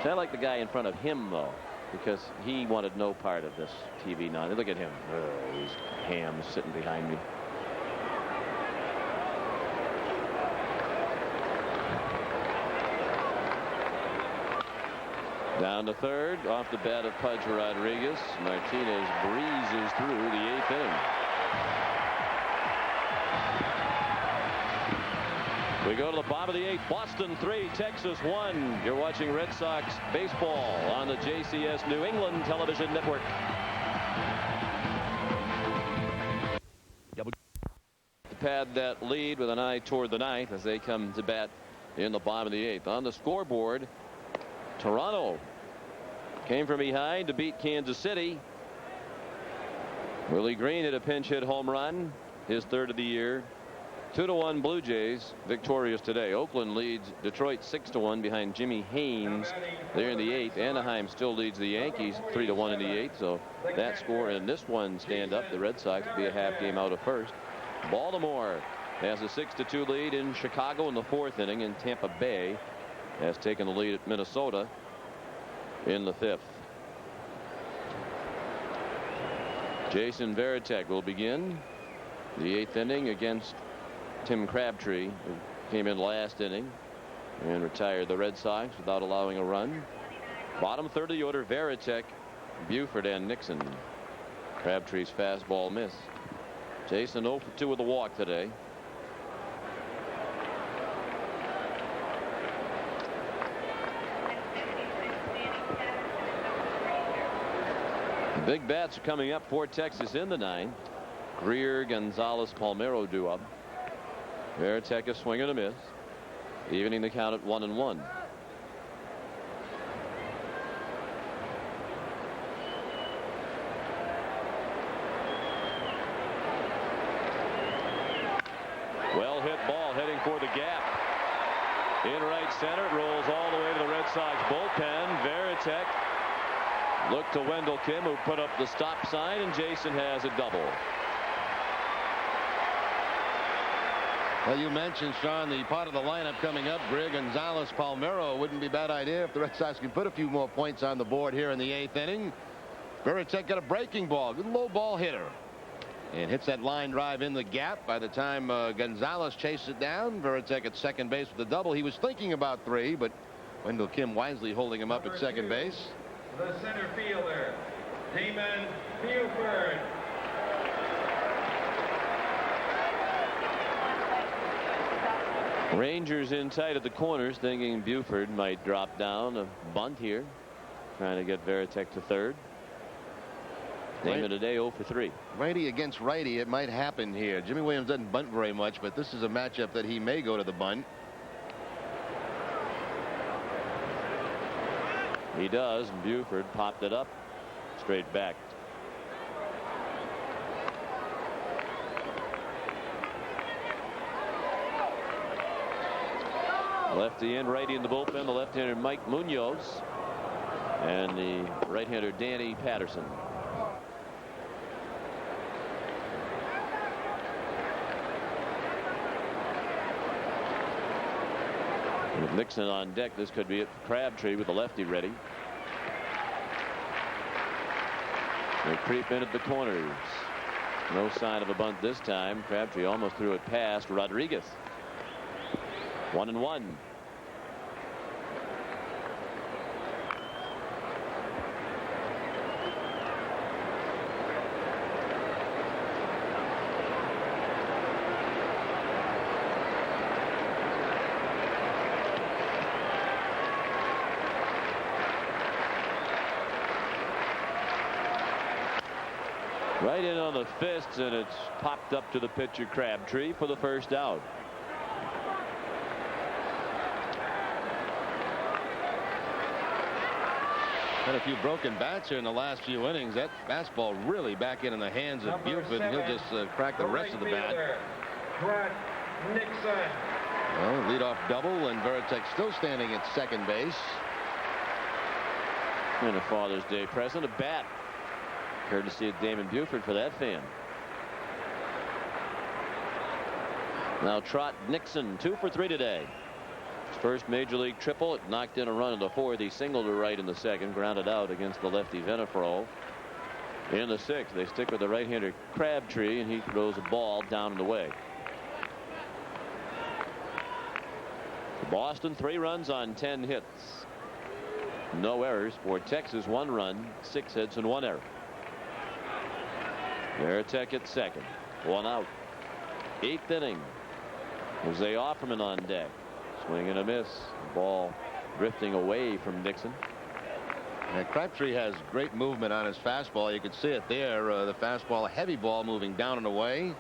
I like the guy in front of him, though, because he wanted no part of this TV now. Look at him. He's ham sitting behind me. Down to 3rd, off the bat of Pudge Rodriguez. Martinez breezes through the 8th inning. We go to the bottom of the 8th. Boston 3, Texas 1. You're watching Red Sox baseball on the JCS New England Television Network. To pad that lead with an eye toward the 9th as they come to bat in the bottom of the 8th. On the scoreboard, Toronto came from behind to beat Kansas City. Willie Green hit a pinch hit home run, his 3rd of the year. 2-1 Blue Jays victorious today. Oakland leads Detroit 6-1 behind Jimmy Haynes. They're in the 8th. Anaheim still leads the Yankees 3-1 in the 8th. So that score and this one stand up. The Red Sox will be a half game out of first. Baltimore has a 6-2 lead in Chicago in the 4th inning, and Tampa Bay has taken the lead at Minnesota in the 5th. Jason Varitek will begin the 8th inning against Tim Crabtree, who came in last inning and retired the Red Sox without allowing a run. Bottom third of the order, Varitek, Buford, and Nixon. Crabtree's fastball miss. Jason 0 for 2 with a walk today. The big bats are coming up for Texas in the 9th. Greer, Gonzalez, Palmeiro due up. Varitek a swing and a miss, evening the count at 1-1. Well hit ball heading for the gap. In right center, it rolls all the way to the Red Sox bullpen. Varitek looked to Wendell Kim, who put up the stop sign, and Jason has a double. Well, you mentioned, Sean, the part of the lineup coming up, Greer, Gonzalez, Palmeiro. Wouldn't be a bad idea if the Red Sox can put a few more points on the board here in the 8th inning. Varitek got a breaking ball, good low ball hitter, and hits that line drive in the gap. By the time Gonzalez chased it down, Varitek at second base with the double. He was thinking about 3, but Wendell Kim wisely holding him up at second base. The center fielder, Damon Buford. Rangers in tight at the corners, thinking Buford might drop down a bunt here, trying to get Varitek to third. Name it today 0 for 3. Righty against righty, it might happen here. Jimmy Williams doesn't bunt very much, but this is a matchup that he may go to the bunt. He does, and Buford popped it up straight back. Lefty in, righty in the bullpen, the left-hander Mike Munoz, and the right-hander Danny Patterson. With Nixon on deck, this could be it for Crabtree with the lefty ready. They creep in at the corners. No sign of a bunt this time. Crabtree almost threw it past Rodriguez. 1-1. Right in on the fists, and it's popped up to the pitcher Crabtree for the first out. Had a few broken bats here in the last few innings. That fastball really back in the hands of Buford, and he'll just crack the rest of the bat. Nixon. Well, leadoff double, and Varitek still standing at second base. And a Father's Day present, a bat. Courtesy of Damon Buford for that fan. Now Trot Nixon 2 for 3 today. His first major league triple. It knocked in a run in the 4th. He singled to right in the 2nd, grounded out against the lefty Venafro. In the 6th, they stick with the right-hander Crabtree, and he throws a ball down and away. Boston 3 runs on 10 hits. No errors for Texas. 1 run, 6 hits, and 1 error. Varitek at second. 1 out. 8th inning. Jose Offerman on deck. Swing and a miss. Ball drifting away from Nixon. And Crabtree has great movement on his fastball. You could see it there. The fastball, a heavy ball moving down and away.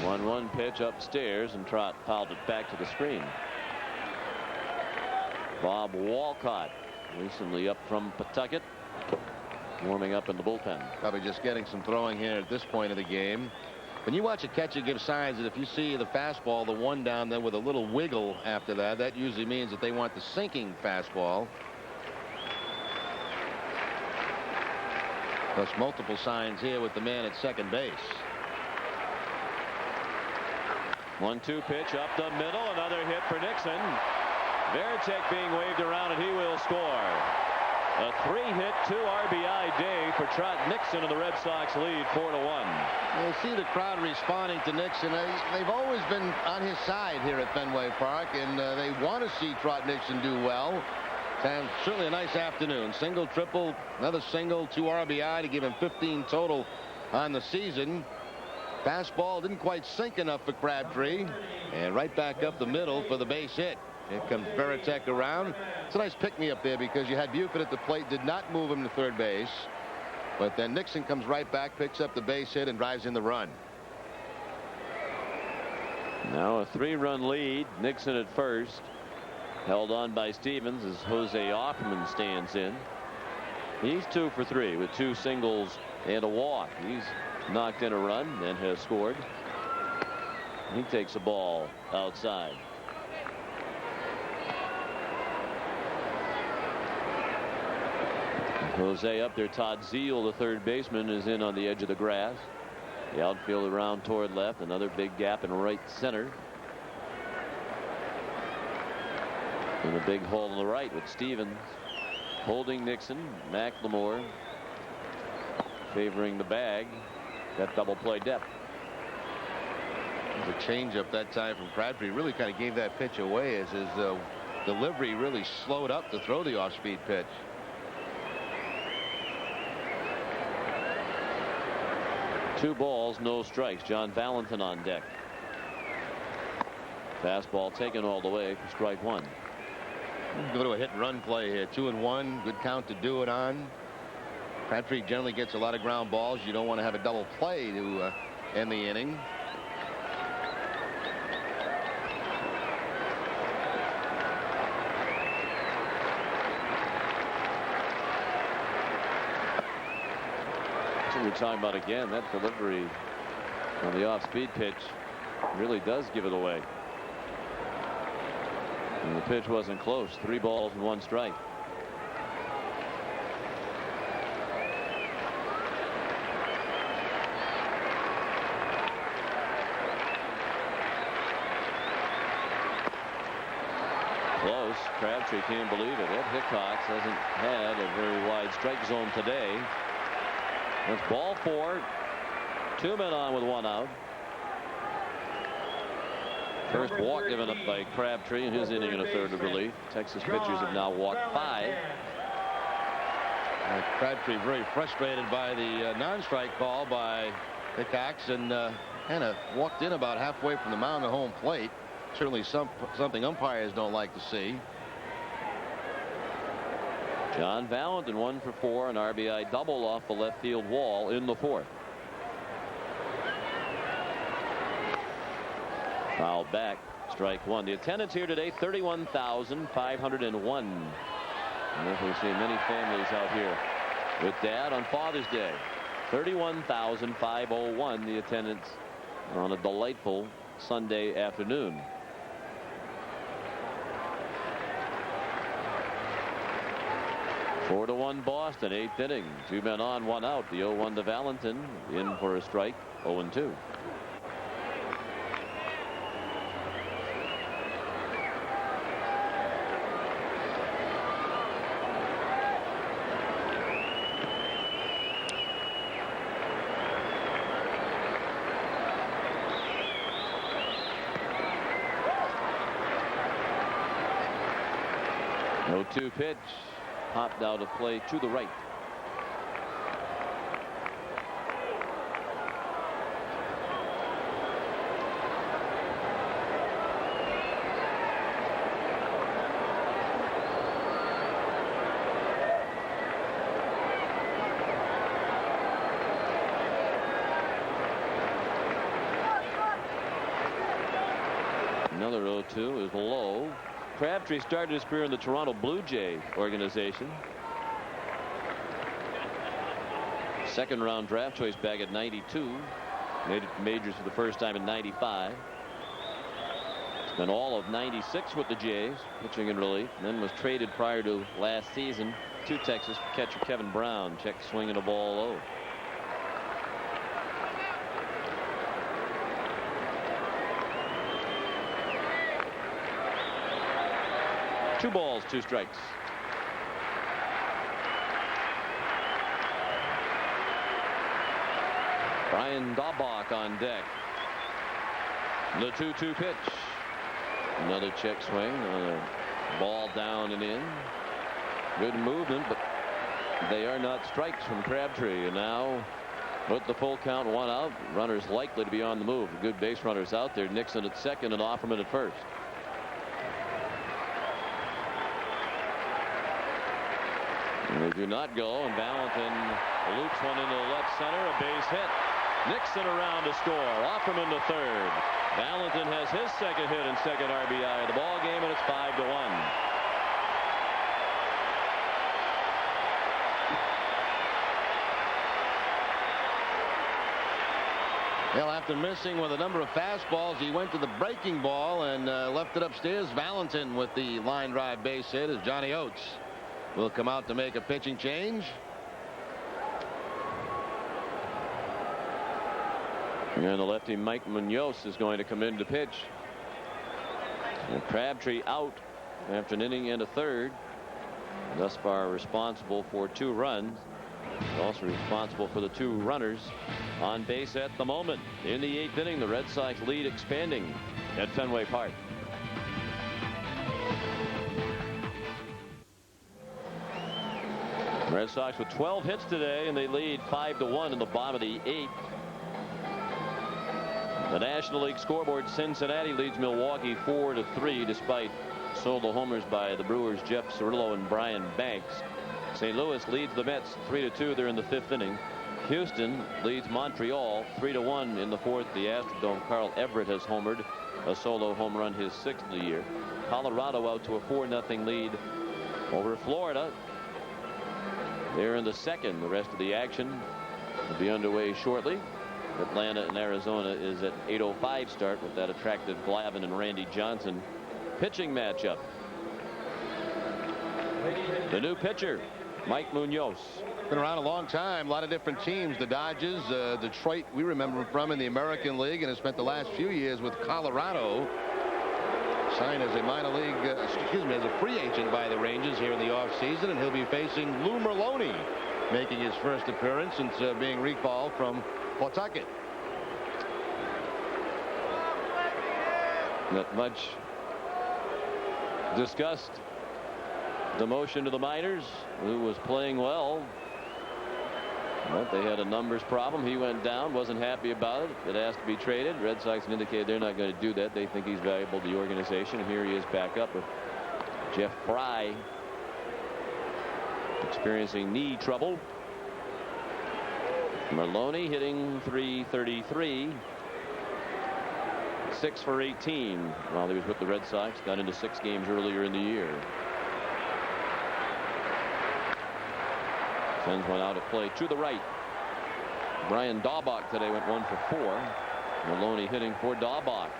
1-1 pitch upstairs, and Trott fouled it back to the screen. Bob Walcott, recently up from Pawtucket, warming up in the bullpen. Probably just getting some throwing here at this point of the game. When you watch a catcher give signs that if you see the fastball, the one down there with a little wiggle after that, that usually means that they want the sinking fastball. Plus multiple signs here with the man at second base. 1-2 pitch up the middle. Another hit for Nixon. Varitek being waved around, and he will score. A 3-hit, 2 RBI day for Trot Nixon, and the Red Sox lead 4-1. You see the crowd responding to Nixon. They've always been on his side here at Fenway Park, and they want to see Trot Nixon do well. And certainly a nice afternoon. Single, triple, another single, 2 RBI to give him 15 total on the season. Fastball didn't quite sink enough for Crabtree, and right back up the middle for the base hit. Here comes Varitek around. It's a nice pick-me-up there because you had Buford at the plate, did not move him to third base. But then Nixon comes right back, picks up the base hit, and drives in the run. Now a 3-run lead. Nixon at first. Held on by Stevens as Jose Offerman stands in. He's 2 for 3 with 2 singles and a walk. He's knocked in a run and has scored. He takes a ball outside. Jose up there. Todd Zeile, the third baseman, is in on the edge of the grass. The outfield around toward left. Another big gap in right center. And a big hole on the right with Stevens holding Nixon. McLemore favoring the bag. That double play depth. The changeup that time from Crabtree really kind of gave that pitch away as his delivery really slowed up to throw the off-speed pitch. Two balls, no strikes. John Valentin on deck. Fastball taken all the way for strike one. Go to a hit and run play here. 2-1. Good count to do it on. Crabtree generally gets a lot of ground balls. You don't want to have a double play to end the inning. So we're talking about again, that delivery on the off-speed pitch really does give it away. And the pitch wasn't close. 3 balls and 1 strike. Close. Crabtree can't believe it. Ed Hickox hasn't had a very wide strike zone today. That's ball 4. 2 men on with 1 out. First walk given up by Crabtree in his inning and a third of relief. Texas pitchers have now walked 5. Crabtree very frustrated by the non-strike call by Hickox, and kind of walked in about halfway from the mound to home plate. Certainly something umpires don't like to see. John Valentin 1 for 4, an RBI double off the left field wall in the 4th. Foul back, strike 1. The attendance here today, 31,501. And we've seen many families out here with Dad on Father's Day. 31,501 the attendance on a delightful Sunday afternoon. Four to 1 Boston, 8th inning. 2 men on, 1 out. The 0-1 to Valentin, in for a strike, 0-2. No 2 pitch. Popped out of play to the right. Another 0-2 is low. Crabtree started his career in the Toronto Blue Jay organization. Second round draft choice back at 92. Made it to majors for the first time in 95. Spent all of 96 with the Jays, pitching in relief, and then was traded prior to last season to Texas for catcher Kevin Brown. Checked swinging a ball low. Two balls, two strikes. Brian Daubach on deck. The 2-2 pitch. Another check swing. Ball down and in. Good movement, but they are not strikes from Crabtree. And now with the full count, one out, runners likely to be on the move. Good base runners out there. Nixon at second and Offerman at first. And they do not go, and Valentin loops one into left center, a base hit. Nixon around to score. Offerman to third. Valentin has his second hit and second RBI of the ball game, and it's 5-1. Well, after missing with a number of fastballs, he went to the breaking ball and left it upstairs. Valentin with the line drive base hit as Johnny Oates will come out to make a pitching change. And the lefty Mike Munoz is going to come in to pitch. And Crabtree out after an inning and a third. Thus far responsible for 2 runs. Also responsible for the 2 runners on base at the moment. In the 8th inning, the Red Sox lead expanding at Fenway Park. Red Sox with 12 hits today, and they lead 5-1 in the bottom of the 8th. The National League scoreboard, Cincinnati leads Milwaukee 4-3 despite solo homers by the Brewers' Jeff Cirillo and Brian Banks. St. Louis leads the Mets 3-2. They're in the 5th inning. Houston leads Montreal 3-1 in the 4th. The Astrodome. Carl Everett has homered, a solo home run, his 6th of the year. Colorado out to a 4-0 lead over Florida. They're in the 2nd. The rest of the action will be underway shortly. Atlanta and Arizona is at 8:05 start with that attractive Glavine and Randy Johnson pitching matchup. The new pitcher, Mike Munoz. Been around a long time. A lot of different teams. The Dodgers, Detroit, we remember him from in the American League, and has spent the last few years with Colorado. Signed as a minor league, as a free agent by the Rangers here in the offseason, and he'll be facing Lou Merlone, making his first appearance since being recalled from Pawtucket. Not much discussed demotion to the minors. Lou was playing well, but they had a numbers problem. He went down, wasn't happy about it. It asked to be traded. Red Sox indicated they're not going to do that. They think he's valuable to the organization. And here he is back up with Jeff Fry experiencing knee trouble. Merlone hitting .333, 6 for 18 while he was with the Red Sox. Got into 6 games earlier in the year. Sends one out at play to the right. Brian Daubach today went 1 for 4. Merlone hitting for Daubach.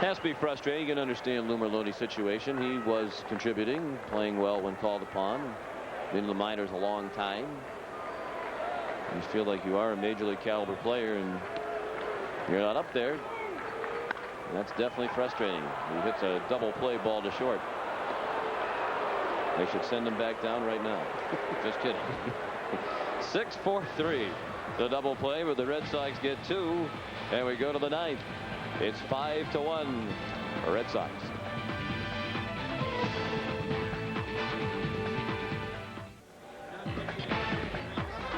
Has to be frustrating. You can understand Lou Merlone's situation. He was contributing, playing well when called upon. Been in the minors a long time. You feel like you are a major league caliber player and you're not up there. That's definitely frustrating. He hits a double play ball to short. They should send him back down right now. Just kidding. 6-4-3. The double play, but the Red Sox get 2, and we go to the 9th. It's 5-1 Red Sox.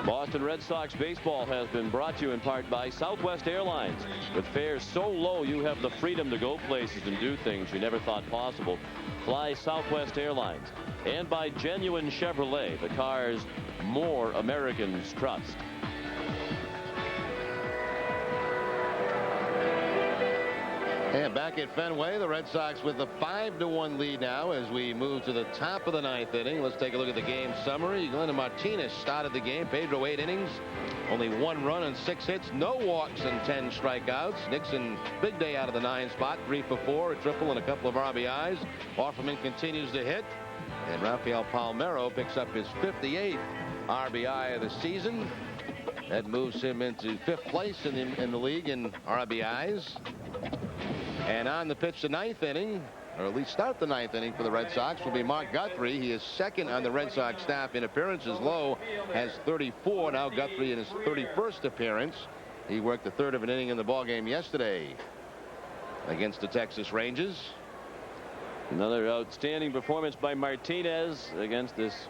Boston Red Sox baseball has been brought to you in part by Southwest Airlines. With fares so low, you have the freedom to go places and do things you never thought possible. Fly Southwest Airlines. And by Genuine Chevrolet, the cars more Americans trust. And back at Fenway, the Red Sox with the 5-1 lead now as we move to the top of the 9th inning. Let's take a look at the game summary. Glenn Martinez started the game. Pedro 8 innings, only 1 run and 6 hits, no walks and 10 strikeouts. Nixon, big day out of the 9 spot, 3 for 4, a triple and a couple of RBIs. Offerman continues to hit, and Rafael Palmeiro picks up his 58th RBI of the season. That moves him into 5th place in the league in RBIs. And on the pitch, the 9th inning, or at least start the 9th inning for the Red Sox, will be Mark Guthrie. He is second on the Red Sox staff in appearances. Lowe has 34. Now Guthrie in his 31st appearance. He worked the 3rd of an inning in the ballgame yesterday against the Texas Rangers. Another outstanding performance by Martinez against this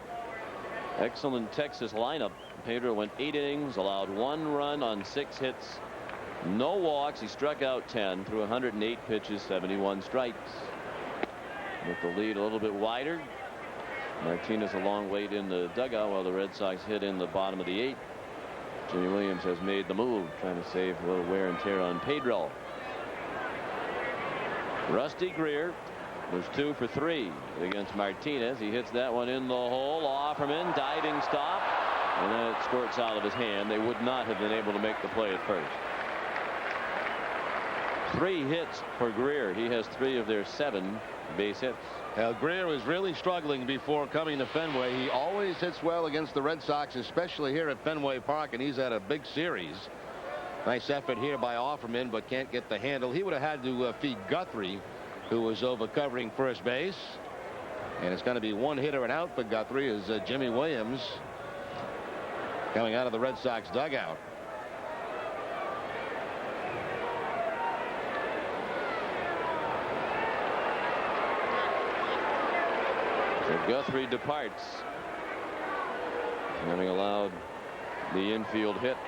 excellent Texas lineup. Pedro went 8 innings, allowed 1 run on 6 hits. No walks. He struck out 10 through 108 pitches, 71 strikes. With the lead a little bit wider, Martinez a long wait in the dugout while the Red Sox hit in the bottom of the 8th. Jimmy Williams has made the move, trying to save a little wear and tear on Pedro. Rusty Greer was 2 for 3 against Martinez. He hits that one in the hole. Offerman, diving stop, and then it squirts out of his hand. They would not have been able to make the play at first. 3 hits for Greer. He has 3 of their 7 base hits. Now, Greer was really struggling before coming to Fenway. He always hits well against the Red Sox, especially here at Fenway Park, and he's had a big series. Nice effort here by Offerman, but can't get the handle. He would have had to feed Guthrie, who was over covering first base. And it's going to be 1 hitter and out for Guthrie as Jimmy Williams coming out of the Red Sox dugout. So Guthrie departs, having allowed the infield hit.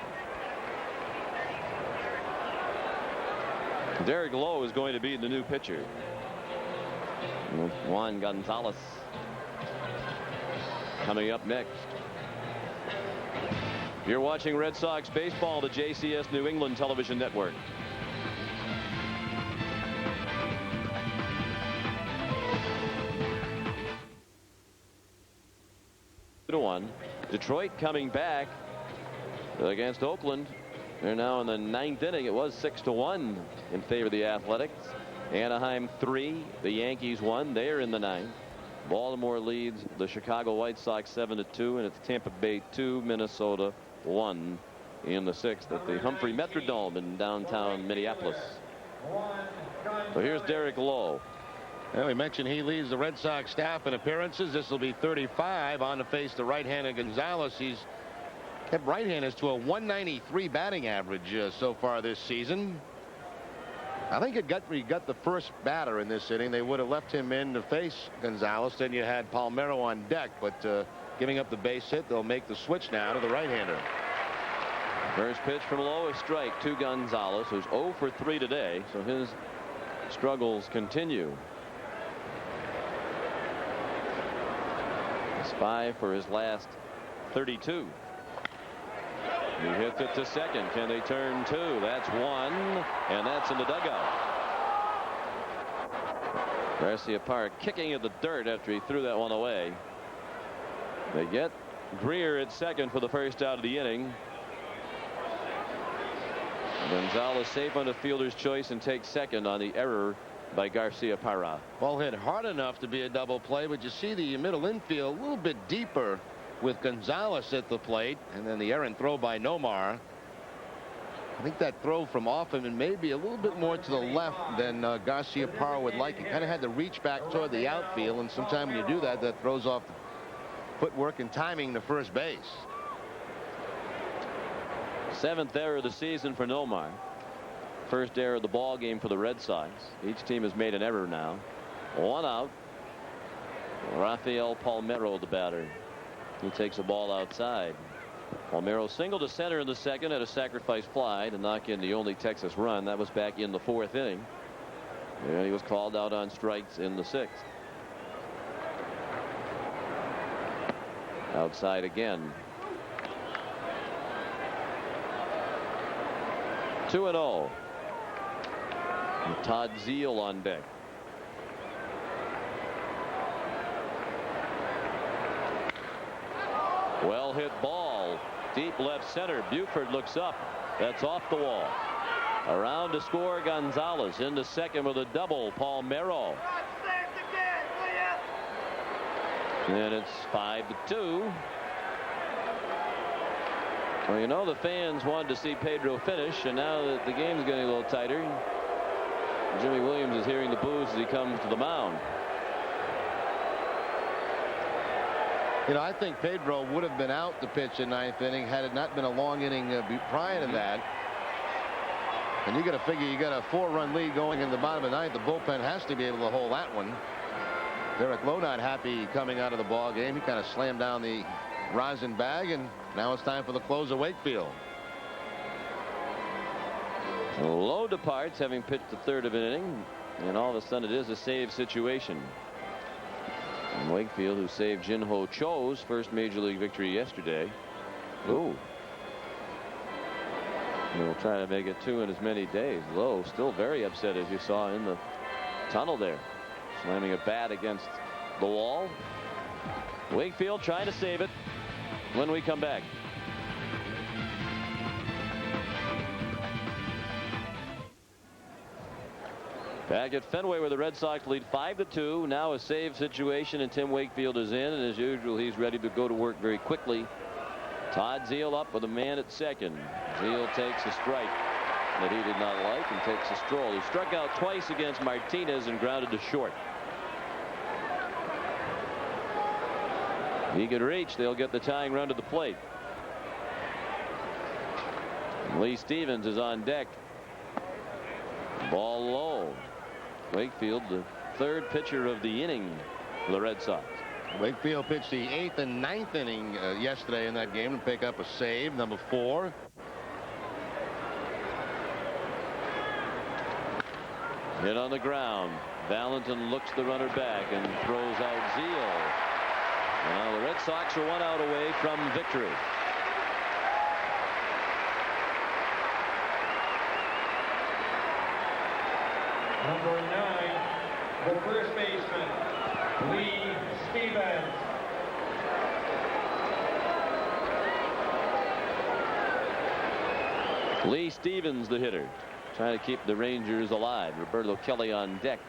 Derek Lowe is going to be the new pitcher. Juan Gonzalez coming up next. You're watching Red Sox baseball, the JCS New England Television Network. To 1. Detroit coming back against Oakland. They're now in the 9th inning. It was 6-1 in favor of the Athletics. Anaheim 3, the Yankees 1. They're in the 9th. Baltimore leads the Chicago White Sox 7-2, and it's Tampa Bay 2, Minnesota 1 in the 6th at the Humphrey Metrodome in downtown Minneapolis. So here's Derek Lowe. Well, we mentioned he leads the Red Sox staff in appearances. This will be 35 on to face the right-handed Gonzalez. He's kept right-handers to a 193 batting average so far this season. I think it got the first batter in this inning. They would have left him in to face Gonzalez. Then you had Palmeiro on deck, but giving up the base hit, they'll make the switch now to the right-hander. First pitch from Lowe, a strike to Gonzalez, who's 0 for 3 today, so his struggles continue. It's 5 for his last 32. He hits it to second. Can they turn 2? That's 1, and that's in the dugout. Garcia Park kicking at the dirt after he threw that one away. They get Greer at second for the first out of the inning. Gonzalez safe on the fielder's choice and takes second on the error by Garcia Parra. Ball hit hard enough to be a double play, but you see the middle infield a little bit deeper with Gonzalez at the plate, and then the errant throw by Nomar. I think that throw from Offerman may be a little bit more to the left than Garcia Parra would like. He kind of had to reach back toward the outfield, and sometimes when you do that, that throws off the footwork and timing to first base. 7th error of the season for Nomar. First error of the ball game for the Red Sox. Each team has made an error now. 1 out. Rafael Palmeiro, the batter. He takes a ball outside. Palmeiro single to center in the 2nd at a sacrifice fly to knock in the only Texas run. That was back in the 4th inning. And he was called out on strikes in the 6th. Outside again. 2-0. And Todd Zeile on deck. Well hit ball. Deep left center. Buford looks up. That's off the wall. Around to score Gonzalez. Into second with a double. Palmeiro. And it's 5-2. Well, you know the fans wanted to see Pedro finish, and now that the game's getting a little tighter, Jimmy Williams is hearing the boos as he comes to the mound. You know, I think Pedro would have been out to pitch in ninth inning had it not been a long inning prior to that. And you got to figure you got a 4-run lead going in the bottom of the ninth. The bullpen has to be able to hold that one. Derek Lowe not happy coming out of the ball game. He kind of slammed down the rosin bag, and now it's time for the close of Wakefield. Lowe departs, having pitched the third of an inning, and all of a sudden it is a save situation. And Wakefield, who saved Jin-Ho Cho's first major league victory yesterday. Ooh. He'll try to make it 2 in as many days. Lowe still very upset, as you saw in the tunnel there. Slamming a bat against the wall. Wakefield trying to save it when we come back. Back at Fenway, where the Red Sox lead 5-2. Now a save situation, and Tim Wakefield is in, and as usual he's ready to go to work very quickly. Todd Zeile up with a man at second. Zeile takes a strike that he did not like and takes a stroll. He struck out twice against Martinez and grounded to short. He can reach. They'll get the tying run to the plate. Lee Stevens is on deck. Ball low. Wakefield, the third pitcher of the inning for the Red Sox. Wakefield pitched the 8th and 9th inning yesterday in that game to pick up a save, number 4. Hit on the ground. Valentin looks the runner back and throws out Zeile. Now the Red Sox are 1 out away from victory. Number 9, the first baseman, Lee Stevens. Lee Stevens, the hitter, trying to keep the Rangers alive. Roberto Kelly on deck.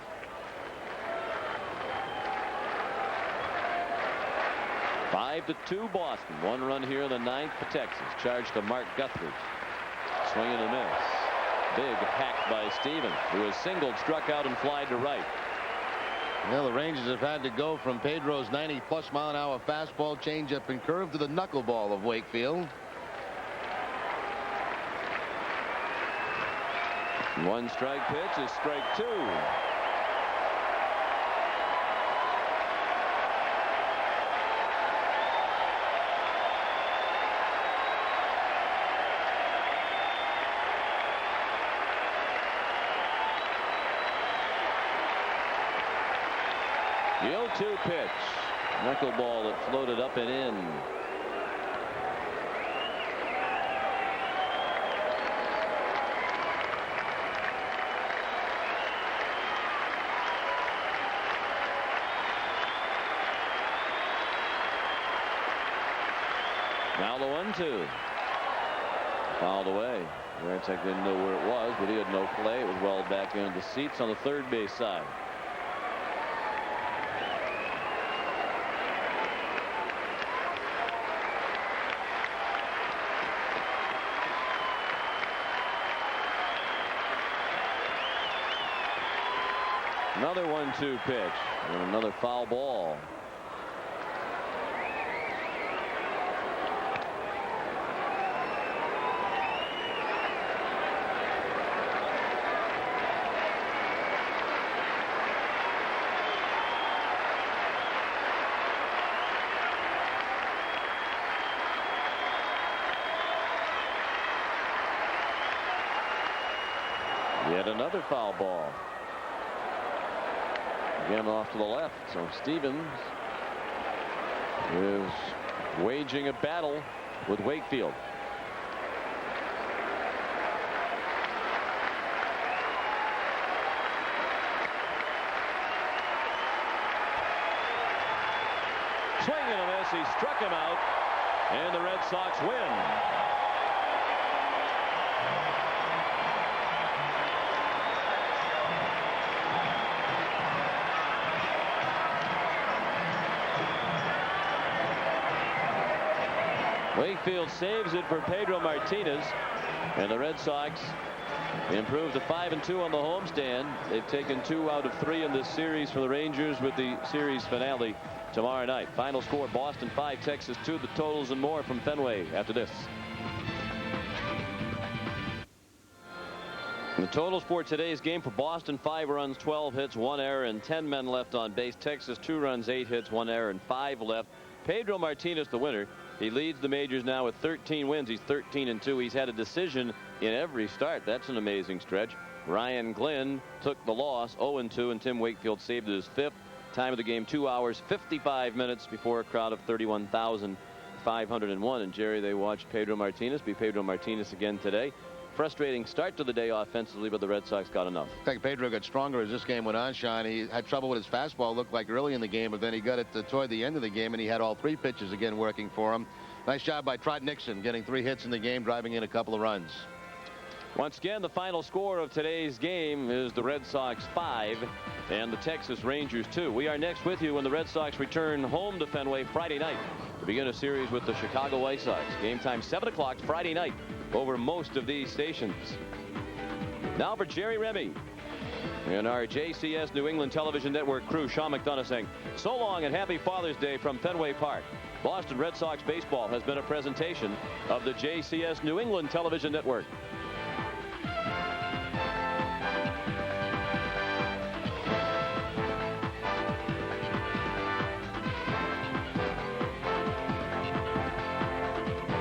Five to 2 Boston. 1 run here in the 9th for Texas. Charge to Mark Guthrie. Swing and a miss. Big hack by Stevens, who has singled, struck out, and flied to right. Well, the Rangers have had to go from Pedro's 90+ mile-an-hour fastball, changeup, and curve to the knuckleball of Wakefield. 1 strike pitch is strike 2. The 0-2 pitch. Knuckleball that floated up and in. Now the 1-2. Fouled away. Varitek didn't know where it was, but he had no play. It was well back into the seats on the third base side. Another 1-2 pitch and another foul ball. Yet another foul ball. Again off to the left. So Stevens is waging a battle with Wakefield. He struck him out, and the Red Sox win. Wakefield saves it for Pedro Martinez, and the Red Sox improved to 5-2 on the homestand. They've taken 2 out of 3 in this series for the Rangers, with the series finale tomorrow night. Final score: Boston 5, Texas 2. The totals and more from Fenway after this. The totals for today's game: for Boston, 5 runs, 12 hits, 1 error, and 10 men left on base. Texas, 2 runs, 8 hits, 1 error, and 5 left. Pedro Martinez, the winner. He leads the majors now with 13 wins. He's 13-2. He's had a decision in every start. That's an amazing stretch. Ryan Glynn took the loss, 0-2, and Tim Wakefield saved his 5th. Time of the game, 2 hours, 55 minutes before a crowd of 31,501. And Jerry, they watched Pedro Martinez be Pedro Martinez again today. Frustrating start to the day offensively, but the Red Sox got enough. In fact, Pedro got stronger as this game went on, Sean. He had trouble with his fastball, looked like early in the game, but then he got it toward the end of the game, and he had all 3 pitches again working for him. Nice job by Trot Nixon, getting 3 hits in the game, driving in a couple of runs. Once again, the final score of today's game is the Red Sox 5 and the Texas Rangers 2. We are next with you when the Red Sox return home to Fenway Friday night to begin a series with the Chicago White Sox. Game time 7 o'clock Friday night over most of these stations. Now for Jerry Remy and our JCS New England Television Network crew, Sean McDonough saying so long and happy Father's Day from Fenway Park. Boston Red Sox baseball has been a presentation of the JCS New England Television Network.